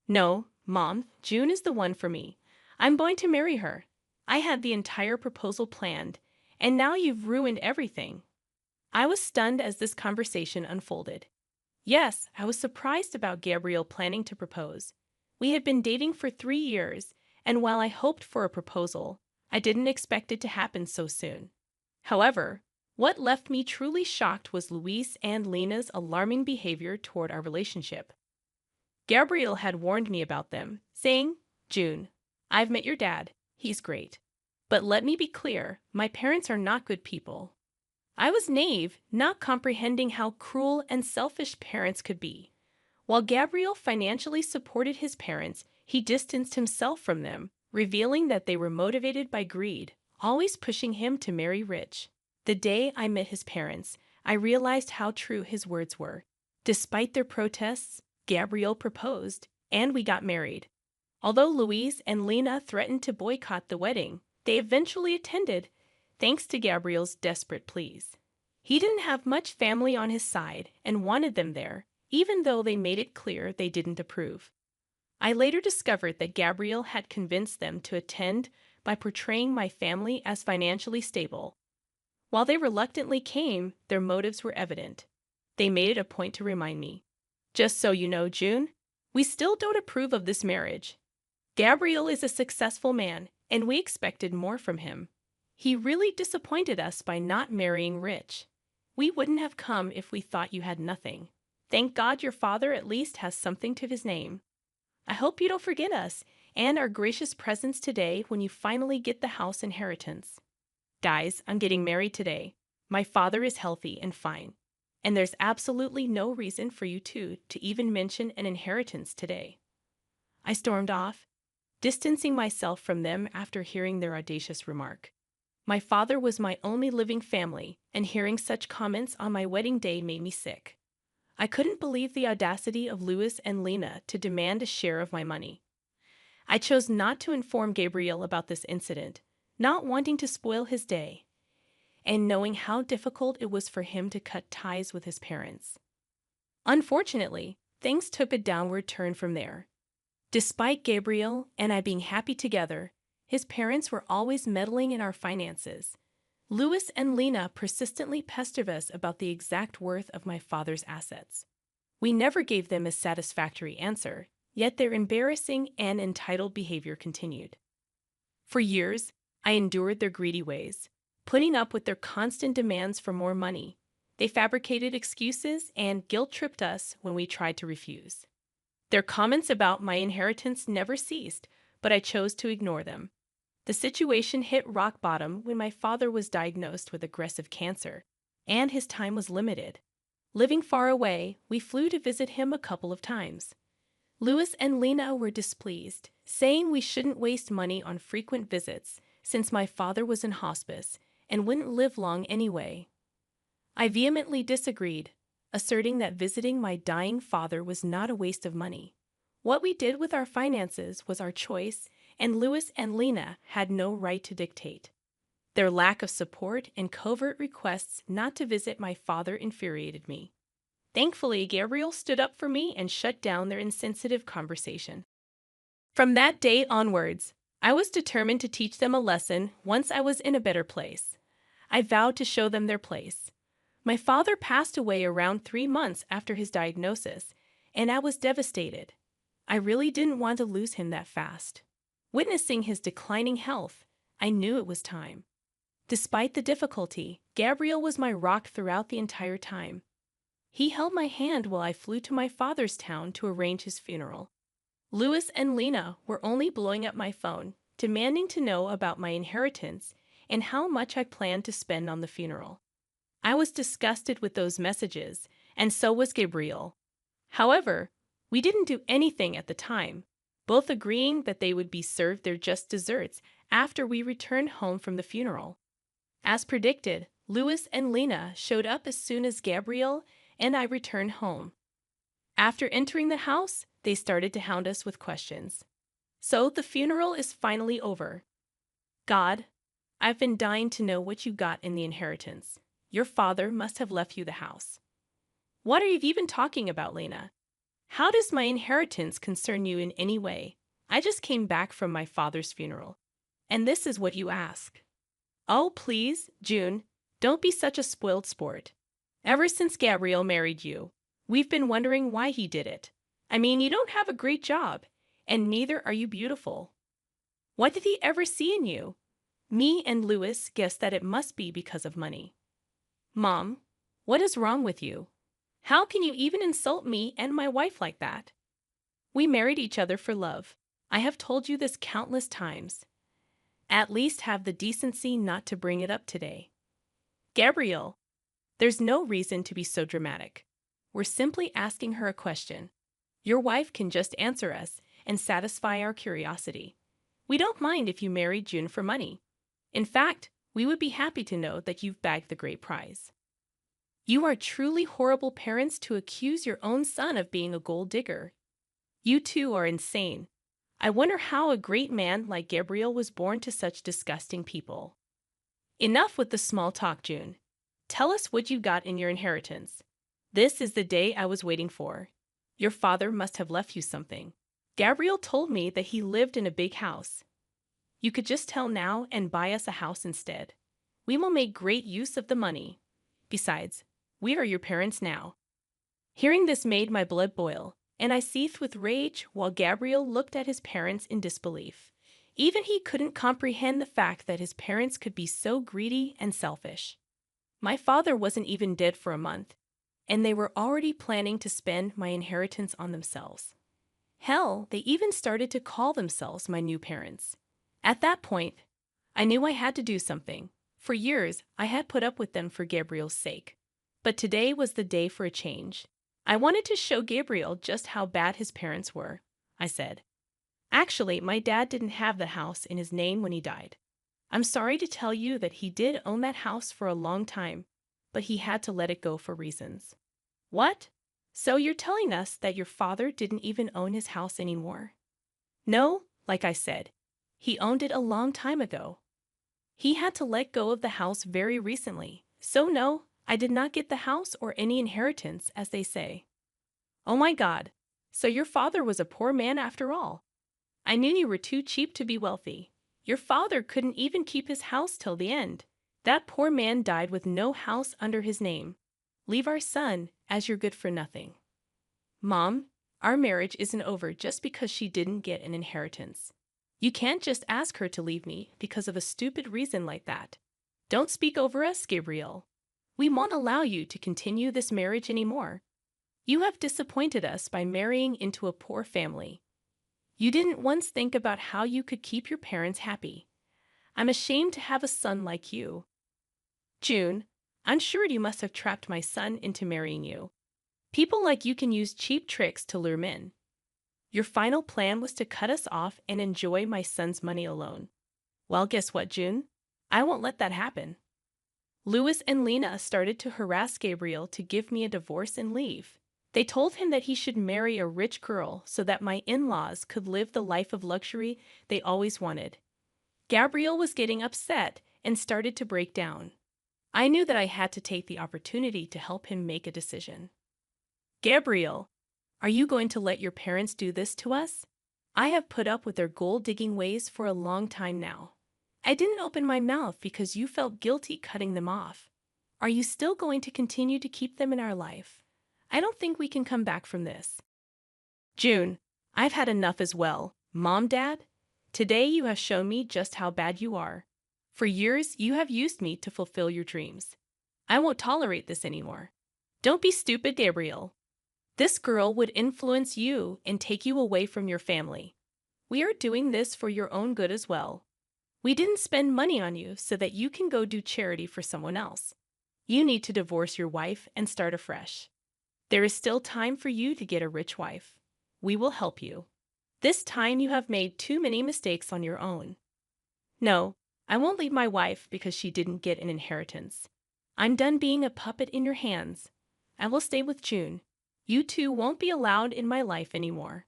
No, Mom, June is the one for me. I'm going to marry her. I had the entire proposal planned, and now you've ruined everything. I was stunned as this conversation unfolded. Yes, I was surprised about Gabriel planning to propose. We had been dating for 3 years, and while I hoped for a proposal, I didn't expect it to happen so soon. However, what left me truly shocked was Luis and Lena's alarming behavior toward our relationship. Gabriel had warned me about them, saying, "June, I've met your dad. He's great. But let me be clear, my parents are not good people." I was naive, not comprehending how cruel and selfish parents could be. While Gabriel financially supported his parents, he distanced himself from them, revealing that they were motivated by greed, always pushing him to marry rich. The day I met his parents, I realized how true his words were. Despite their protests, Gabriel proposed, and we got married. Although Louise and Lena threatened to boycott the wedding, they eventually attended, thanks to Gabriel's desperate pleas. He didn't have much family on his side and wanted them there, even though they made it clear they didn't approve. I later discovered that Gabriel had convinced them to attend by portraying my family as financially stable. While they reluctantly came, their motives were evident. They made it a point to remind me, "Just so you know, June, we still don't approve of this marriage. Gabriel is a successful man, and we expected more from him. He really disappointed us by not marrying rich. We wouldn't have come if we thought you had nothing. Thank God your father at least has something to his name. I hope you don't forget us and our gracious presence today when you finally get the house inheritance. Guys, I'm getting married today. My father is healthy and fine, and there's absolutely no reason for you two to even mention an inheritance today." I stormed off, distancing myself from them after hearing their audacious remark. My father was my only living family, and hearing such comments on my wedding day made me sick. I couldn't believe the audacity of Louis and Lena to demand a share of my money. I chose not to inform Gabriel about this incident, not wanting to spoil his day, and knowing how difficult it was for him to cut ties with his parents. Unfortunately, things took a downward turn from there. Despite Gabriel and I being happy together, his parents were always meddling in our finances. Louis and Lena persistently pestered us about the exact worth of my father's assets. We never gave them a satisfactory answer, yet their embarrassing and entitled behavior continued. For years, I endured their greedy ways, putting up with their constant demands for more money. They fabricated excuses and guilt-tripped us when we tried to refuse. Their comments about my inheritance never ceased, but I chose to ignore them. The situation hit rock bottom when my father was diagnosed with aggressive cancer, and his time was limited. Living far away, we flew to visit him a couple of times. Louis and Lena were displeased, saying we shouldn't waste money on frequent visits since my father was in hospice and wouldn't live long anyway. I vehemently disagreed, asserting that visiting my dying father was not a waste of money. What we did with our finances was our choice, and Louis and Lena had no right to dictate. Their lack of support and covert requests not to visit my father infuriated me. Thankfully, Gabriel stood up for me and shut down their insensitive conversation. From that day onwards, I was determined to teach them a lesson once I was in a better place. I vowed to show them their place. My father passed away around 3 months after his diagnosis, and I was devastated. I really didn't want to lose him that fast. Witnessing his declining health, I knew it was time. Despite the difficulty, Gabriel was my rock throughout the entire time. He held my hand while I flew to my father's town to arrange his funeral. Louis and Lena were only blowing up my phone, demanding to know about my inheritance and how much I planned to spend on the funeral. I was disgusted with those messages, and so was Gabriel. However, we didn't do anything at the time, both agreeing that they would be served their just desserts after we returned home from the funeral. As predicted, Louis and Lena showed up as soon as Gabriel and I returned home. After entering the house, they started to hound us with questions. So the funeral is finally over. God, I've been dying to know what you got in the inheritance. Your father must have left you the house. What are you even talking about, Lena? How does my inheritance concern you in any way? I just came back from my father's funeral. And this is what you ask. Oh, please, June, don't be such a spoiled sport. Ever since Gabriel married you, we've been wondering why he did it. I mean, you don't have a great job, and neither are you beautiful. What did he ever see in you? Me and Louis guessed that it must be because of money. Mom, what is wrong with you? How can you even insult me and my wife like that? We married each other for love. I have told you this countless times. At least have the decency not to bring it up today. Gabriel, there's no reason to be so dramatic. We're simply asking her a question. Your wife can just answer us and satisfy our curiosity. We don't mind if you marry June for money. In fact, we would be happy to know that you've bagged the great prize. You are truly horrible parents to accuse your own son of being a gold digger. You two are insane. I wonder how a great man like Gabriel was born to such disgusting people. Enough with the small talk, June. Tell us what you got in your inheritance. This is the day I was waiting for. Your father must have left you something. Gabriel told me that he lived in a big house. You could just tell now and buy us a house instead. We will make great use of the money. Besides, we are your parents now. Hearing this made my blood boil, and I seethed with rage while Gabriel looked at his parents in disbelief. Even he couldn't comprehend the fact that his parents could be so greedy and selfish. My father wasn't even dead for a month, and they were already planning to spend my inheritance on themselves. Hell, they even started to call themselves my new parents. At that point, I knew I had to do something. For years, I had put up with them for Gabriel's sake. But today was the day for a change. I wanted to show Gabriel just how bad his parents were, I said. Actually, my dad didn't have the house in his name when he died. I'm sorry to tell you that he did own that house for a long time, but he had to let it go for reasons. What? So you're telling us that your father didn't even own his house anymore? No, like I said, he owned it a long time ago. He had to let go of the house very recently, so no, I did not get the house or any inheritance, as they say. Oh my God, so your father was a poor man after all. I knew you were too cheap to be wealthy. Your father couldn't even keep his house till the end. That poor man died with no house under his name. Leave our son, as you're good for nothing. Mom, our marriage isn't over just because she didn't get an inheritance. You can't just ask her to leave me because of a stupid reason like that. Don't speak over us, Gabriel. We won't allow you to continue this marriage anymore. You have disappointed us by marrying into a poor family. You didn't once think about how you could keep your parents happy. I'm ashamed to have a son like you. June, I'm sure you must have trapped my son into marrying you. People like you can use cheap tricks to lure men. Your final plan was to cut us off and enjoy my son's money alone. Well, guess what, June? I won't let that happen. Louis and Lena started to harass Gabriel to give me a divorce and leave. They told him that he should marry a rich girl so that my in-laws could live the life of luxury they always wanted. Gabriel was getting upset and started to break down. I knew that I had to take the opportunity to help him make a decision. Gabriel, are you going to let your parents do this to us? I have put up with their gold-digging ways for a long time now. I didn't open my mouth because you felt guilty cutting them off. Are you still going to continue to keep them in our life? I don't think we can come back from this. June, I've had enough as well. Mom, Dad, today you have shown me just how bad you are. For years, you have used me to fulfill your dreams. I won't tolerate this anymore. Don't be stupid, Gabriel. This girl would influence you and take you away from your family. We are doing this for your own good as well. We didn't spend money on you so that you can go do charity for someone else. You need to divorce your wife and start afresh. There is still time for you to get a rich wife. We will help you. This time you have made too many mistakes on your own. No, I won't leave my wife because she didn't get an inheritance. I'm done being a puppet in your hands. I will stay with June. You two won't be allowed in my life anymore.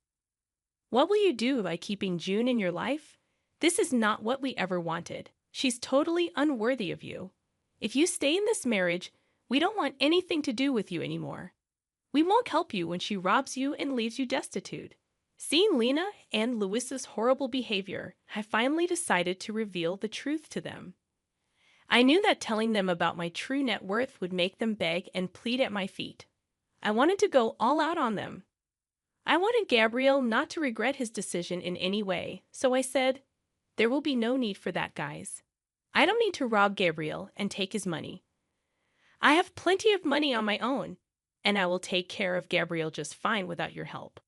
What will you do by keeping June in your life? This is not what we ever wanted. She's totally unworthy of you. If you stay in this marriage, we don't want anything to do with you anymore. We won't help you when she robs you and leaves you destitute. Seeing Lena and Louis's horrible behavior, I finally decided to reveal the truth to them. I knew that telling them about my true net worth would make them beg and plead at my feet. I wanted to go all out on them. I wanted Gabriel not to regret his decision in any way, so I said, "There will be no need for that, guys. I don't need to rob Gabriel and take his money. I have plenty of money on my own, and I will take care of Gabriel just fine without your help.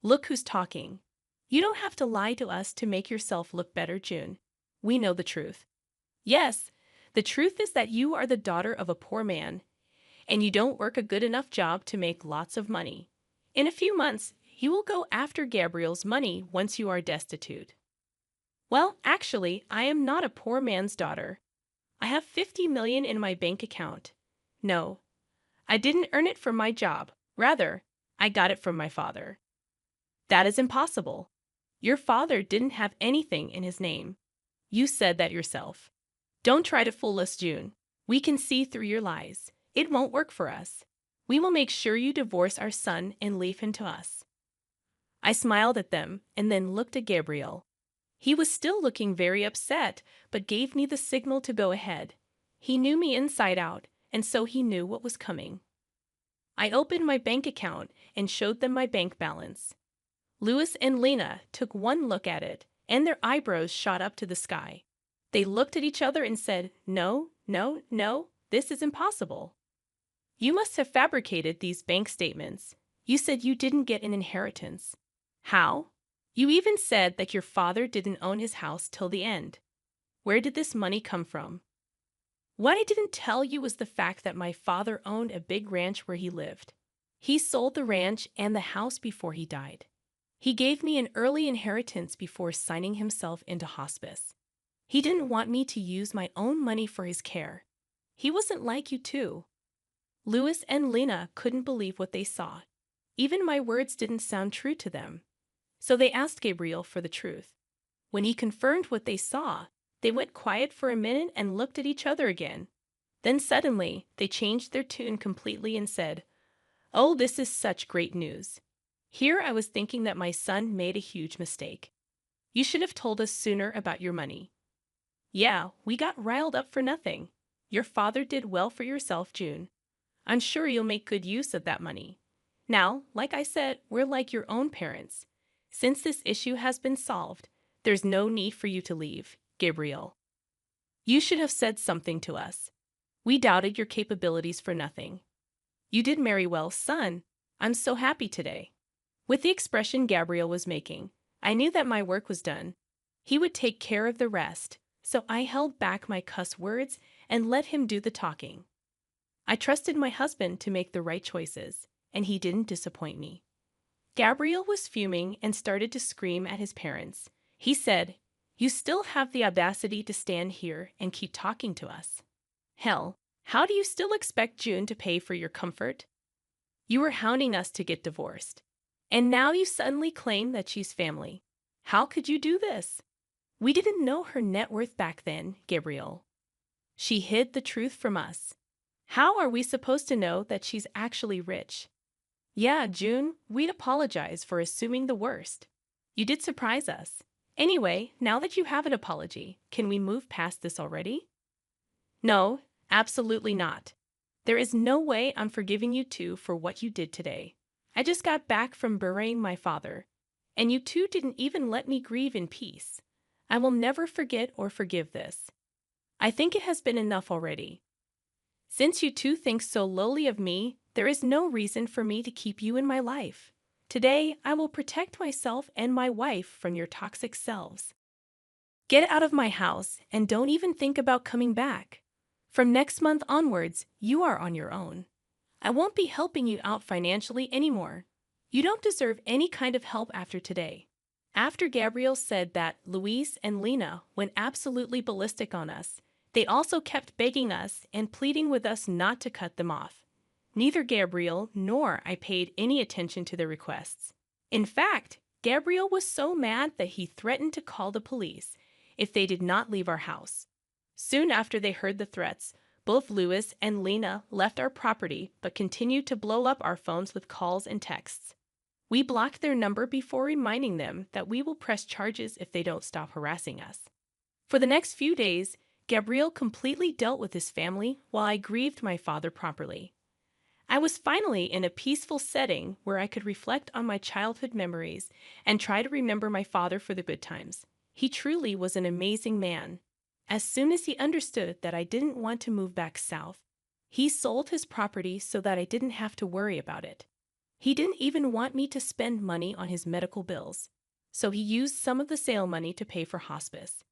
Look who's talking. You don't have to lie to us to make yourself look better, June. We know the truth. Yes, the truth is that you are the daughter of a poor man, and you don't work a good enough job to make lots of money. In a few months, you will go after Gabriel's money once you are destitute." Well, actually, I am not a poor man's daughter. I have 50 million in my bank account. No, I didn't earn it from my job. Rather, I got it from my father. That is impossible. Your father didn't have anything in his name. You said that yourself. Don't try to fool us, June. We can see through your lies. It won't work for us. We will make sure you divorce our son and leave him to us. I smiled at them and then looked at Gabriel. He was still looking very upset, but gave me the signal to go ahead. He knew me inside out, and so he knew what was coming. I opened my bank account and showed them my bank balance. Louis and Lena took one look at it, and their eyebrows shot up to the sky. They looked at each other and said, "No, no, no, this is impossible. You must have fabricated these bank statements. You said you didn't get an inheritance. How? You even said that your father didn't own his house till the end. Where did this money come from?" What I didn't tell you was the fact that my father owned a big ranch where he lived. He sold the ranch and the house before he died. He gave me an early inheritance before signing himself into hospice. He didn't want me to use my own money for his care. He wasn't like you too. Louis and Lena couldn't believe what they saw. Even my words didn't sound true to them. So they asked Gabriel for the truth. When he confirmed what they saw, they went quiet for a minute and looked at each other again. Then suddenly, they changed their tune completely and said, "Oh, this is such great news. Here I was thinking that my son made a huge mistake. You should have told us sooner about your money." "Yeah, we got riled up for nothing. Your father did well for yourself, June. I'm sure you'll make good use of that money. Now, like I said, we're like your own parents. Since this issue has been solved, there's no need for you to leave, Gabriel. You should have said something to us. We doubted your capabilities for nothing. You did marry well, son. I'm so happy today." With the expression Gabriel was making, I knew that my work was done. He would take care of the rest, so I held back my cuss words and let him do the talking. I trusted my husband to make the right choices, and he didn't disappoint me. Gabriel was fuming and started to scream at his parents. He said, "You still have the audacity to stand here and keep talking to us. Hell, how do you still expect June to pay for your comfort? You were hounding us to get divorced. And now you suddenly claim that she's family. How could you do this? We didn't know her net worth back then, Gabriel. She hid the truth from us. How are we supposed to know that she's actually rich? Yeah, June, we'd apologize for assuming the worst. You did surprise us. Anyway, now that you have an apology, can we move past this already?" "No, absolutely not. There is no way I'm forgiving you two for what you did today. I just got back from burying my father, and you two didn't even let me grieve in peace. I will never forget or forgive this. I think it has been enough already. Since you two think so lowly of me, there is no reason for me to keep you in my life. Today, I will protect myself and my wife from your toxic selves. Get out of my house and don't even think about coming back. From next month onwards, you are on your own. I won't be helping you out financially anymore. You don't deserve any kind of help after today." After Gabriel said that, Louise and Lena went absolutely ballistic on us. They also kept begging us and pleading with us not to cut them off. Neither Gabriel nor I paid any attention to their requests. In fact, Gabriel was so mad that he threatened to call the police if they did not leave our house. Soon after they heard the threats, both Louis and Lena left our property but continued to blow up our phones with calls and texts. We blocked their number before reminding them that we will press charges if they don't stop harassing us. For the next few days, Gabriel completely dealt with his family while I grieved my father properly. I was finally in a peaceful setting where I could reflect on my childhood memories and try to remember my father for the good times. He truly was an amazing man. As soon as he understood that I didn't want to move back south, he sold his property so that I didn't have to worry about it. He didn't even want me to spend money on his medical bills, so he used some of the sale money to pay for hospice.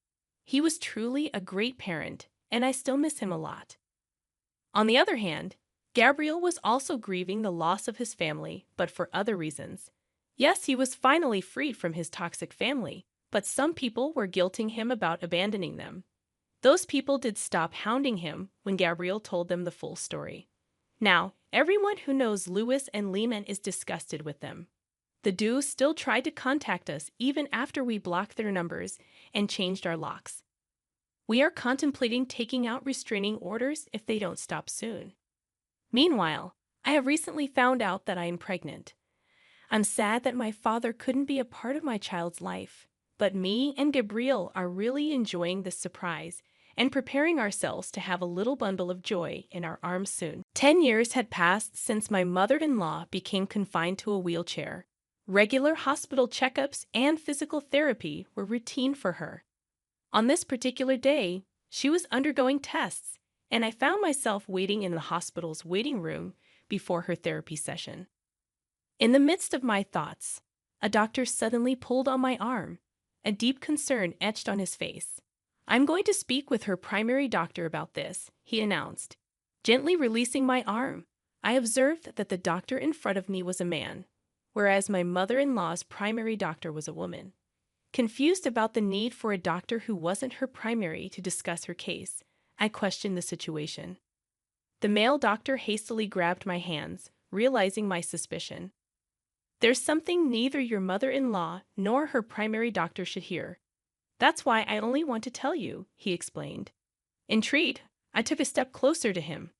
He was truly a great parent, and I still miss him a lot. On the other hand, Gabriel was also grieving the loss of his family, but for other reasons. Yes, he was finally freed from his toxic family, but some people were guilting him about abandoning them. Those people did stop hounding him when Gabriel told them the full story. Now, everyone who knows Louis and Lehman is disgusted with them. The duo still tried to contact us even after we blocked their numbers and changed our locks. We are contemplating taking out restraining orders if they don't stop soon. Meanwhile, I have recently found out that I am pregnant. I'm sad that my father couldn't be a part of my child's life, but me and Gabriel are really enjoying this surprise and preparing ourselves to have a little bundle of joy in our arms soon. 10 years had passed since my mother-in-law became confined to a wheelchair. Regular hospital checkups and physical therapy were routine for her. On this particular day, she was undergoing tests, and I found myself waiting in the hospital's waiting room before her therapy session. In the midst of my thoughts, a doctor suddenly pulled on my arm, a deep concern etched on his face. "I'm going to speak with her primary doctor about this," he announced. Gently releasing my arm, I observed that the doctor in front of me was a man, whereas my mother-in-law's primary doctor was a woman. Confused about the need for a doctor who wasn't her primary to discuss her case, I questioned the situation. The male doctor hastily grabbed my hands, realizing my suspicion. "There's something neither your mother-in-law nor her primary doctor should hear. That's why I only want to tell you," he explained. Intrigued, I took a step closer to him.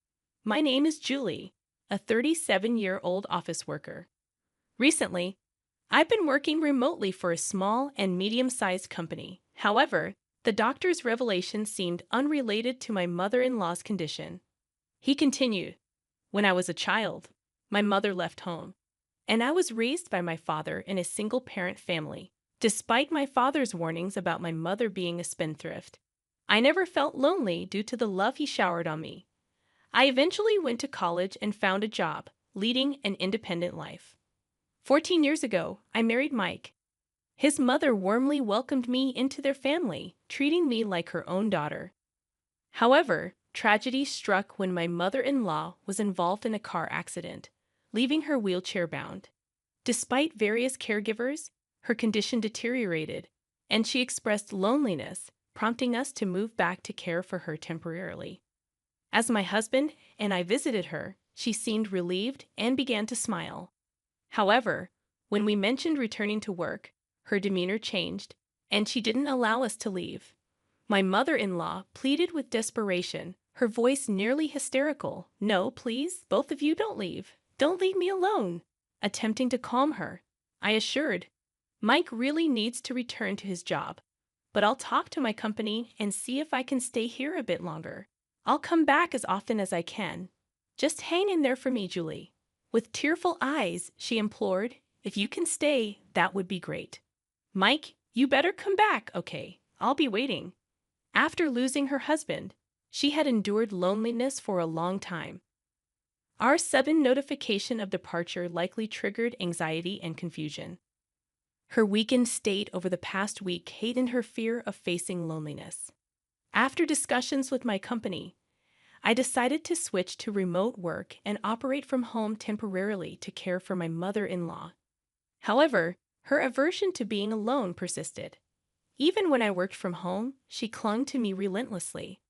"My name is Julie, a 37-year-old office worker. Recently, I've been working remotely for a small and medium-sized company. However, the doctor's revelation seemed unrelated to my mother-in-law's condition." He continued, "When I was a child, my mother left home, and I was raised by my father in a single-parent family. Despite my father's warnings about my mother being a spendthrift, I never felt lonely due to the love he showered on me. I eventually went to college and found a job, leading an independent life. 14 years ago, I married Mike. His mother warmly welcomed me into their family, treating me like her own daughter. However, tragedy struck when my mother-in-law was involved in a car accident, leaving her wheelchair-bound. Despite various caregivers, her condition deteriorated, and she expressed loneliness, prompting us to move back to care for her temporarily. As my husband and I visited her, she seemed relieved and began to smile. However, when we mentioned returning to work, her demeanor changed, and she didn't allow us to leave. My mother-in-law pleaded with desperation, her voice nearly hysterical. "No, please, both of you don't leave. Don't leave me alone." Attempting to calm her, I assured, "Mike really needs to return to his job, but I'll talk to my company and see if I can stay here a bit longer. I'll come back as often as I can. Just hang in there for me, Julie." With tearful eyes, she implored, "If you can stay, that would be great. Mike, you better come back, okay? I'll be waiting." After losing her husband, she had endured loneliness for a long time. Our sudden notification of departure likely triggered anxiety and confusion. Her weakened state over the past week heightened her fear of facing loneliness. After discussions with my company, I decided to switch to remote work and operate from home temporarily to care for my mother-in-law. However, her aversion to being alone persisted. Even when I worked from home, she clung to me relentlessly.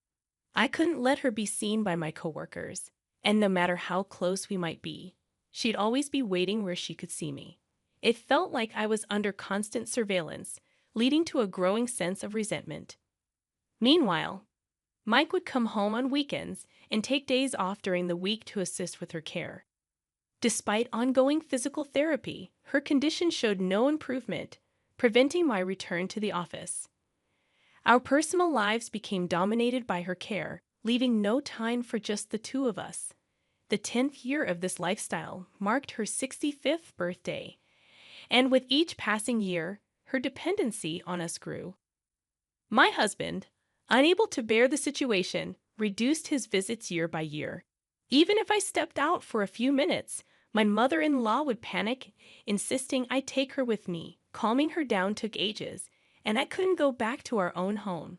I couldn't let her be seen by my coworkers, and no matter how close we might be, she'd always be waiting where she could see me. It felt like I was under constant surveillance, leading to a growing sense of resentment. Meanwhile, Mike would come home on weekends and take days off during the week to assist with her care. Despite ongoing physical therapy, her condition showed no improvement, preventing my return to the office. Our personal lives became dominated by her care, leaving no time for just the two of us. The 10th year of this lifestyle marked her 65th birthday, and with each passing year, her dependency on us grew. My husband, unable to bear the situation, reduced his visits year by year. Even if I stepped out for a few minutes, my mother-in-law would panic, insisting I take her with me. Calming her down took ages, and I couldn't go back to our own home.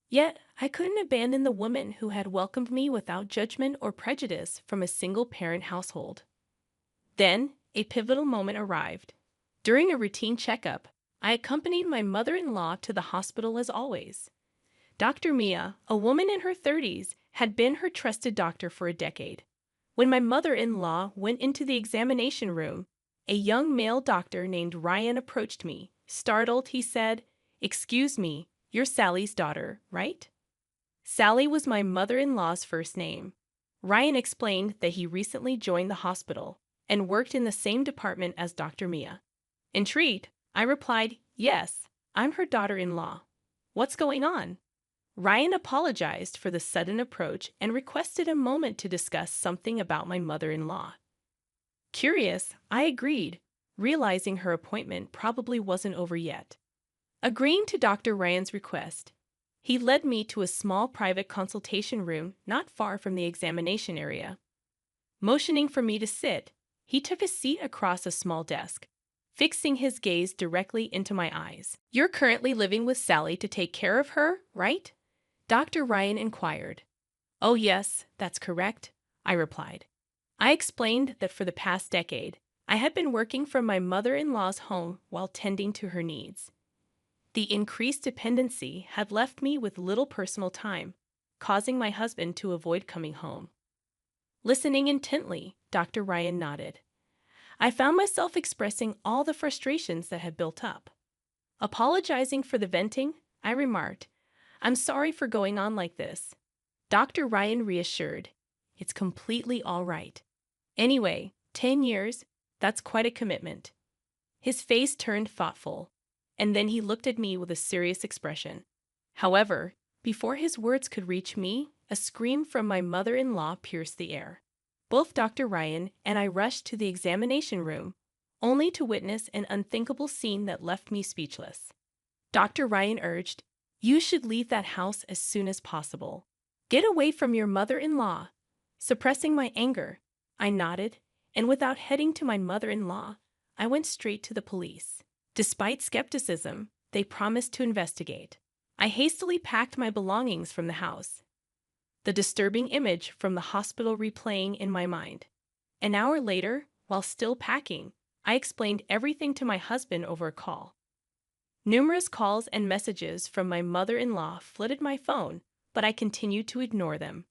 Yet, I couldn't abandon the woman who had welcomed me without judgment or prejudice from a single-parent household. Then, a pivotal moment arrived. During a routine checkup, I accompanied my mother-in-law to the hospital as always. Dr. Mia, a woman in her 30s, had been her trusted doctor for a decade. When my mother-in-law went into the examination room, a young male doctor named Ryan approached me. Startled, he said, "Excuse me, you're Sally's daughter, right?" Sally was my mother-in-law's first name. Ryan explained that he recently joined the hospital and worked in the same department as Dr. Mia. Intrigued, I replied, "Yes, I'm her daughter-in-law. What's going on?" Ryan apologized for the sudden approach and requested a moment to discuss something about my mother-in-law. Curious, I agreed, realizing her appointment probably wasn't over yet. Agreeing to Dr. Ryan's request, he led me to a small private consultation room not far from the examination area. Motioning for me to sit, he took a seat across a small desk, fixing his gaze directly into my eyes. "You're currently living with Sally to take care of her, right?" Dr. Ryan inquired. "Oh yes, that's correct," I replied. I explained that for the past decade, I had been working from my mother-in-law's home while tending to her needs. The increased dependency had left me with little personal time, causing my husband to avoid coming home. Listening intently, Dr. Ryan nodded. I found myself expressing all the frustrations that had built up. Apologizing for the venting, I remarked, "I'm sorry for going on like this." Dr. Ryan reassured, "It's completely all right. Anyway, 10 years, that's quite a commitment." His face turned thoughtful, and then he looked at me with a serious expression. However, before his words could reach me, a scream from my mother-in-law pierced the air. Both Dr. Ryan and I rushed to the examination room, only to witness an unthinkable scene that left me speechless. Dr. Ryan urged, "You should leave that house as soon as possible. Get away from your mother-in-law." Suppressing my anger, I nodded, and without heading to my mother-in-law, I went straight to the police. Despite skepticism, they promised to investigate. I hastily packed my belongings from the house, the disturbing image from the hospital replaying in my mind. An hour later, while still packing, I explained everything to my husband over a call. Numerous calls and messages from my mother-in-law flooded my phone, but I continued to ignore them.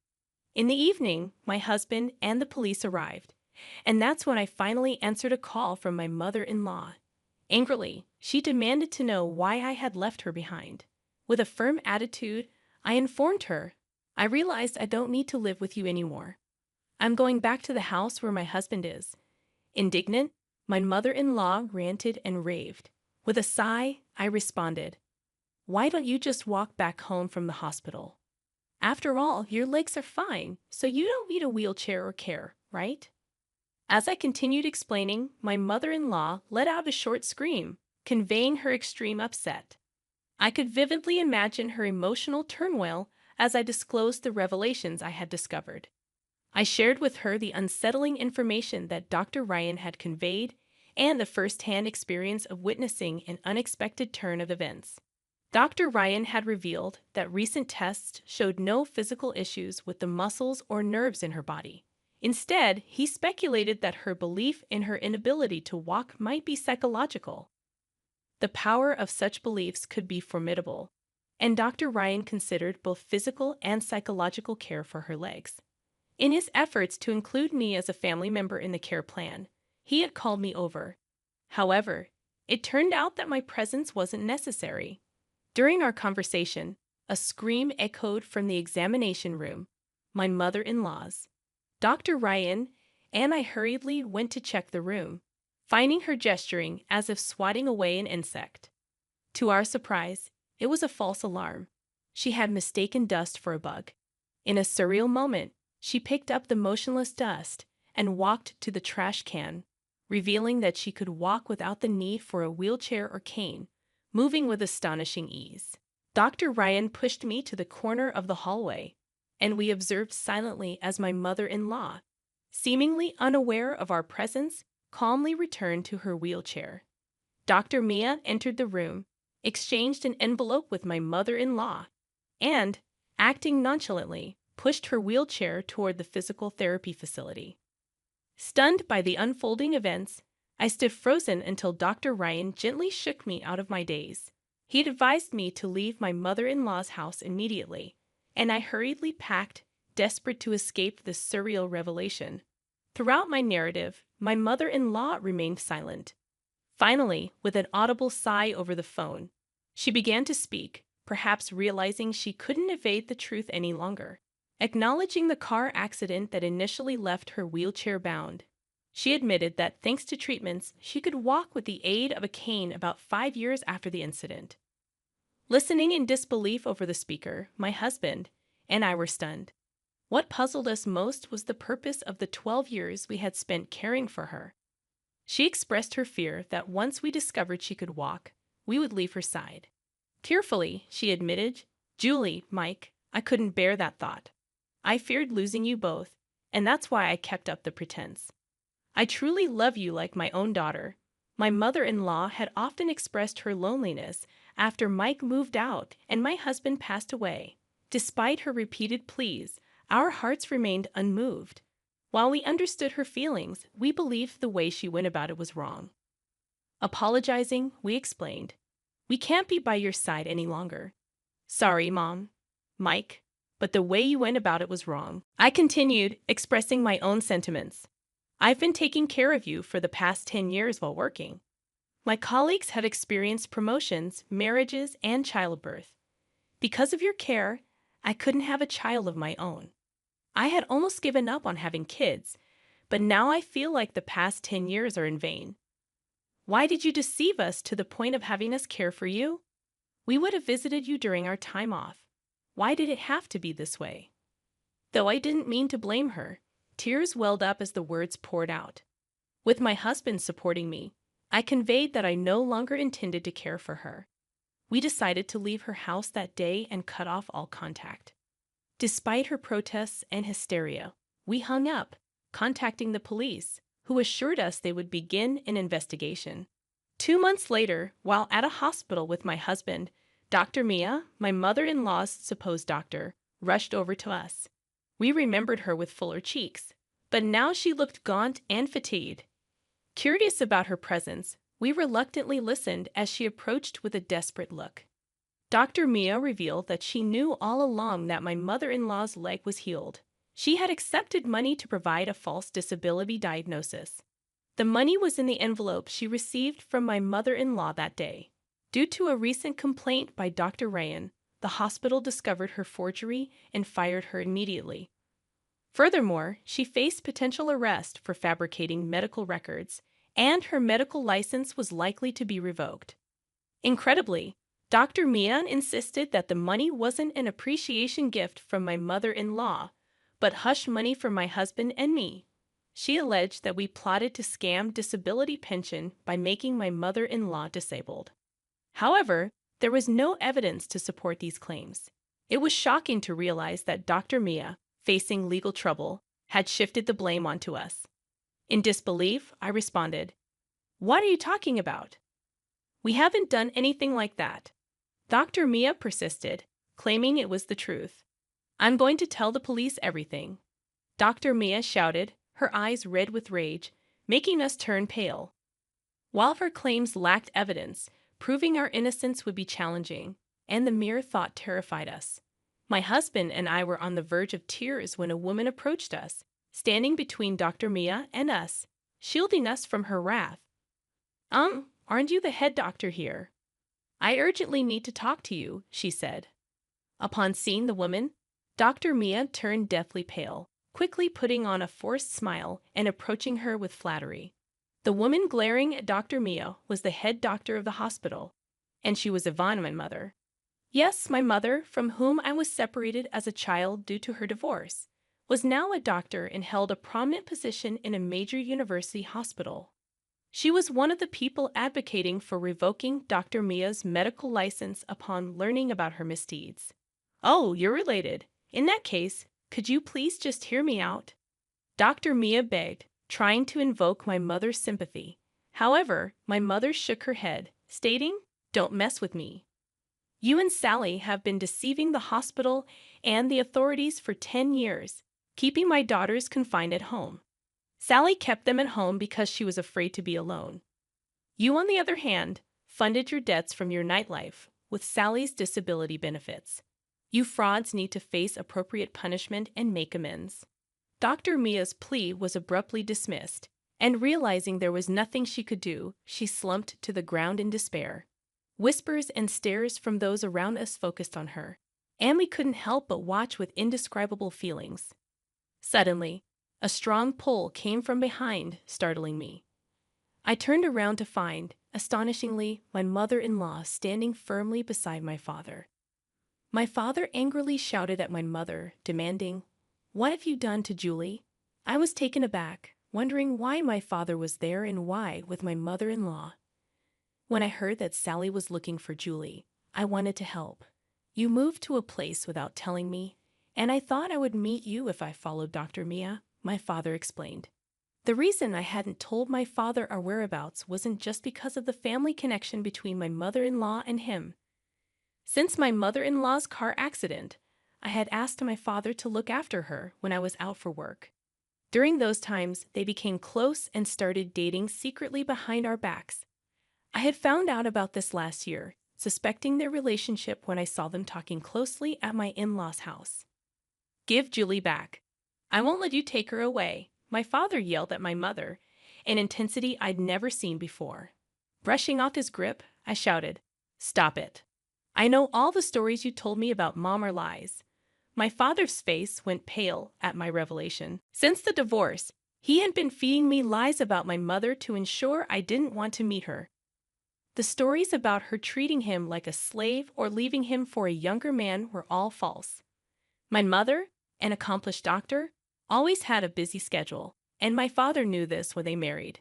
In the evening, my husband and the police arrived, and that's when I finally answered a call from my mother-in-law. Angrily, she demanded to know why I had left her behind. With a firm attitude, I informed her, "I realized I don't need to live with you anymore. I'm going back to the house where my husband is." Indignant, my mother-in-law ranted and raved. With a sigh, I responded, "Why don't you just walk back home from the hospital? After all, your legs are fine, so you don't need a wheelchair or care, right?" As I continued explaining, my mother-in-law let out a short scream, conveying her extreme upset. I could vividly imagine her emotional turmoil as I disclosed the revelations I had discovered. I shared with her the unsettling information that Dr. Ryan had conveyed and the first-hand experience of witnessing an unexpected turn of events. Dr. Ryan had revealed that recent tests showed no physical issues with the muscles or nerves in her body. Instead, he speculated that her belief in her inability to walk might be psychological. The power of such beliefs could be formidable, and Dr. Ryan considered both physical and psychological care for her legs. In his efforts to include me as a family member in the care plan, he had called me over. However, it turned out that my presence wasn't necessary. During our conversation, a scream echoed from the examination room, my mother-in-law's. Dr. Ryan and I hurriedly went to check the room, finding her gesturing as if swatting away an insect. To our surprise, it was a false alarm. She had mistaken dust for a bug. In a surreal moment, she picked up the motionless dust and walked to the trash can, revealing that she could walk without the need for a wheelchair or cane, moving with astonishing ease. Dr. Ryan pushed me to the corner of the hallway, and we observed silently as my mother-in-law, seemingly unaware of our presence, calmly returned to her wheelchair. Dr. Mia entered the room, exchanged an envelope with my mother-in-law, and, acting nonchalantly, pushed her wheelchair toward the physical therapy facility. Stunned by the unfolding events, I stood frozen until Dr. Ryan gently shook me out of my daze. He advised me to leave my mother-in-law's house immediately, and I hurriedly packed, desperate to escape this surreal revelation. Throughout my narrative, my mother-in-law remained silent. Finally, with an audible sigh over the phone, she began to speak, perhaps realizing she couldn't evade the truth any longer. Acknowledging the car accident that initially left her wheelchair-bound, she admitted that thanks to treatments, she could walk with the aid of a cane about 5 years after the incident. Listening in disbelief over the speaker, my husband and I were stunned. What puzzled us most was the purpose of the 12 years we had spent caring for her. She expressed her fear that once we discovered she could walk, we would leave her side. Tearfully, she admitted, "Julie, Mike, I couldn't bear that thought. I feared losing you both, and that's why I kept up the pretense. I truly love you like my own daughter." My mother-in-law had often expressed her loneliness after Mike moved out and my husband passed away. Despite her repeated pleas, our hearts remained unmoved. While we understood her feelings, we believed the way she went about it was wrong. Apologizing, we explained, "We can't be by your side any longer. Sorry, Mom, Mike, but the way you went about it was wrong." I continued, expressing my own sentiments. "I've been taking care of you for the past 10 years while working. My colleagues have experienced promotions, marriages, and childbirth. Because of your care, I couldn't have a child of my own. I had almost given up on having kids, but now I feel like the past 10 years are in vain. Why did you deceive us to the point of having us care for you? We would have visited you during our time off. Why did it have to be this way?" Though I didn't mean to blame her, tears welled up as the words poured out. With my husband supporting me, I conveyed that I no longer intended to care for her. We decided to leave her house that day and cut off all contact. Despite her protests and hysteria, we hung up, contacting the police, who assured us they would begin an investigation. 2 months later, while at a hospital with my husband, Dr. Mia, my mother-in-law's supposed doctor, rushed over to us. We remembered her with fuller cheeks, but now she looked gaunt and fatigued. Curious about her presence, we reluctantly listened as she approached with a desperate look. Dr. Mia revealed that she knew all along that my mother-in-law's leg was healed. She had accepted money to provide a false disability diagnosis. The money was in the envelope she received from my mother-in-law that day. Due to a recent complaint by Dr. Ryan, the hospital discovered her forgery and fired her immediately. Furthermore, she faced potential arrest for fabricating medical records, and her medical license was likely to be revoked. Incredibly, Dr. Mia insisted that the money wasn't an appreciation gift from my mother-in-law, but hush money for my husband and me. She alleged that we plotted to scam disability pension by making my mother-in-law disabled. However, there was no evidence to support these claims. It was shocking to realize that Dr. Mia, facing legal trouble, had shifted the blame onto us. In disbelief, I responded, "What are you talking about? We haven't done anything like that." Dr. Mia persisted, claiming it was the truth. "I'm going to tell the police everything." Dr. Mia shouted, her eyes red with rage, making us turn pale. While her claims lacked evidence, proving our innocence would be challenging, and the mere thought terrified us. My husband and I were on the verge of tears when a woman approached us, standing between Dr. Mia and us, shielding us from her wrath. Aren't you the head doctor here? I urgently need to talk to you, she said. Upon seeing the woman, Dr. Mia turned deathly pale, quickly putting on a forced smile and approaching her with flattery. The woman glaring at Dr. Mia was the head doctor of the hospital, and she was Yvonne, my mother. Yes, my mother, from whom I was separated as a child due to her divorce, was now a doctor and held a prominent position in a major university hospital. She was one of the people advocating for revoking Dr. Mia's medical license upon learning about her misdeeds. Oh, you're related. In that case, could you please just hear me out? Dr. Mia begged, trying to invoke my mother's sympathy. However, my mother shook her head, stating, "Don't mess with me. You and Sally have been deceiving the hospital and the authorities for 10 years, keeping my daughters confined at home. Sally kept them at home because she was afraid to be alone. You, on the other hand, funded your debts from your nightlife with Sally's disability benefits. You frauds need to face appropriate punishment and make amends." Dr. Mia's plea was abruptly dismissed, and realizing there was nothing she could do, she slumped to the ground in despair. Whispers and stares from those around us focused on her, and we couldn't help but watch with indescribable feelings. Suddenly, a strong pull came from behind, startling me. I turned around to find, astonishingly, my mother-in-law standing firmly beside my father. My father angrily shouted at my mother, demanding, "What have you done to Julie?" I was taken aback, wondering why my father was there and why with my mother-in-law. When I heard that Sally was looking for Julie, I wanted to help. "You moved to a place without telling me, and I thought I would meet you if I followed Dr. Mia," my father explained. The reason I hadn't told my father our whereabouts wasn't just because of the family connection between my mother-in-law and him. Since my mother-in-law's car accident, I had asked my father to look after her when I was out for work. During those times, they became close and started dating secretly behind our backs. I had found out about this last year, suspecting their relationship when I saw them talking closely at my in-laws' house. "Give Julie back. I won't let you take her away," my father yelled at my mother, an intensity I'd never seen before. Brushing off his grip, I shouted, "Stop it. I know all the stories you told me about Mom are lies." My father's face went pale at my revelation. Since the divorce, he had been feeding me lies about my mother to ensure I didn't want to meet her. The stories about her treating him like a slave or leaving him for a younger man were all false. My mother, an accomplished doctor, always had a busy schedule, and my father knew this when they married.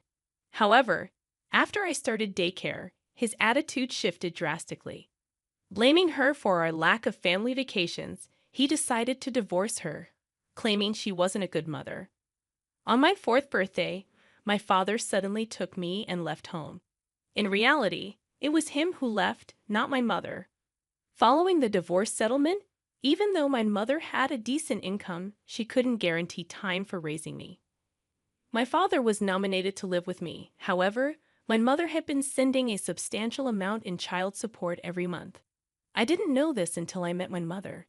However, after I started daycare, his attitude shifted drastically. Blaming her for our lack of family vacations, he decided to divorce her, claiming she wasn't a good mother. On my 4th birthday, my father suddenly took me and left home. In reality, it was him who left, not my mother. Following the divorce settlement, even though my mother had a decent income, she couldn't guarantee time for raising me. My father was nominated to live with me. However, my mother had been sending a substantial amount in child support every month. I didn't know this until I met my mother.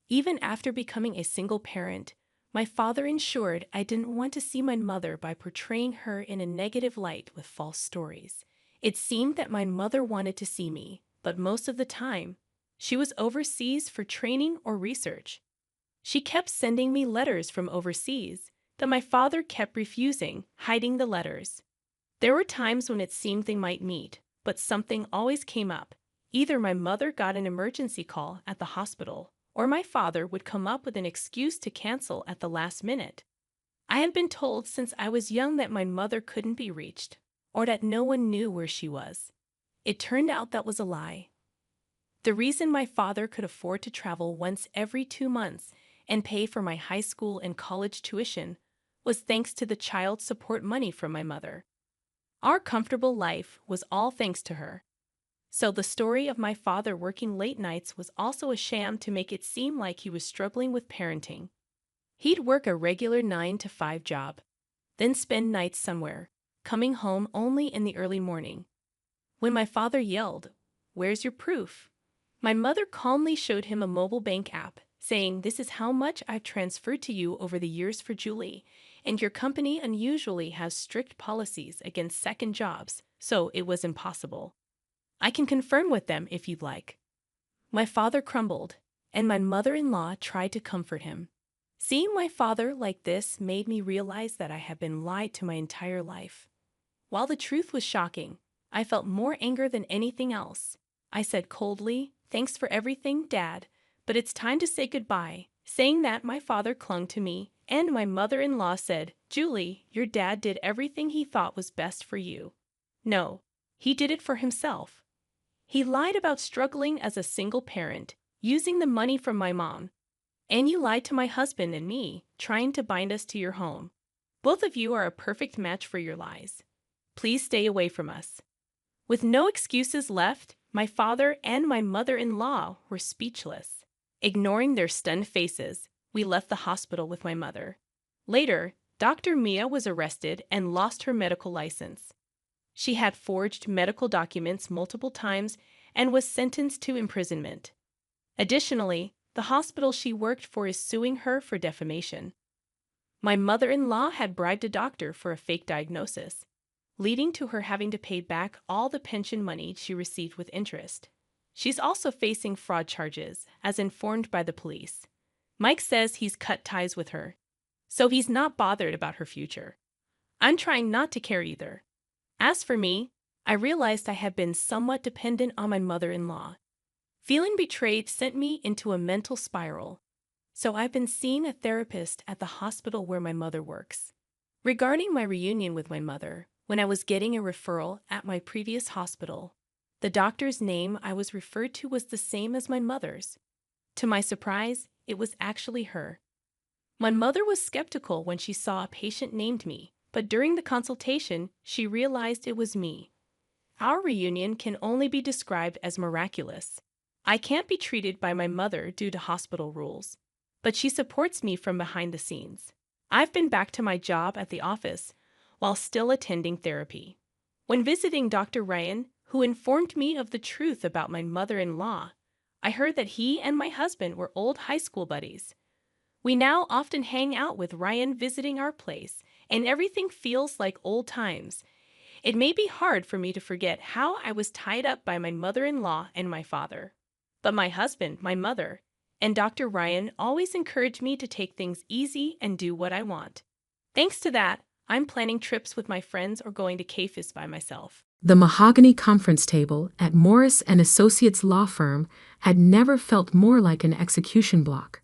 Even after becoming a single parent, my father ensured I didn't want to see my mother by portraying her in a negative light with false stories. It seemed that my mother wanted to see me, but most of the time, she was overseas for training or research. She kept sending me letters from overseas that my father kept refusing, hiding the letters. There were times when it seemed they might meet, but something always came up. Either my mother got an emergency call at the hospital, or my father would come up with an excuse to cancel at the last minute. I had been told since I was young that my mother couldn't be reached, or that no one knew where she was. It turned out that was a lie. The reason my father could afford to travel once every 2 months and pay for my high school and college tuition was thanks to the child support money from my mother. Our comfortable life was all thanks to her. So the story of my father working late nights was also a sham to make it seem like he was struggling with parenting. He'd work a regular 9-to-5 job, then spend nights somewhere, coming home only in the early morning. When my father yelled, "Where's your proof?" my mother calmly showed him a mobile bank app, saying, "This is how much I've transferred to you over the years for Julie, and your company unusually has strict policies against second jobs, so it was impossible. I can confirm with them if you'd like." My father crumbled, and my mother-in-law tried to comfort him. Seeing my father like this made me realize that I had been lied to my entire life. While the truth was shocking, I felt more anger than anything else. I said coldly, "Thanks for everything, Dad, but it's time to say goodbye." Saying that, my father clung to me, and my mother-in-law said, "Julie, your dad did everything he thought was best for you." No, he did it for himself. He lied about struggling as a single parent, using the money from my mom. And you lied to my husband and me, trying to bind us to your home. Both of you are a perfect match for your lies. Please stay away from us. With no excuses left, my father and my mother-in-law were speechless. Ignoring their stunned faces, we left the hospital with my mother. Later, Dr. Mia was arrested and lost her medical license. She had forged medical documents multiple times and was sentenced to imprisonment. Additionally, the hospital she worked for is suing her for defamation. My mother-in-law had bribed a doctor for a fake diagnosis, leading to her having to pay back all the pension money she received with interest. She's also facing fraud charges, as informed by the police. Mike says he's cut ties with her, so he's not bothered about her future. I'm trying not to care either. As for me, I realized I had been somewhat dependent on my mother-in-law. Feeling betrayed sent me into a mental spiral, so I've been seeing a therapist at the hospital where my mother works. Regarding my reunion with my mother, when I was getting a referral at my previous hospital, the doctor's name I was referred to was the same as my mother's. To my surprise, it was actually her. My mother was skeptical when she saw a patient named me, but during the consultation, she realized it was me. Our reunion can only be described as miraculous. I can't be treated by my mother due to hospital rules, but she supports me from behind the scenes. I've been back to my job at the office while still attending therapy. When visiting Dr. Ryan, who informed me of the truth about my mother-in-law, I heard that he and my husband were old high school buddies. We now often hang out with Ryan visiting our place, and everything feels like old times. It may be hard for me to forget how I was tied up by my mother-in-law and my father. But my husband, my mother, and Dr. Ryan always encourage me to take things easy and do what I want. Thanks to that, I'm planning trips with my friends or going to cafes by myself. The mahogany conference table at Morris & Associates law firm had never felt more like an execution block.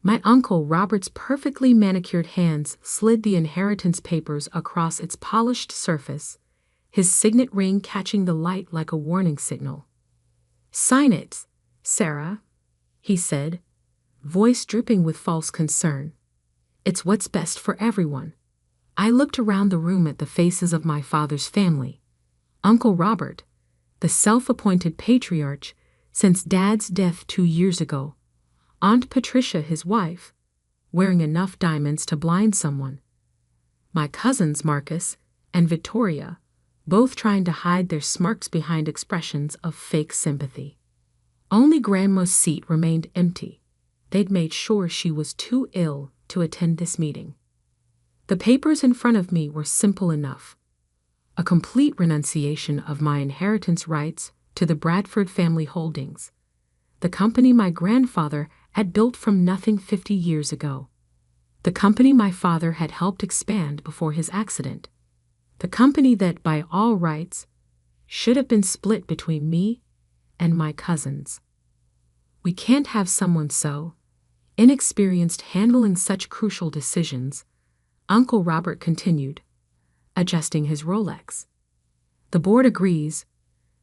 My Uncle Robert's perfectly manicured hands slid the inheritance papers across its polished surface, his signet ring catching the light like a warning signal. "Sign it, Sarah," he said, voice dripping with false concern. "It's what's best for everyone." I looked around the room at the faces of my father's family. Uncle Robert, the self-appointed patriarch since Dad's death 2 years ago. Aunt Patricia, his wife, wearing enough diamonds to blind someone. My cousins Marcus and Victoria, both trying to hide their smirks behind expressions of fake sympathy. Only Grandma's seat remained empty. They'd made sure she was too ill to attend this meeting. The papers in front of me were simple enough. A complete renunciation of my inheritance rights to the Bradford family holdings, the company my grandfather had built from nothing 50 years ago, the company my father had helped expand before his accident, the company that, by all rights, should have been split between me and my cousins. We can't have someone so inexperienced handling such crucial decisions, Uncle Robert continued, adjusting his Rolex. The board agrees.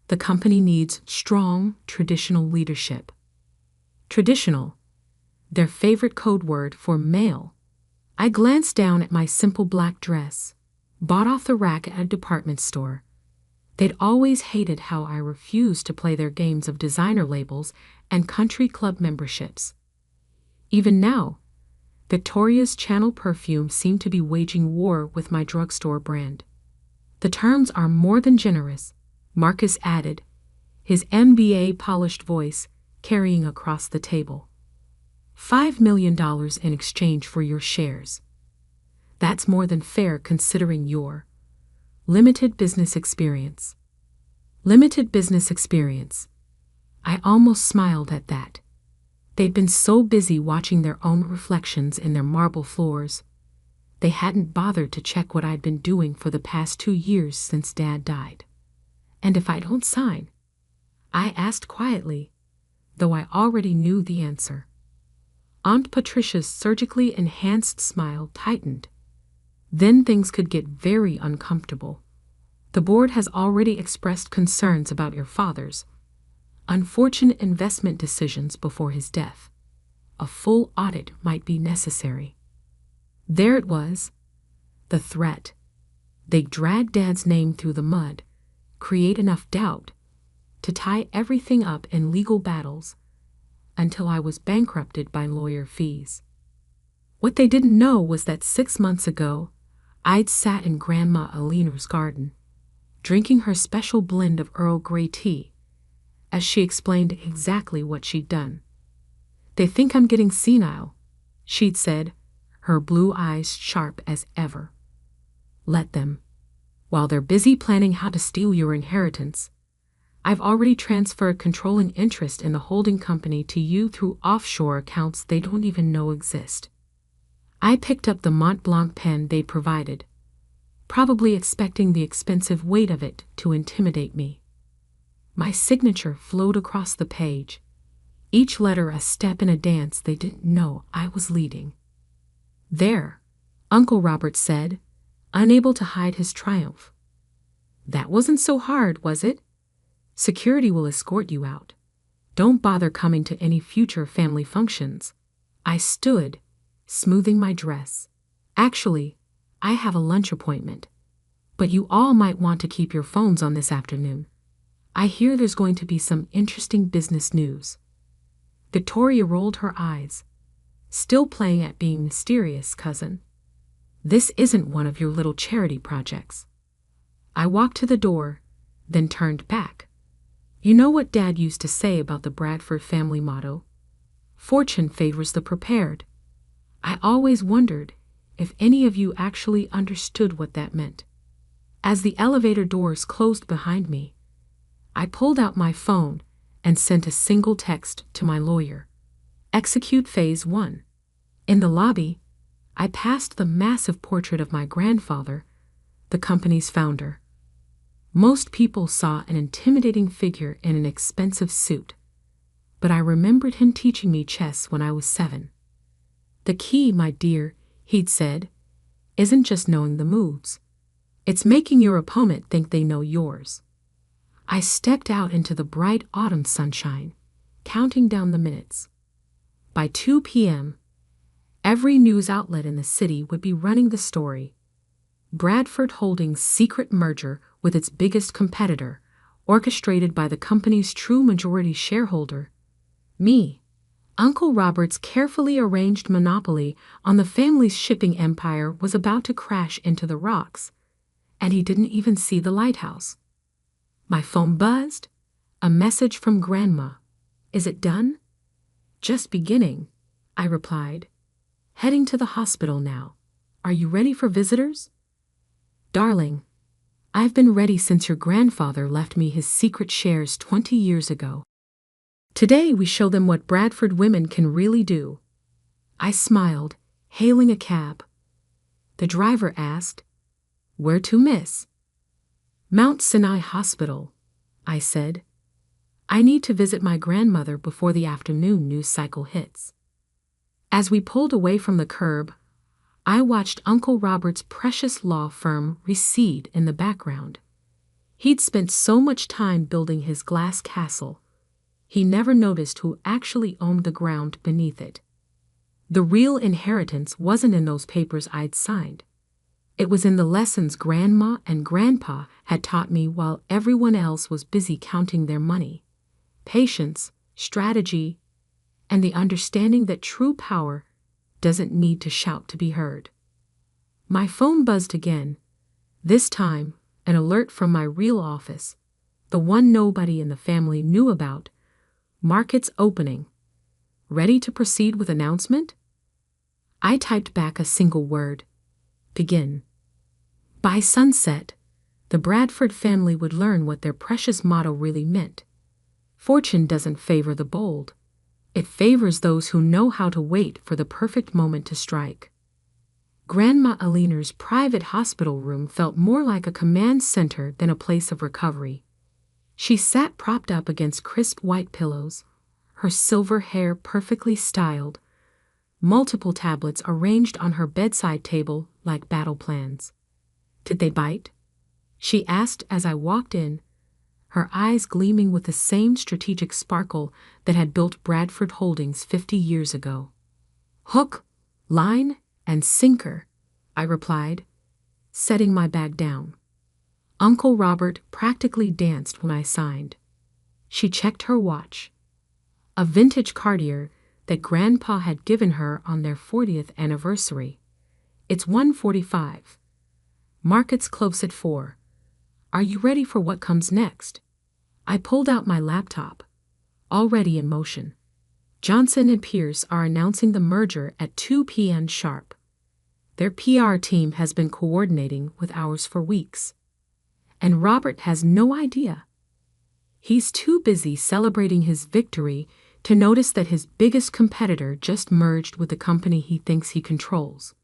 The company needs strong, traditional leadership. Traditional, their favorite code word for male. I glanced down at my simple black dress, bought off the rack at a department store. They'd always hated how I refused to play their games of designer labels and country club memberships. Even now, Victoria's Channel perfume seemed to be waging war with my drugstore brand. The terms are more than generous, Marcus added, his MBA polished voice carrying across the table. $5 million in exchange for your shares. That's more than fair considering your limited business experience. Limited business experience. I almost smiled at that. They'd been so busy watching their own reflections in their marble floors, they hadn't bothered to check what I'd been doing for the past 2 years since Dad died. And if I don't sign? I asked quietly, though I already knew the answer. Aunt Patricia's surgically enhanced smile tightened. Then things could get very uncomfortable. The board has already expressed concerns about your father's unfortunate investment decisions before his death. A full audit might be necessary. There it was, the threat. They'd drag Dad's name through the mud, create enough doubt to tie everything up in legal battles until I was bankrupted by lawyer fees. What they didn't know was that 6 months ago, I'd sat in Grandma Alina's garden, drinking her special blend of Earl Grey tea, as she explained exactly what she'd done. They think I'm getting senile, she'd said, her blue eyes sharp as ever. Let them. While they're busy planning how to steal your inheritance, I've already transferred controlling interest in the holding company to you through offshore accounts they don't even know exist. I picked up the Mont Blanc pen they provided, probably expecting the expensive weight of it to intimidate me. My signature flowed across the page, each letter a step in a dance they didn't know I was leading. There, Uncle Robert said, unable to hide his triumph. That wasn't so hard, was it? Security will escort you out. Don't bother coming to any future family functions. I stood, smoothing my dress. Actually, I have a lunch appointment. But you all might want to keep your phones on this afternoon. I hear there's going to be some interesting business news. Victoria rolled her eyes, still playing at being mysterious, cousin. This isn't one of your little charity projects. I walked to the door, then turned back. You know what Dad used to say about the Bradford family motto? Fortune favors the prepared. I always wondered if any of you actually understood what that meant. As the elevator doors closed behind me, I pulled out my phone and sent a single text to my lawyer. Execute Phase 1. In the lobby, I passed the massive portrait of my grandfather, the company's founder. Most people saw an intimidating figure in an expensive suit, but I remembered him teaching me chess when I was 7. The key, my dear, he'd said, isn't just knowing the moves. It's making your opponent think they know yours. I stepped out into the bright autumn sunshine, counting down the minutes. By 2 p.m., every news outlet in the city would be running the story. Bradford Holdings' secret merger with its biggest competitor, orchestrated by the company's true majority shareholder, me. Uncle Robert's carefully arranged monopoly on the family's shipping empire was about to crash into the rocks, and he didn't even see the lighthouse. My phone buzzed. A message from Grandma. Is it done? Just beginning, I replied. Heading to the hospital now. Are you ready for visitors? Darling, I've been ready since your grandfather left me his secret shares 20 years ago. Today we show them what Bradford women can really do. I smiled, hailing a cab. The driver asked, Where to, miss? Mount Sinai Hospital, I said. I need to visit my grandmother before the afternoon news cycle hits. As we pulled away from the curb, I watched Uncle Robert's precious law firm recede in the background. He'd spent so much time building his glass castle, he never noticed who actually owned the ground beneath it. The real inheritance wasn't in those papers I'd signed. It was in the lessons Grandma and Grandpa had taught me while everyone else was busy counting their money. Patience, strategy, and the understanding that true power doesn't need to shout to be heard. My phone buzzed again, this time an alert from my real office, the one nobody in the family knew about. Markets opening. ready to proceed with announcement? I typed back a single word. Begin. By sunset, the Bradford family would learn what their precious motto really meant. Fortune doesn't favor the bold. It favors those who know how to wait for the perfect moment to strike. Grandma Aliner's private hospital room felt more like a command center than a place of recovery. She sat propped up against crisp white pillows, her silver hair perfectly styled, multiple tablets arranged on her bedside table like battle plans. Did they bite? She asked as I walked in, her eyes gleaming with the same strategic sparkle that had built Bradford Holdings 50 years ago. Hook, line, and sinker, I replied, setting my bag down. Uncle Robert practically danced when I signed. She checked her watch. A vintage Cartier that Grandpa had given her on their 40th anniversary. It's 1:45. Markets close at 4. Are you ready for what comes next? I pulled out my laptop, already in motion. Johnson & Pierce are announcing the merger at 2 p.m. sharp. Their PR team has been coordinating with ours for weeks. And Robert has no idea. He's too busy celebrating his victory to notice that his biggest competitor just merged with the company he thinks he controls.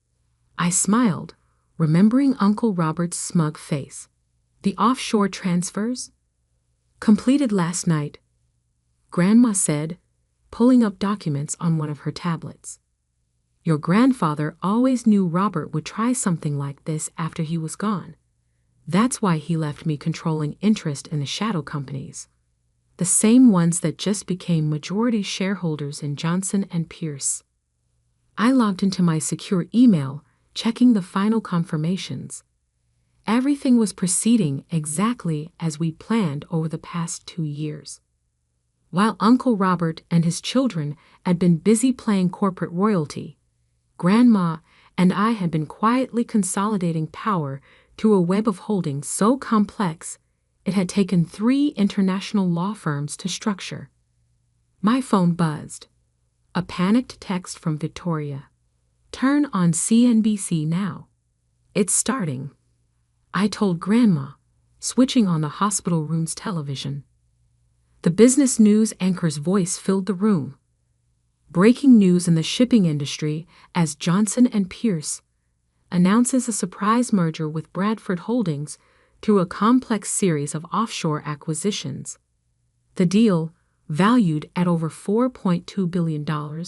I smiled, remembering Uncle Robert's smug face. The offshore transfers? Completed last night, Grandma said, pulling up documents on one of her tablets. Your grandfather always knew Robert would try something like this after he was gone. That's why he left me controlling interest in the shadow companies. The same ones that just became majority shareholders in Johnson & Pierce. I logged into my secure email, checking the final confirmations. Everything was proceeding exactly as we planned over the past 2 years. While Uncle Robert and his children had been busy playing corporate royalty, Grandma and I had been quietly consolidating power through a web of holdings so complex it had taken 3 international law firms to structure. My phone buzzed. A panicked text from Victoria. Turn on CNBC now. It's starting. I told Grandma, switching on the hospital room's television. The business news anchor's voice filled the room. Breaking news in the shipping industry as Johnson & Pierce announces a surprise merger with Bradford Holdings through a complex series of offshore acquisitions. The deal, valued at over $4.2 billion,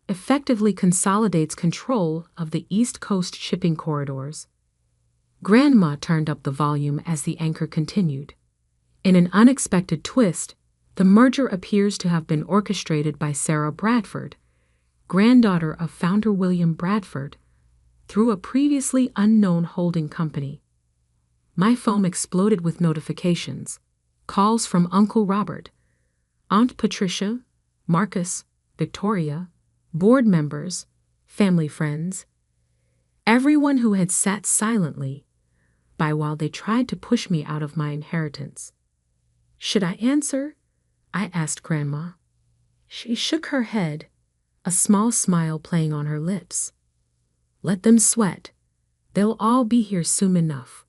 effectively consolidates control of the East Coast shipping corridors. Grandma turned up the volume as the anchor continued. In an unexpected twist, the merger appears to have been orchestrated by Sarah Bradford, granddaughter of founder William Bradford, through a previously unknown holding company. My phone exploded with notifications, calls from Uncle Robert, Aunt Patricia, Marcus, Victoria, board members, family friends, everyone who had sat silently by while they tried to push me out of my inheritance. Should I answer? I asked Grandma. She shook her head, a small smile playing on her lips. Let them sweat. They'll all be here soon enough.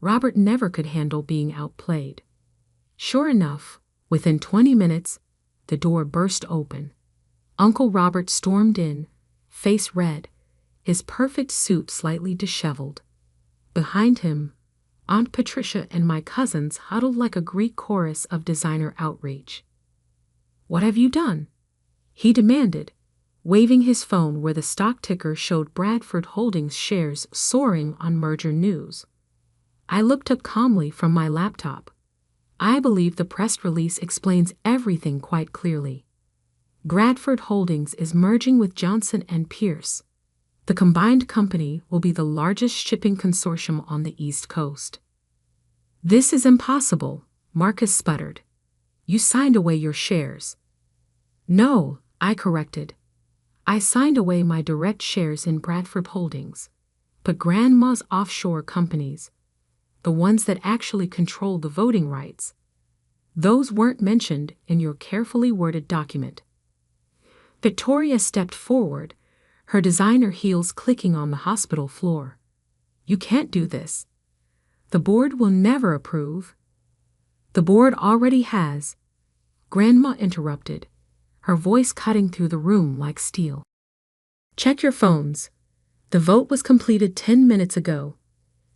Robert never could handle being outplayed. Sure enough, within 20 minutes, the door burst open. Uncle Robert stormed in, face red, his perfect suit slightly disheveled. Behind him, Aunt Patricia and my cousins huddled like a Greek chorus of designer outrage. What have you done? He demanded, waving his phone where the stock ticker showed Bradford Holdings shares soaring on merger news. I looked up calmly from my laptop. I believe the press release explains everything quite clearly. Bradford Holdings is merging with Johnson & Pierce. The combined company will be the largest shipping consortium on the East Coast. This is impossible, Marcus sputtered. You signed away your shares. No, I corrected. I signed away my direct shares in Bradford Holdings, but Grandma's offshore companies, the ones that actually control the voting rights, those weren't mentioned in your carefully worded document. Victoria stepped forward, her designer heels clicking on the hospital floor. You can't do this. The board will never approve. The board already has. Grandma interrupted, her voice cutting through the room like steel. Check your phones. The vote was completed 10 minutes ago.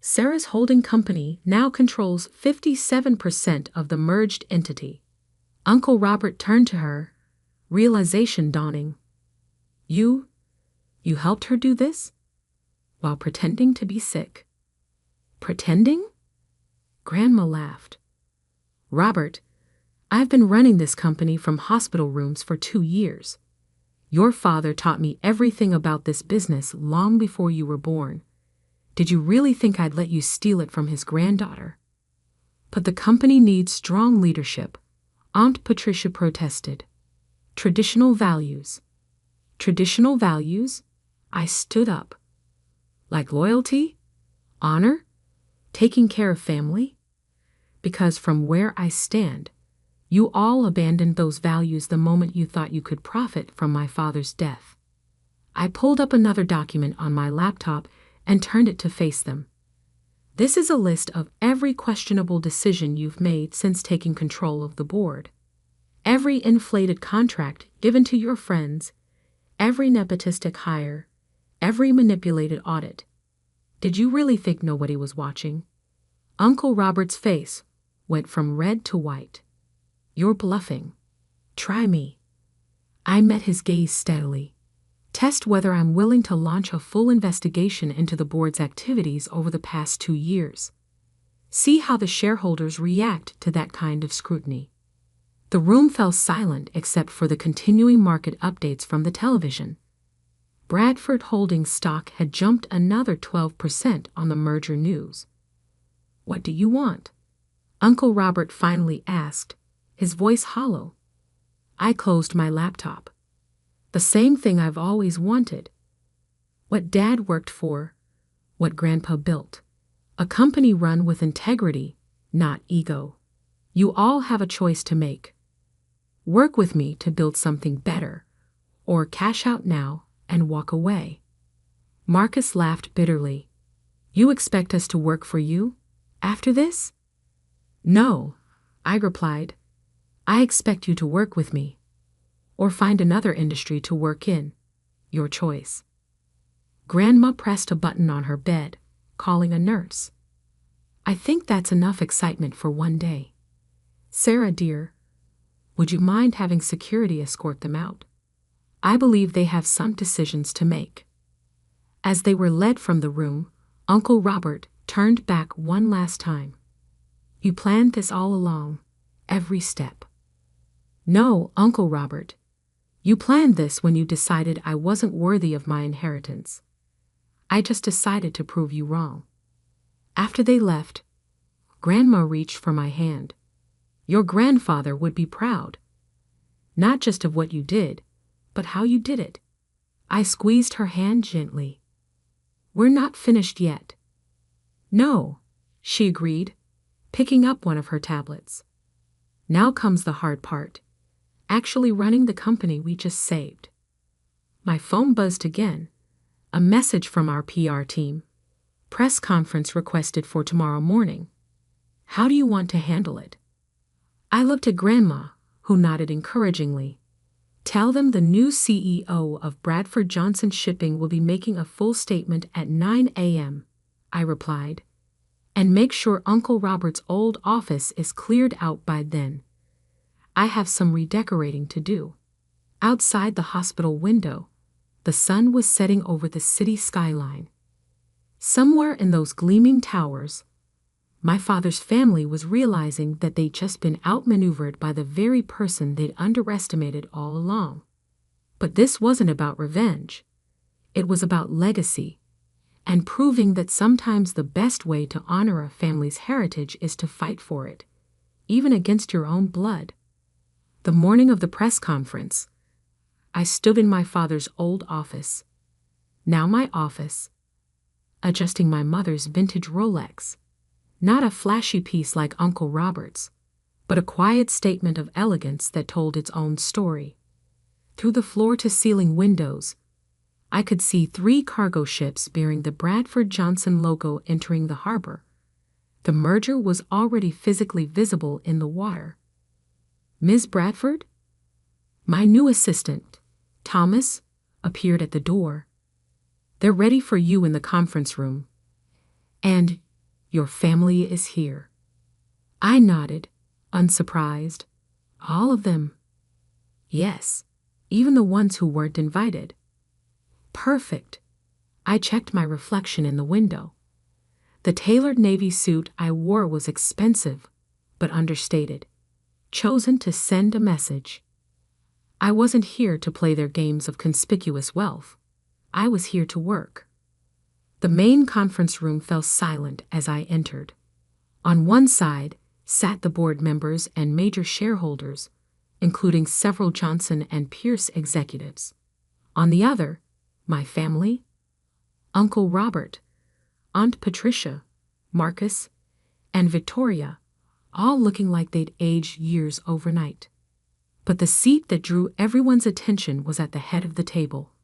Sarah's holding company now controls 57% of the merged entity. Uncle Robert turned to her, realization dawning. You helped her do this? While pretending to be sick. Pretending? Grandma laughed. Robert, I've been running this company from hospital rooms for 2 years. Your father taught me everything about this business long before you were born. Did you really think I'd let you steal it from his granddaughter? But the company needs strong leadership, Aunt Patricia protested. Traditional values. Traditional values? I stood up. Like loyalty? Honor? Taking care of family? Because from where I stand, you all abandoned those values the moment you thought you could profit from my father's death. I pulled up another document on my laptop and turned it to face them. This is a list of every questionable decision you've made since taking control of the board. Every inflated contract given to your friends, every nepotistic hire, every manipulated audit. Did you really think nobody was watching? Uncle Robert's face went from red to white. You're bluffing. Try me. I met his gaze steadily. Test whether I'm willing to launch a full investigation into the board's activities over the past 2 years. See how the shareholders react to that kind of scrutiny. The room fell silent except for the continuing market updates from the television. Bradford Holdings stock had jumped another 12% on the merger news. What do you want? Uncle Robert finally asked, his voice hollow. I closed my laptop. The same thing I've always wanted. What Dad worked for, what Grandpa built. A company run with integrity, not ego. You all have a choice to make. Work with me to build something better, or cash out now and walk away. Marcus laughed bitterly. You expect us to work for you? After this? No, I replied. I expect you to work with me. Or find another industry to work in. Your choice. Grandma pressed a button on her bed, calling a nurse. I think that's enough excitement for one day. Sarah, dear, would you mind having security escort them out? I believe they have some decisions to make. As they were led from the room, Uncle Robert turned back one last time. You planned this all along, every step. No, Uncle Robert. You planned this when you decided I wasn't worthy of my inheritance. I just decided to prove you wrong. After they left, Grandma reached for my hand. Your grandfather would be proud. Not just of what you did, but how you did it. I squeezed her hand gently. We're not finished yet. No, she agreed, picking up one of her tablets. Now comes the hard part. Actually running the company we just saved. My phone buzzed again. A message from our PR team. Press conference requested for tomorrow morning. How do you want to handle it? I looked at Grandma, who nodded encouragingly. Tell them the new CEO of Bradford Johnson Shipping will be making a full statement at 9 a.m., I replied. And make sure Uncle Robert's old office is cleared out by then. I have some redecorating to do. Outside the hospital window, the sun was setting over the city skyline. Somewhere in those gleaming towers, my father's family was realizing that they'd just been outmaneuvered by the very person they'd underestimated all along. But this wasn't about revenge. It was about legacy, and proving that sometimes the best way to honor a family's heritage is to fight for it, even against your own blood. The morning of the press conference, I stood in my father's old office, now my office, adjusting my mother's vintage Rolex. Not a flashy piece like Uncle Robert's, but a quiet statement of elegance that told its own story. Through the floor-to-ceiling windows, I could see 3 cargo ships bearing the Bradford Johnson logo entering the harbor. The merger was already physically visible in the water. "Ms. Bradford?" My new assistant, Thomas, appeared at the door. "They're ready for you in the conference room. And your family is here." I nodded, unsurprised. "All of them?" "Yes, even the ones who weren't invited." "Perfect." I checked my reflection in the window. The tailored navy suit I wore was expensive, but understated, chosen to send a message. I wasn't here to play their games of conspicuous wealth. I was here to work. The main conference room fell silent as I entered. On one side sat the board members and major shareholders, including several Johnson and Pierce executives. On the other, my family, Uncle Robert, Aunt Patricia, Marcus, and Victoria, all looking like they'd aged years overnight. But the seat that drew everyone's attention was at the head of the table,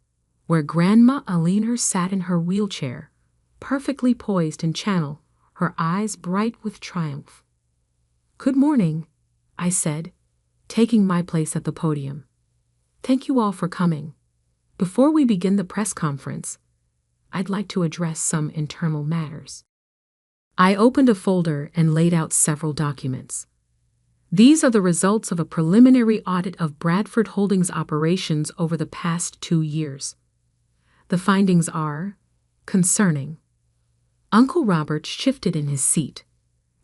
where Grandma Aliner sat in her wheelchair, perfectly poised in channel, her eyes bright with triumph. "Good morning," I said, taking my place at the podium. "Thank you all for coming. Before we begin the press conference, I'd like to address some internal matters." I opened a folder and laid out several documents. These are the results of a preliminary audit of Bradford Holdings operations over the past 2 years. The findings are concerning. Uncle Robert shifted in his seat.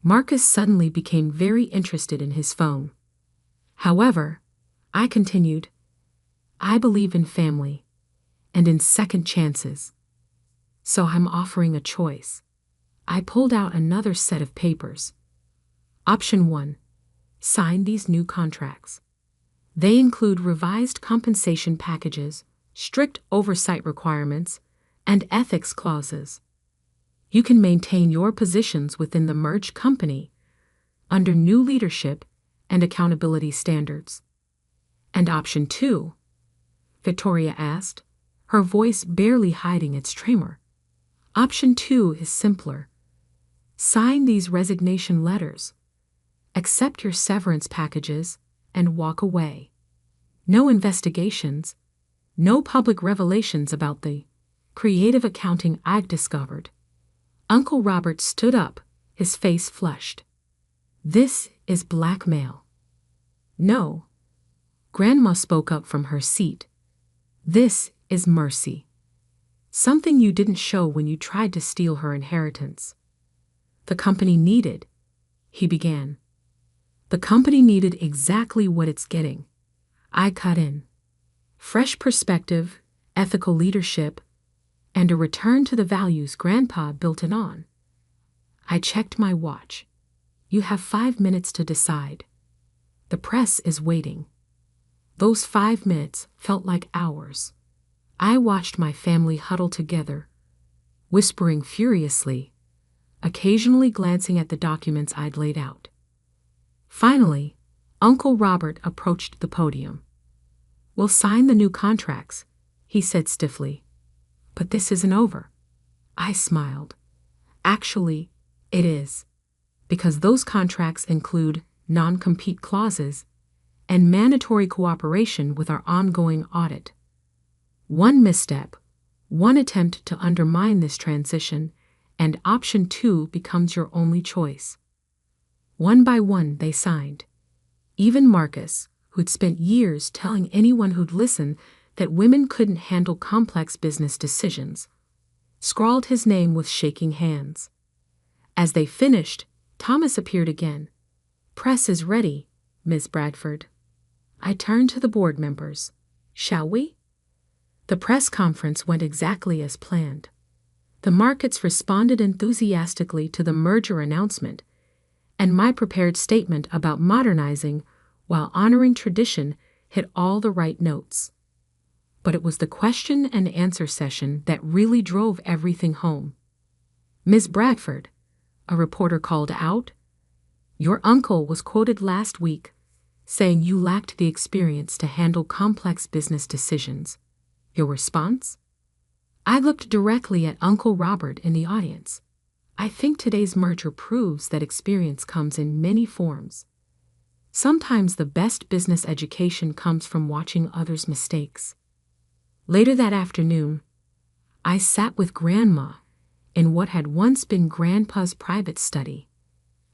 Marcus suddenly became very interested in his phone. However, I continued, "I believe in family and in second chances. So I'm offering a choice." I pulled out another set of papers. Option 1. Sign these new contracts. They include revised compensation packages, strict oversight requirements, and ethics clauses. You can maintain your positions within the merged company under new leadership and accountability standards. And option 2? Victoria asked, her voice barely hiding its tremor. Option 2 is simpler. Sign these resignation letters. Accept your severance packages and walk away. No investigations, no public revelations about the creative accounting I've discovered. Uncle Robert stood up, his face flushed. "This is blackmail." "No." Grandma spoke up from her seat. "This is mercy. Something you didn't show when you tried to steal her inheritance." "The company needed," he began. "The company needed exactly what it's getting." I cut in. Fresh perspective, ethical leadership, and a return to the values Grandpa built it on. I checked my watch. "You have 5 minutes to decide. The press is waiting." Those 5 minutes felt like hours. I watched my family huddle together, whispering furiously, occasionally glancing at the documents I'd laid out. Finally, Uncle Robert approached the podium. "We'll sign the new contracts," he said stiffly. "But this isn't over." I smiled. "Actually, it is, because those contracts include non-compete clauses and mandatory cooperation with our ongoing audit. One misstep, one attempt to undermine this transition, and option 2 becomes your only choice." One by one they signed. Even Marcus, who'd spent years telling anyone who'd listen that women couldn't handle complex business decisions, scrawled his name with shaking hands. As they finished, Thomas appeared again. "Press is ready, Ms. Bradford." I turned to the board members. "Shall we?" The press conference went exactly as planned. The markets responded enthusiastically to the merger announcement, and my prepared statement about modernizing while honoring tradition hit all the right notes. But it was the question and answer session that really drove everything home. "Ms. Bradford," a reporter called out, "your uncle was quoted last week saying you lacked the experience to handle complex business decisions. Your response? I looked directly at Uncle Robert in the audience. I think today's merger proves that experience comes in many forms. Sometimes the best business education comes from watching others' mistakes. Later that afternoon, I sat with Grandma in what had once been Grandpa's private study.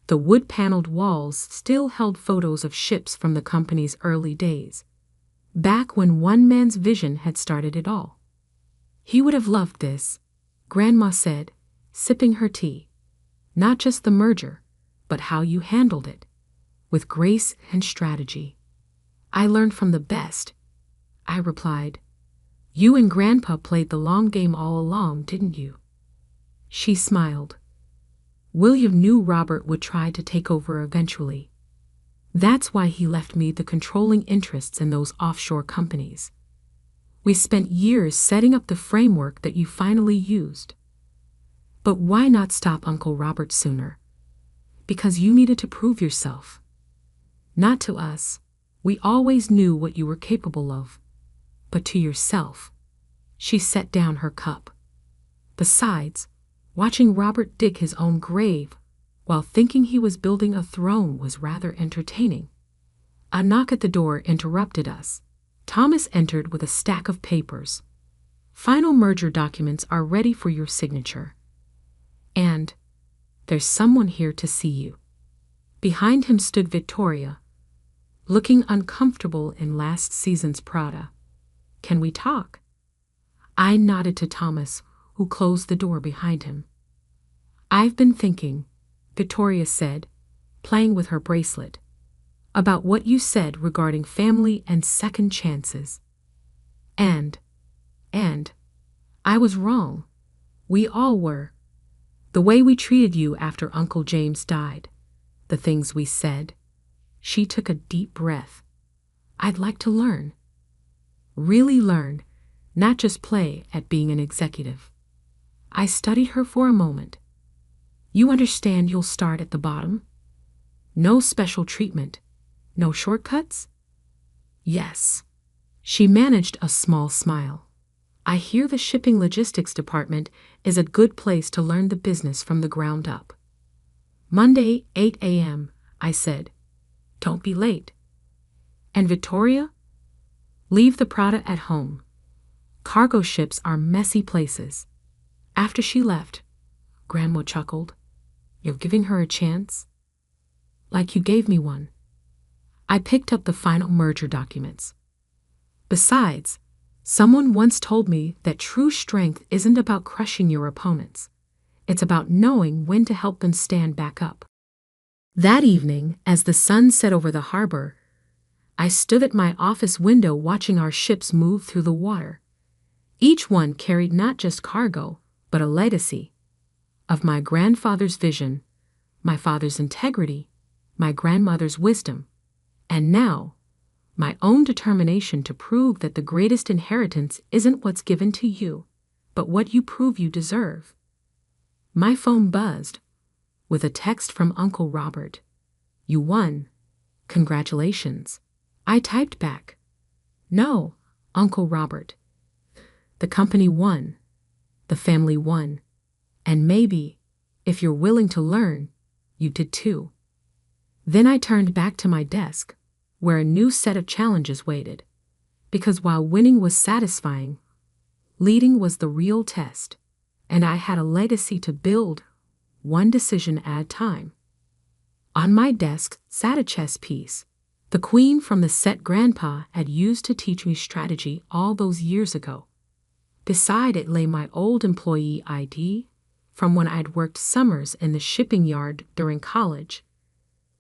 The wood-paneled walls still held photos of ships from the company's early days, back when one man's vision had started it all. He would have loved this, Grandma said, sipping her tea. Not just the merger, but how you handled it, with grace and strategy. I learned from the best, I replied. You and Grandpa played the long game all along, didn't you? She smiled. William knew Robert would try to take over eventually. That's why he left me the controlling interests in those offshore companies. We spent years setting up the framework that you finally used. But why not stop Uncle Robert sooner? Because you needed to prove yourself. Not to us. We always knew what you were capable of. But to yourself. She set down her cup. Besides, watching Robert dig his own grave while thinking he was building a throne was rather entertaining. A knock at the door interrupted us. Thomas entered with a stack of papers. Final merger documents are ready for your signature. And there's someone here to see you. Behind him stood Victoria, looking uncomfortable in last season's Prada. Can we talk? I nodded to Thomas, who closed the door behind him. I've been thinking, Victoria said, playing with her bracelet, about what you said regarding family and second chances. And I was wrong. We all were. The way we treated you after Uncle James died, the things we said. She took a deep breath. I'd like to learn. Really learn, not just play at being an executive. I studied her for a moment. You understand you'll start at the bottom? No special treatment, no shortcuts? Yes. She managed a small smile. I hear the shipping logistics department is a good place to learn the business from the ground up. Monday, 8 a.m., I said. Don't be late. And Victoria? Leave the Prada at home. Cargo ships are messy places. After she left, Grandma chuckled. You're giving her a chance? Like you gave me one. I picked up the final merger documents. Besides, someone once told me that true strength isn't about crushing your opponents. It's about knowing when to help them stand back up. That evening, as the sun set over the harbor, I stood at my office window watching our ships move through the water. Each one carried not just cargo, but a legacy of my grandfather's vision, my father's integrity, my grandmother's wisdom, and now, my own determination to prove that the greatest inheritance isn't what's given to you, but what you prove you deserve. My phone buzzed with a text from Uncle Robert. You won. Congratulations. I typed back. No, Uncle Robert. The company won. The family won. And maybe, if you're willing to learn, you did too. Then I turned back to my desk, where a new set of challenges waited. Because while winning was satisfying, leading was the real test, and I had a legacy to build, one decision at a time. On my desk sat a chess piece, the queen from the set Grandpa had used to teach me strategy all those years ago. Beside it lay my old employee ID from when I'd worked summers in the shipping yard during college,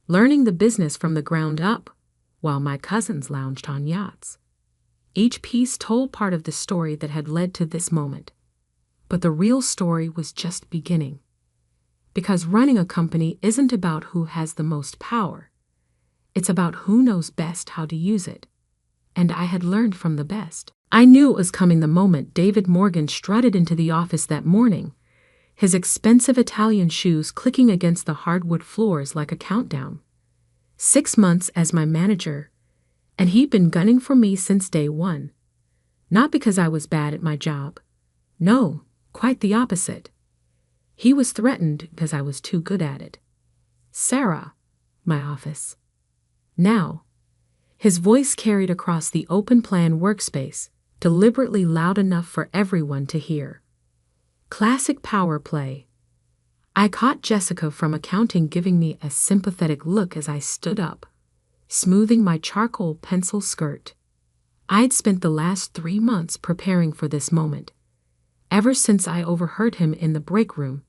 learning the business from the ground up while my cousins lounged on yachts. Each piece told part of the story that had led to this moment. But the real story was just beginning. Because running a company isn't about who has the most power. It's about who knows best how to use it. And I had learned from the best. I knew it was coming the moment David Morgan strutted into the office that morning, his expensive Italian shoes clicking against the hardwood floors like a countdown. 6 months as my manager, and he'd been gunning for me since day one. Not because I was bad at my job. No, quite the opposite. He was threatened because I was too good at it. Sarah, my office. Now, his voice carried across the open-plan workspace, deliberately loud enough for everyone to hear. Classic power play. I caught Jessica from accounting giving me a sympathetic look as I stood up, smoothing my charcoal pencil skirt. I'd spent the last 3 months preparing for this moment, ever since I overheard him in the break room.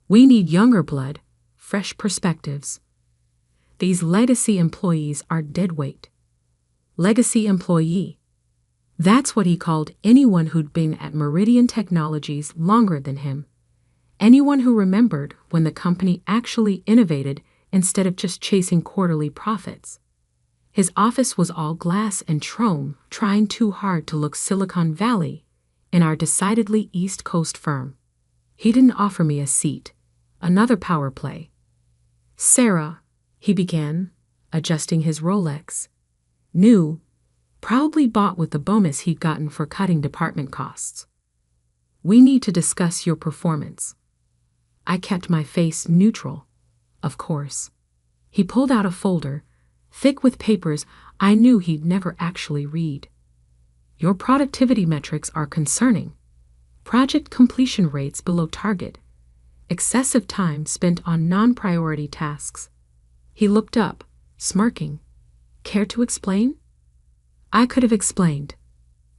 We need younger blood, fresh perspectives. These legacy employees are deadweight. Legacy employee. That's what he called anyone who'd been at Meridian Technologies longer than him. Anyone who remembered when the company actually innovated instead of just chasing quarterly profits. His office was all glass and chrome, trying too hard to look Silicon Valley in our decidedly East Coast firm. He didn't offer me a seat. Another power play. Sarah, he began, adjusting his Rolex. New, probably bought with the bonus he'd gotten for cutting department costs. We need to discuss your performance. I kept my face neutral, of course. He pulled out a folder, thick with papers I knew he'd never actually read. Your productivity metrics are concerning. Project completion rates below target. Excessive time spent on non-priority tasks. He looked up, smirking. Care to explain? I could have explained.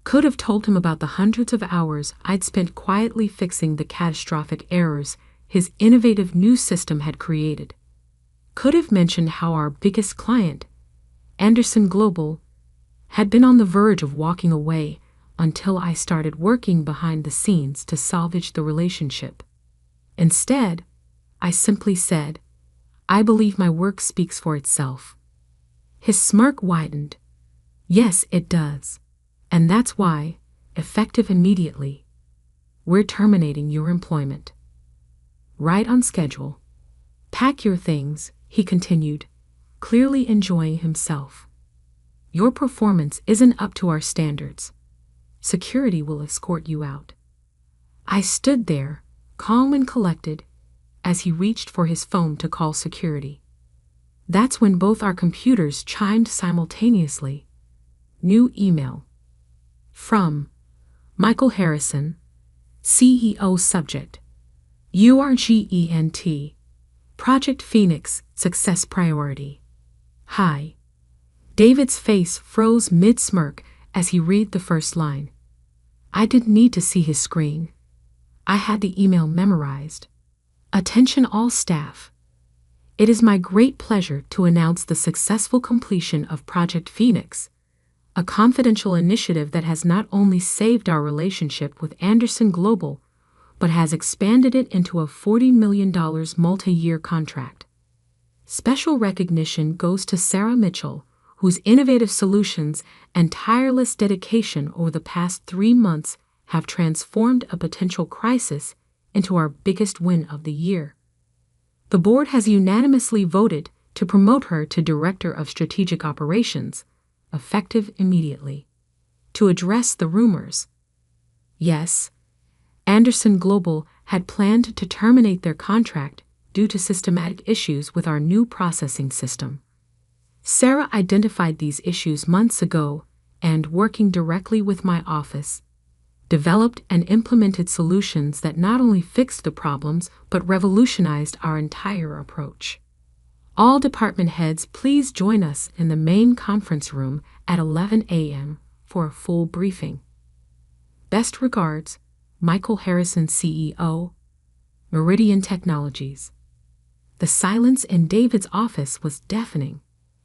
Could have told him about the hundreds of hours I'd spent quietly fixing the catastrophic errors his innovative new system had created. Could have mentioned how our biggest client, Anderson Global, had been on the verge of walking away until I started working behind the scenes to salvage the relationship. Instead, I simply said, I believe my work speaks for itself. His smirk widened. Yes, it does. And that's why, effective immediately, we're terminating your employment. Right on schedule. Pack your things, he continued, clearly enjoying himself. Your performance isn't up to our standards. Security will escort you out. I stood there, calm and collected, as he reached for his phone to call security. That's when both our computers chimed simultaneously. New email. From Michael Harrison, CEO. Subject: URGENT. Project Phoenix Success Priority. Hi. David's face froze mid-smirk as he read the first line. I didn't need to see his screen. I had the email memorized. Attention all staff. It is my great pleasure to announce the successful completion of Project Phoenix, a confidential initiative that has not only saved our relationship with Anderson Global, but has expanded it into a $40 million multi-year contract. Special recognition goes to Sarah Mitchell, whose innovative solutions and tireless dedication over the past 3 months have transformed a potential crisis into our biggest win of the year. The board has unanimously voted to promote her to Director of Strategic Operations, effective immediately. To address the rumors. Yes, Anderson Global had planned to terminate their contract due to systematic issues with our new processing system. Sarah identified these issues months ago and, working directly with my office, developed and implemented solutions that not only fixed the problems but revolutionized our entire approach. All department heads, please join us in the main conference room at 11 a.m. for a full briefing. Best regards, Michael Harrison, CEO, Meridian Technologies. The silence in David's office was deafening.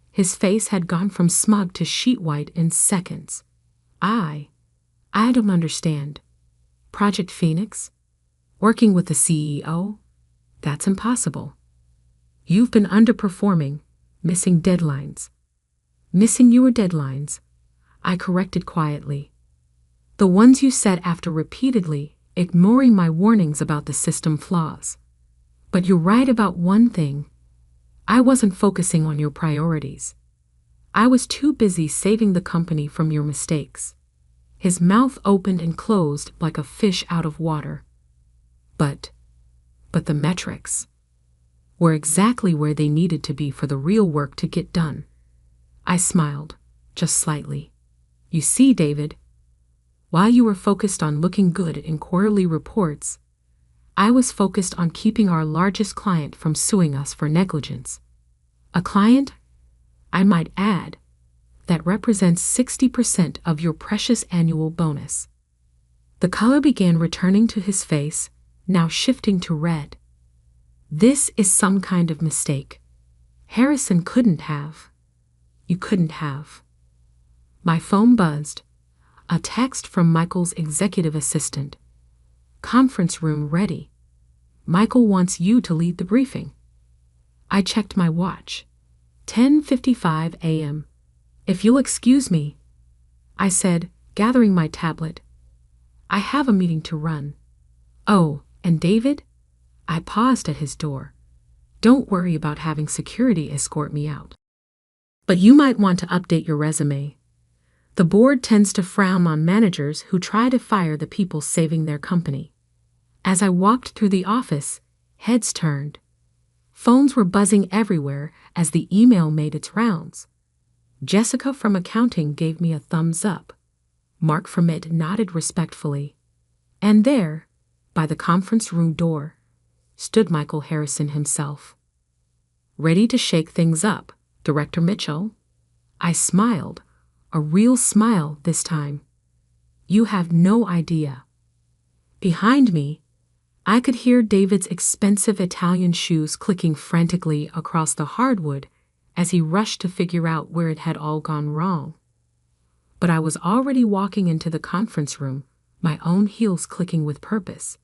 His face had gone from smug to sheet white in seconds. I don't understand. Project Phoenix? Working with the CEO? That's impossible. You've been underperforming, missing deadlines. Missing your deadlines, I corrected quietly. The ones you set after repeatedly ignoring my warnings about the system flaws. But you're right about one thing. I wasn't focusing on your priorities. I was too busy saving the company from your mistakes. His mouth opened and closed like a fish out of water. But the metrics were exactly where they needed to be for the real work to get done. I smiled, just slightly. You see, David, while you were focused on looking good in quarterly reports, I was focused on keeping our largest client from suing us for negligence. A client, I might add, that represents 60% of your precious annual bonus. The color began returning to his face, now shifting to red. This is some kind of mistake. Harrison couldn't have. You couldn't have. My phone buzzed. A text from Michael's executive assistant. Conference room ready. Michael wants you to lead the briefing. I checked my watch. 10:55 a.m. If you'll excuse me, I said, gathering my tablet. I have a meeting to run. Oh, and David? I paused at his door. Don't worry about having security escort me out. But you might want to update your resume. The board tends to frown on managers who try to fire the people saving their company. As I walked through the office, heads turned. Phones were buzzing everywhere as the email made its rounds. Jessica from accounting gave me a thumbs up. Mark from it nodded respectfully. And there, by the conference room door, stood Michael Harrison himself. Ready to shake things up, Director Mitchell? I smiled, a real smile this time. You have no idea. Behind me, I could hear David's expensive Italian shoes clicking frantically across the hardwood as he rushed to figure out where it had all gone wrong. But I was already walking into the conference room, my own heels clicking with purpose.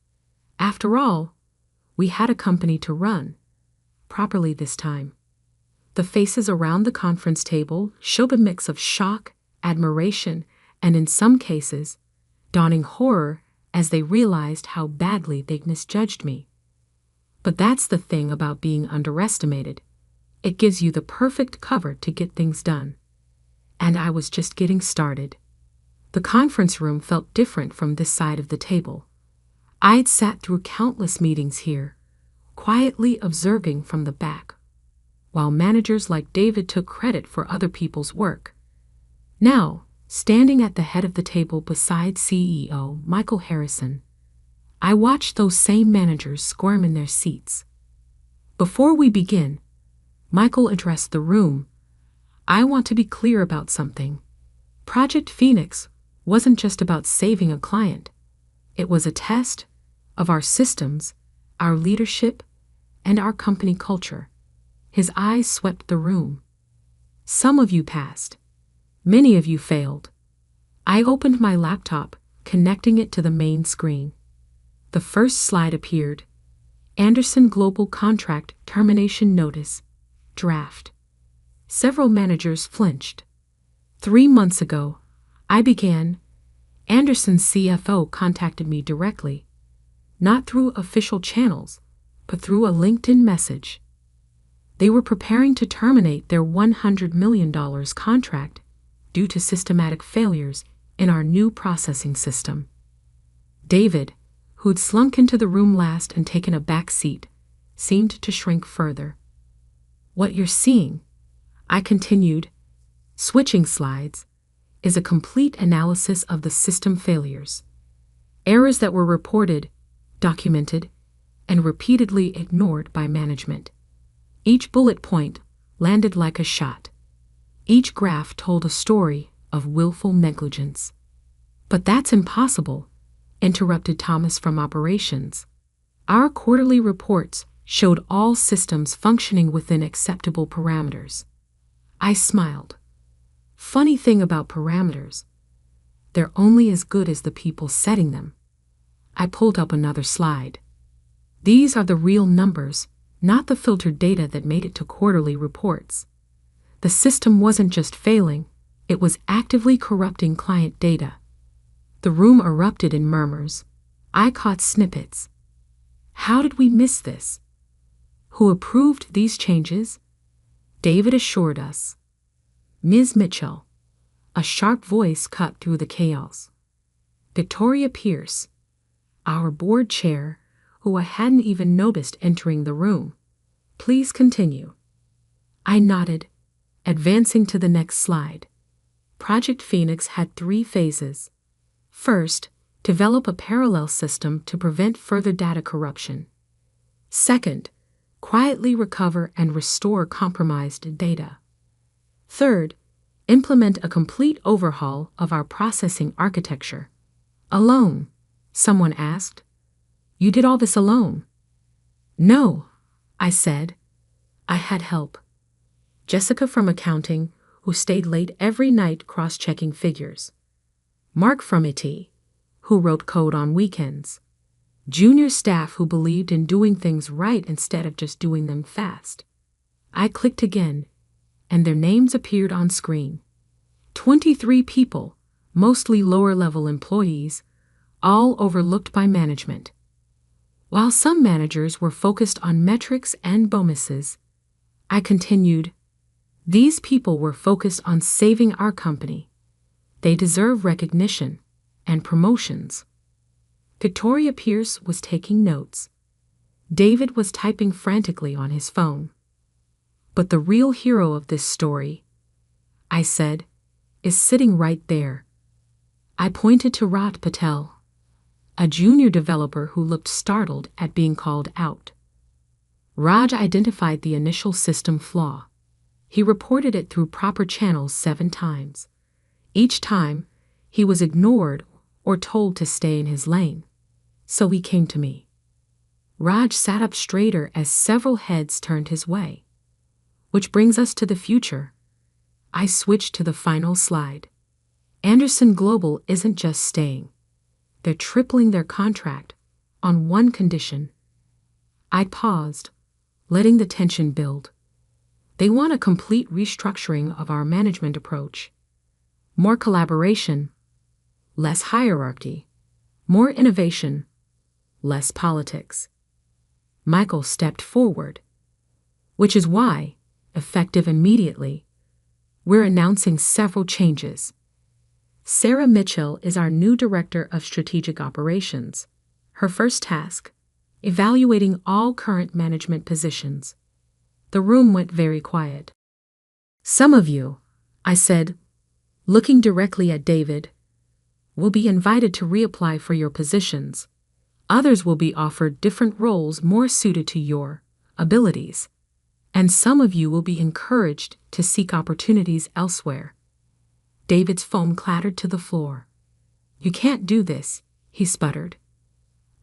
After all, we had a company to run, properly this time. The faces around the conference table showed a mix of shock, admiration, and in some cases, dawning horror as they realized how badly they'd misjudged me. But that's the thing about being underestimated. It gives you the perfect cover to get things done. And I was just getting started. The conference room felt different from this side of the table. I'd sat through countless meetings here, quietly observing from the back, while managers like David took credit for other people's work. Now, standing at the head of the table beside CEO Michael Harrison, I watched those same managers squirm in their seats. Before we begin, Michael addressed the room. I want to be clear about something. Project Phoenix wasn't just about saving a client. It was a test of our systems, our leadership, and our company culture. His eyes swept the room. Some of you passed. Many of you failed. I opened my laptop, connecting it to the main screen. The first slide appeared. Anderson Global Contract Termination Notice. Draft. Several managers flinched. 3 months ago, I began. Anderson's CFO contacted me directly, not through official channels, but through a LinkedIn message. They were preparing to terminate their $100 million contract due to systematic failures in our new processing system. David, who'd slunk into the room last and taken a back seat, seemed to shrink further. What you're seeing, I continued, switching slides, is a complete analysis of the system failures. Errors that were reported, documented, and repeatedly ignored by management. Each bullet point landed like a shot. Each graph told a story of willful negligence. But that's impossible, interrupted Thomas from operations. Our quarterly reports showed all systems functioning within acceptable parameters. I smiled. Funny thing about parameters, they're only as good as the people setting them. I pulled up another slide. These are the real numbers, not the filtered data that made it to quarterly reports. The system wasn't just failing, it was actively corrupting client data. The room erupted in murmurs. I caught snippets. How did we miss this? Who approved these changes? David assured us. Ms. Mitchell. A sharp voice cut through the chaos. Victoria Pierce, our board chair, who I hadn't even noticed entering the room. Please continue. I nodded, advancing to the next slide. Project Phoenix had 3 phases. First, develop a parallel system to prevent further data corruption. Second, quietly recover and restore compromised data. Third, implement a complete overhaul of our processing architecture. Alone? Someone asked. You did all this alone? No, I said. I had help. Jessica from accounting, who stayed late every night cross-checking figures. Mark from IT, who wrote code on weekends. Junior staff who believed in doing things right instead of just doing them fast. I clicked again, and their names appeared on screen. 23 people, mostly lower-level employees, all overlooked by management. While some managers were focused on metrics and bonuses, I continued, these people were focused on saving our company. They deserve recognition and promotions. Victoria Pierce was taking notes. David was typing frantically on his phone. But the real hero of this story, I said, is sitting right there. I pointed to Raj Patel, a junior developer who looked startled at being called out. Raj identified the initial system flaw. He reported it through proper channels 7 times. Each time, he was ignored or told to stay in his lane. So he came to me. Raj sat up straighter as several heads turned his way. Which brings us to the future. I switched to the final slide. Anderson Global isn't just staying. They're tripling their contract on one condition. I paused, letting the tension build. They want a complete restructuring of our management approach. More collaboration, less hierarchy, more innovation, less politics. Michael stepped forward, which is why, effective immediately, we're announcing several changes. Sarah Mitchell is our new Director of Strategic Operations. Her first task, evaluating all current management positions. The room went very quiet. Some of you, I said, looking directly at David, will be invited to reapply for your positions. Others will be offered different roles more suited to your abilities. And some of you will be encouraged to seek opportunities elsewhere. David's phone clattered to the floor. You can't do this, he sputtered.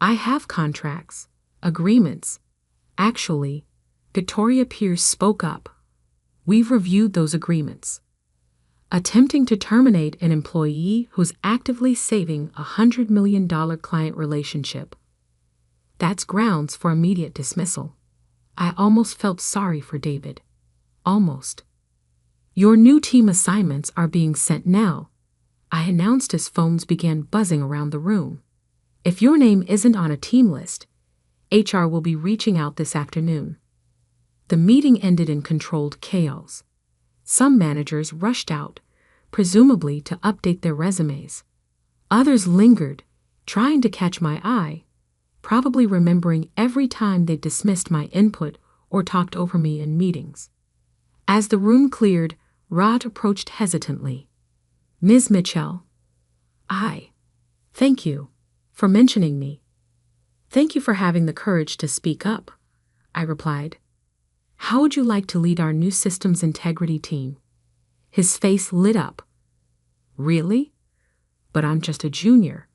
I have contracts, agreements. Actually, Victoria Pierce spoke up. We've reviewed those agreements. Attempting to terminate an employee who's actively saving a $100 million client relationship. That's grounds for immediate dismissal. I almost felt sorry for David. Almost. Your new team assignments are being sent now. I announced as phones began buzzing around the room. If your name isn't on a team list, HR will be reaching out this afternoon. The meeting ended in controlled chaos. Some managers rushed out, presumably to update their resumes. Others lingered, trying to catch my eye, probably remembering every time they dismissed my input or talked over me in meetings. As the room cleared, Rod approached hesitantly. Ms. Mitchell. Thank you for mentioning me. Thank you for having the courage to speak up, I replied. How would you like to lead our new systems integrity team? His face lit up. Really? But I'm just a junior.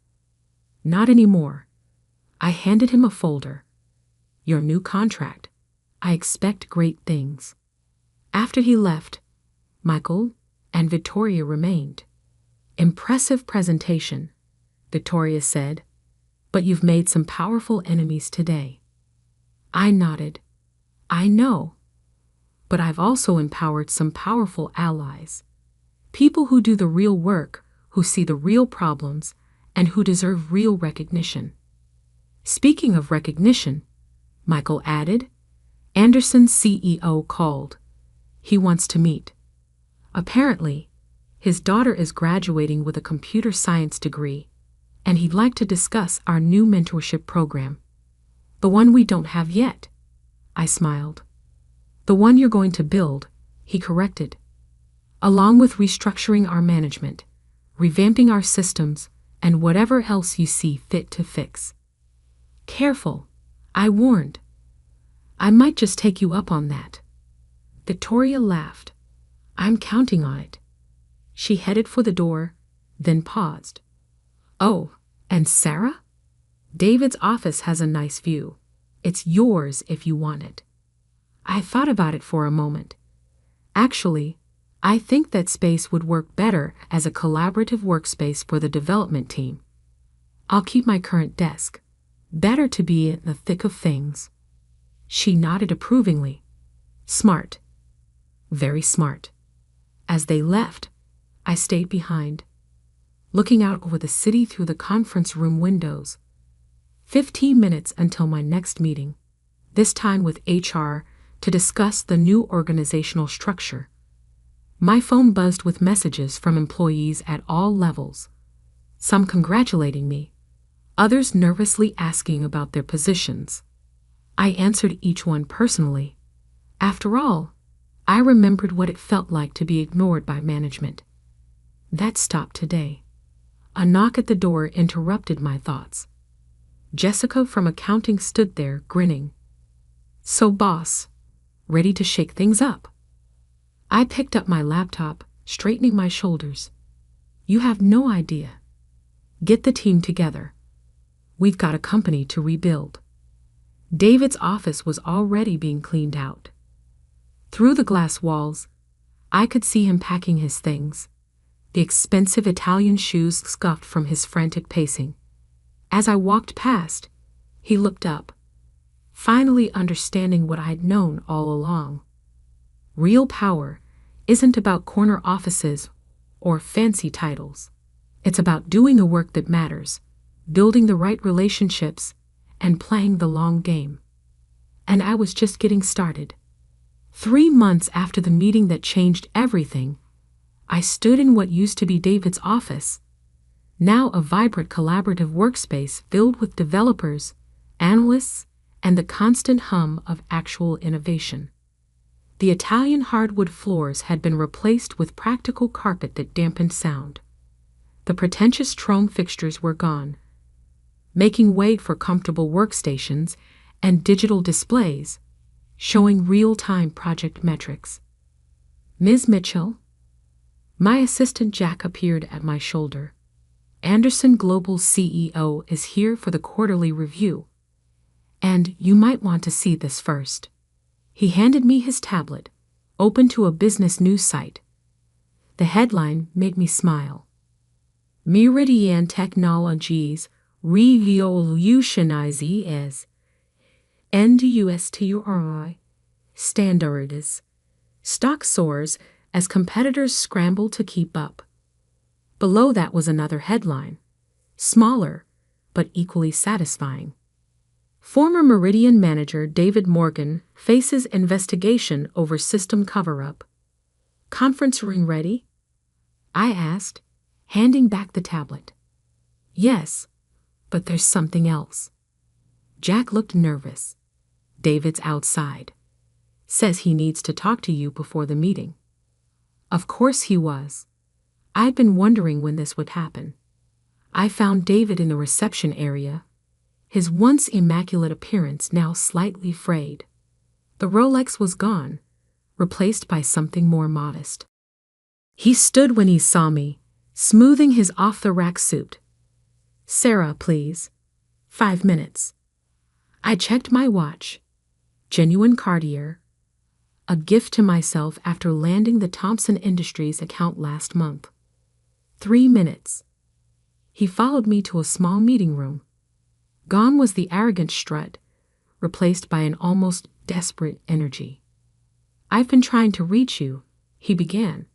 Not anymore. I handed him a folder. Your new contract. I expect great things. After he left, Michael and Victoria remained. Impressive presentation, Victoria said, but you've made some powerful enemies today. I nodded. I know. But I've also empowered some powerful allies. People who do the real work, who see the real problems, and who deserve real recognition. Speaking of recognition, Michael added, Anderson's CEO called. he wants to meet. Apparently, his daughter is graduating with a computer science degree, and he'd like to discuss our new mentorship program. The one we don't have yet. I smiled. The one you're going to build, he corrected. Along with restructuring our management, revamping our systems, and whatever else you see fit to fix. Careful, I warned. I might just take you up on that. Victoria laughed. I'm counting on it. She headed for the door, then paused. Oh, and Sarah? David's office has a nice view. It's yours if you want it. I thought about it for a moment. Actually, I think that space would work better as a collaborative workspace for the development team. I'll keep my current desk. Better to be in the thick of things. She nodded approvingly. Smart. Very smart. As they left, I stayed behind, looking out over the city through the conference room windows. 15 minutes until my next meeting, this time with HR to discuss the new organizational structure. My phone buzzed with messages from employees at all levels, some congratulating me, others nervously asking about their positions. I answered each one personally. After all, I remembered what it felt like to be ignored by management. That stopped today. A knock at the door interrupted my thoughts. Jessica from accounting stood there, grinning. So, boss, ready to shake things up? I picked up my laptop, straightening my shoulders. You have no idea. Get the team together. We've got a company to rebuild. David's office was already being cleaned out. Through the glass walls, I could see him packing his things, the expensive Italian shoes scuffed from his frantic pacing. As I walked past, he looked up, finally understanding what I'd known all along. Real power isn't about corner offices or fancy titles. It's about doing the work that matters, building the right relationships, and playing the long game. And I was just getting started. 3 months after the meeting that changed everything, I stood in what used to be David's office, now a vibrant collaborative workspace filled with developers, analysts, and the constant hum of actual innovation. The Italian hardwood floors had been replaced with practical carpet that dampened sound. The pretentious chrome fixtures were gone, making way for comfortable workstations and digital displays, showing real-time project metrics. Ms. Mitchell? My assistant Jack appeared at my shoulder. Anderson Global CEO is here for the quarterly review, and you might want to see this first. He handed me his tablet, open to a business news site. The headline made me smile. Meridian Technologies revolutionizes NDUSTURI standards. Stock soars as competitors scramble to keep up. Below that was another headline, smaller but equally satisfying. Former Meridian manager David Morgan faces investigation over system cover-up. Conference room ready? I asked, handing back the tablet. Yes, but there's something else. Jack looked nervous. David's outside. Says he needs to talk to you before the meeting. Of course he was. I'd been wondering when this would happen. I found David in the reception area, his once immaculate appearance now slightly frayed. The Rolex was gone, replaced by something more modest. He stood when he saw me, smoothing his off-the-rack suit. Sarah, please. 5 minutes. I checked my watch. Genuine Cartier. A gift to myself after landing the Thompson Industries account last month. 3 minutes. He followed me to a small meeting room. Gone was the arrogant strut, replaced by an almost desperate energy. I've been trying to reach you, he began.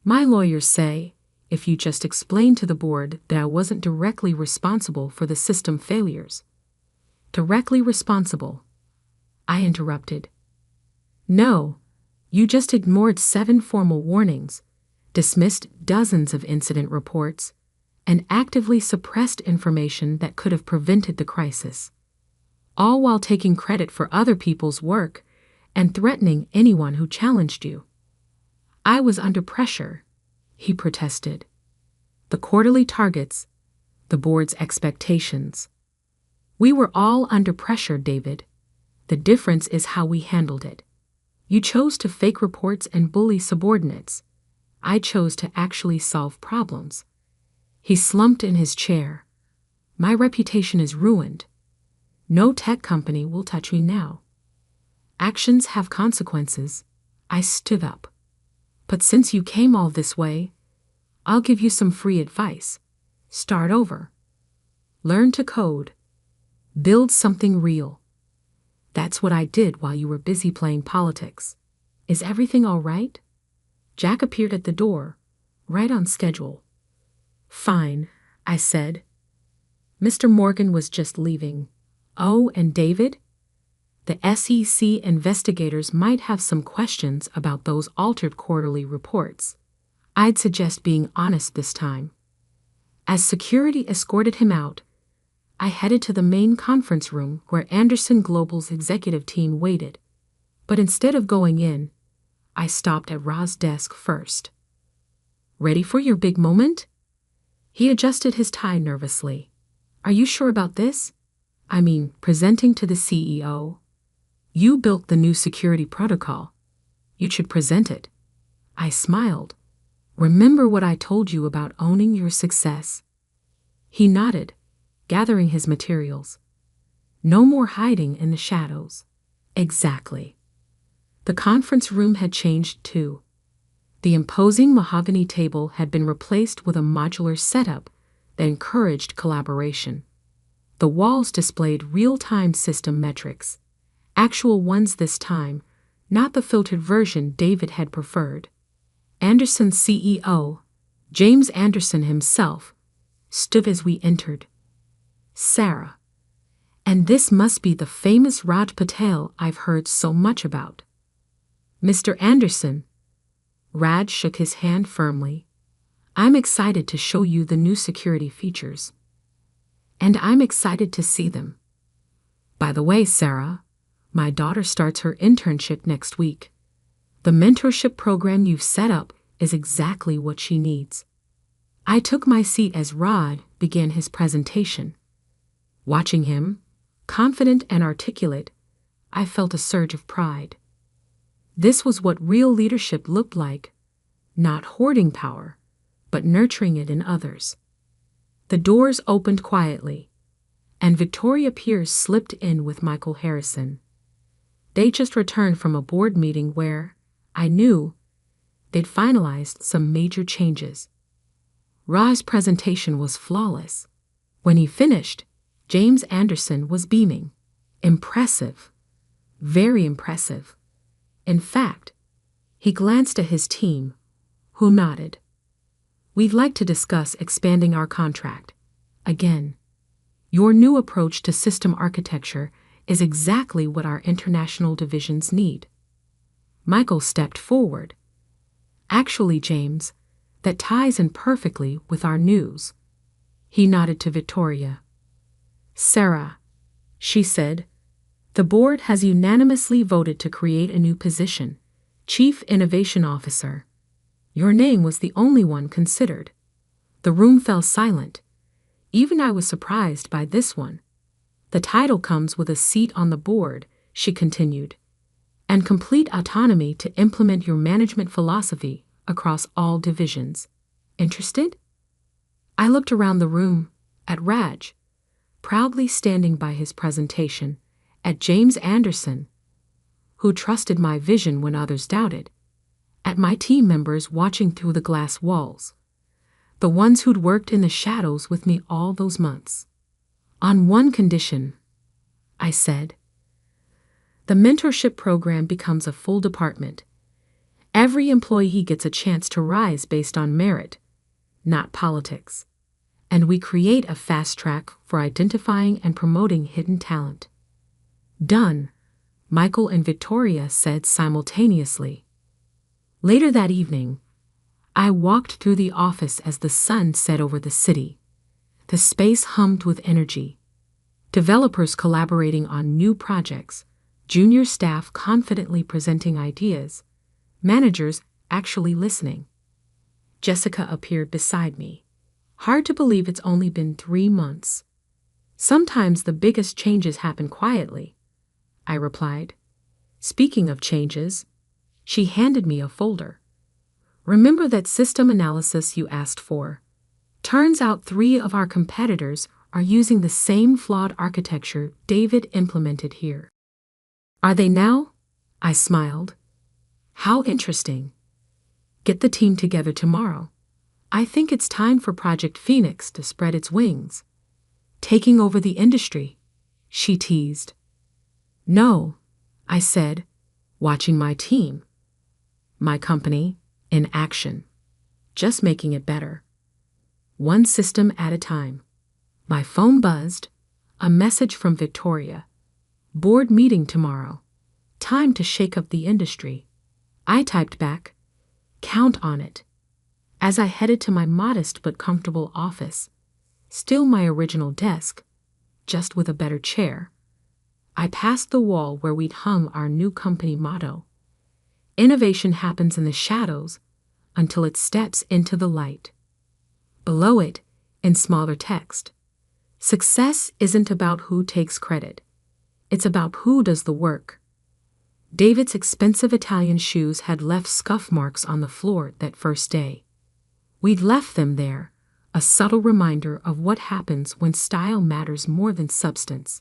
My lawyers say, if you just explain to the board that I wasn't directly responsible for the system failures. Directly responsible. I interrupted. No, You just ignored 7 formal warnings, dismissed dozens of incident reports, and actively suppressed information that could have prevented the crisis, all while taking credit for other people's work and threatening anyone who challenged you. I was under pressure, he protested. The quarterly targets, the board's expectations. We were all under pressure, David. The difference is how we handled it. You chose to fake reports and bully subordinates. I chose to actually solve problems. He slumped in his chair. My reputation is ruined. No tech company will touch me now. Actions have consequences. I stood up. But since you came all this way, I'll give you some free advice. Start over. Learn to code. Build something real. That's what I did while you were busy playing politics. Is everything all right? Jack appeared at the door, right on schedule. Fine, I said. Mr. Morgan was just leaving. Oh, and David? The SEC investigators might have some questions about those altered quarterly reports. I'd suggest being honest this time. As security escorted him out, I headed to the main conference room where Anderson Global's executive team waited. But instead of going in, I stopped at Ra's desk first. Ready for your big moment? He adjusted his tie nervously. Are you sure about this? I mean, presenting to the CEO. You built the new security protocol. You should present it. I smiled. Remember what I told you about owning your success? He nodded, gathering his materials. No more hiding in the shadows. Exactly. The conference room had changed too. The imposing mahogany table had been replaced with a modular setup that encouraged collaboration. The walls displayed real-time system metrics, actual ones this time, not the filtered version David had preferred. Anderson's CEO, James Anderson himself, stood as we entered. Sarah. And this must be the famous Raj Patel I've heard so much about. Mr. Anderson. Raj shook his hand firmly. I'm excited to show you the new security features. And I'm excited to see them. By the way, Sarah, my daughter starts her internship next week. The mentorship program you've set up is exactly what she needs. I took my seat as Rod began his presentation. Watching him, confident and articulate, I felt a surge of pride. This was what real leadership looked like, not hoarding power, but nurturing it in others. The doors opened quietly, and Victoria Pierce slipped in with Michael Harrison. They just returned from a board meeting where, I knew, they'd finalized some major changes. Ra's presentation was flawless. When he finished, James Anderson was beaming. Impressive. Very impressive. In fact, he glanced at his team, who nodded. We'd like to discuss expanding our contract. Again, your new approach to system architecture is exactly what our international divisions need. Michael stepped forward. Actually, James, that ties in perfectly with our news. He nodded to Victoria. Sarah, she said, the board has unanimously voted to create a new position, Chief Innovation Officer. Your name was the only one considered. The room fell silent. Even I was surprised by this one. The title comes with a seat on the board, she continued, and complete autonomy to implement your management philosophy across all divisions. Interested? I looked around the room, at Raj, proudly standing by his presentation, at James Anderson, who trusted my vision when others doubted, at my team members watching through the glass walls, the ones who'd worked in the shadows with me all those months. On one condition, I said. The mentorship program becomes a full department. Every employee gets a chance to rise based on merit, not politics. And we create a fast track for identifying and promoting hidden talent. Done, Michael and Victoria said simultaneously. Later that evening, I walked through the office as the sun set over the city. The space hummed with energy. Developers collaborating on new projects, junior staff confidently presenting ideas, managers actually listening. Jessica appeared beside me. Hard to believe it's only been 3 months. Sometimes the biggest changes happen quietly, I replied. Speaking of changes, she handed me a folder. Remember that system analysis you asked for? Turns out 3 of our competitors are using the same flawed architecture David implemented here. Are they now? I smiled. How interesting. Get the team together tomorrow. I think it's time for Project Phoenix to spread its wings. Taking over the industry, she teased. No, I said, watching my team, my company, in action, just making it better. One system at a time. My phone buzzed, a message from Victoria. Board meeting tomorrow. Time to shake up the industry. I typed back, count on it. As I headed to my modest but comfortable office, still my original desk, just with a better chair, I passed the wall where we'd hung our new company motto. Innovation happens in the shadows until it steps into the light. Below it, in smaller text, success isn't about who takes credit. It's about who does the work. David's expensive Italian shoes had left scuff marks on the floor that first day. We'd left them there, a subtle reminder of what happens when style matters more than substance.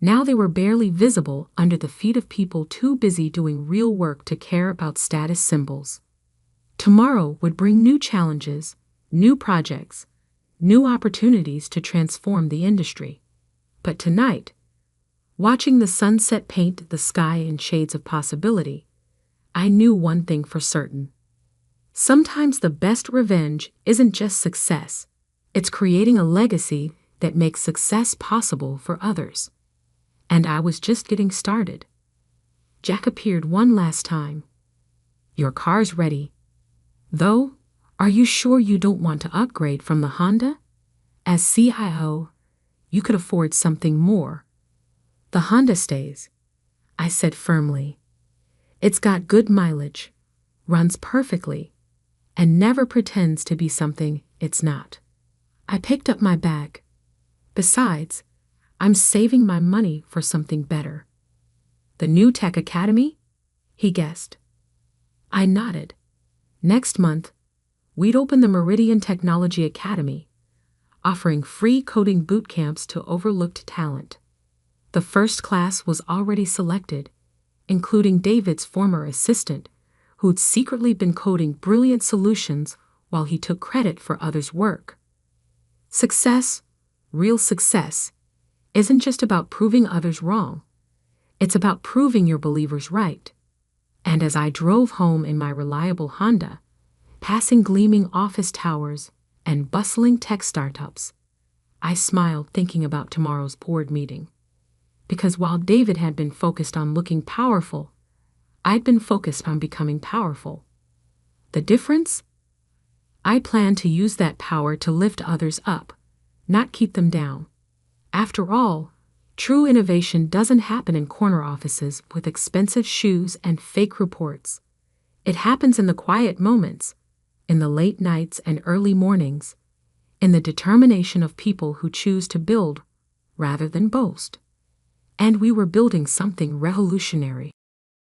Now they were barely visible under the feet of people too busy doing real work to care about status symbols. Tomorrow would bring new challenges, new projects, new opportunities to transform the industry. But tonight, watching the sunset paint the sky in shades of possibility, I knew one thing for certain. Sometimes the best revenge isn't just success, it's creating a legacy that makes success possible for others. And I was just getting started. Jack appeared one last time. Your car's ready. Though, are you sure you don't want to upgrade from the Honda? As CIO, you could afford something more. The Honda stays, I said firmly. It's got good mileage, runs perfectly, and never pretends to be something it's not. I picked up my bag. Besides, I'm saving my money for something better. The new Tech Academy? He guessed. I nodded. Next month, we'd open the Meridian Technology Academy, offering free coding boot camps to overlooked talent. The first class was already selected, including David's former assistant, who'd secretly been coding brilliant solutions while he took credit for others' work. Success, real success, isn't just about proving others wrong. It's about proving your believers right. And as I drove home in my reliable Honda, passing gleaming office towers and bustling tech startups, I smiled thinking about tomorrow's board meeting. Because while David had been focused on looking powerful, I'd been focused on becoming powerful. The difference? I planned to use that power to lift others up, not keep them down. After all, true innovation doesn't happen in corner offices with expensive shoes and fake reports. It happens in the quiet moments, in the late nights and early mornings, in the determination of people who choose to build rather than boast. And we were building something revolutionary.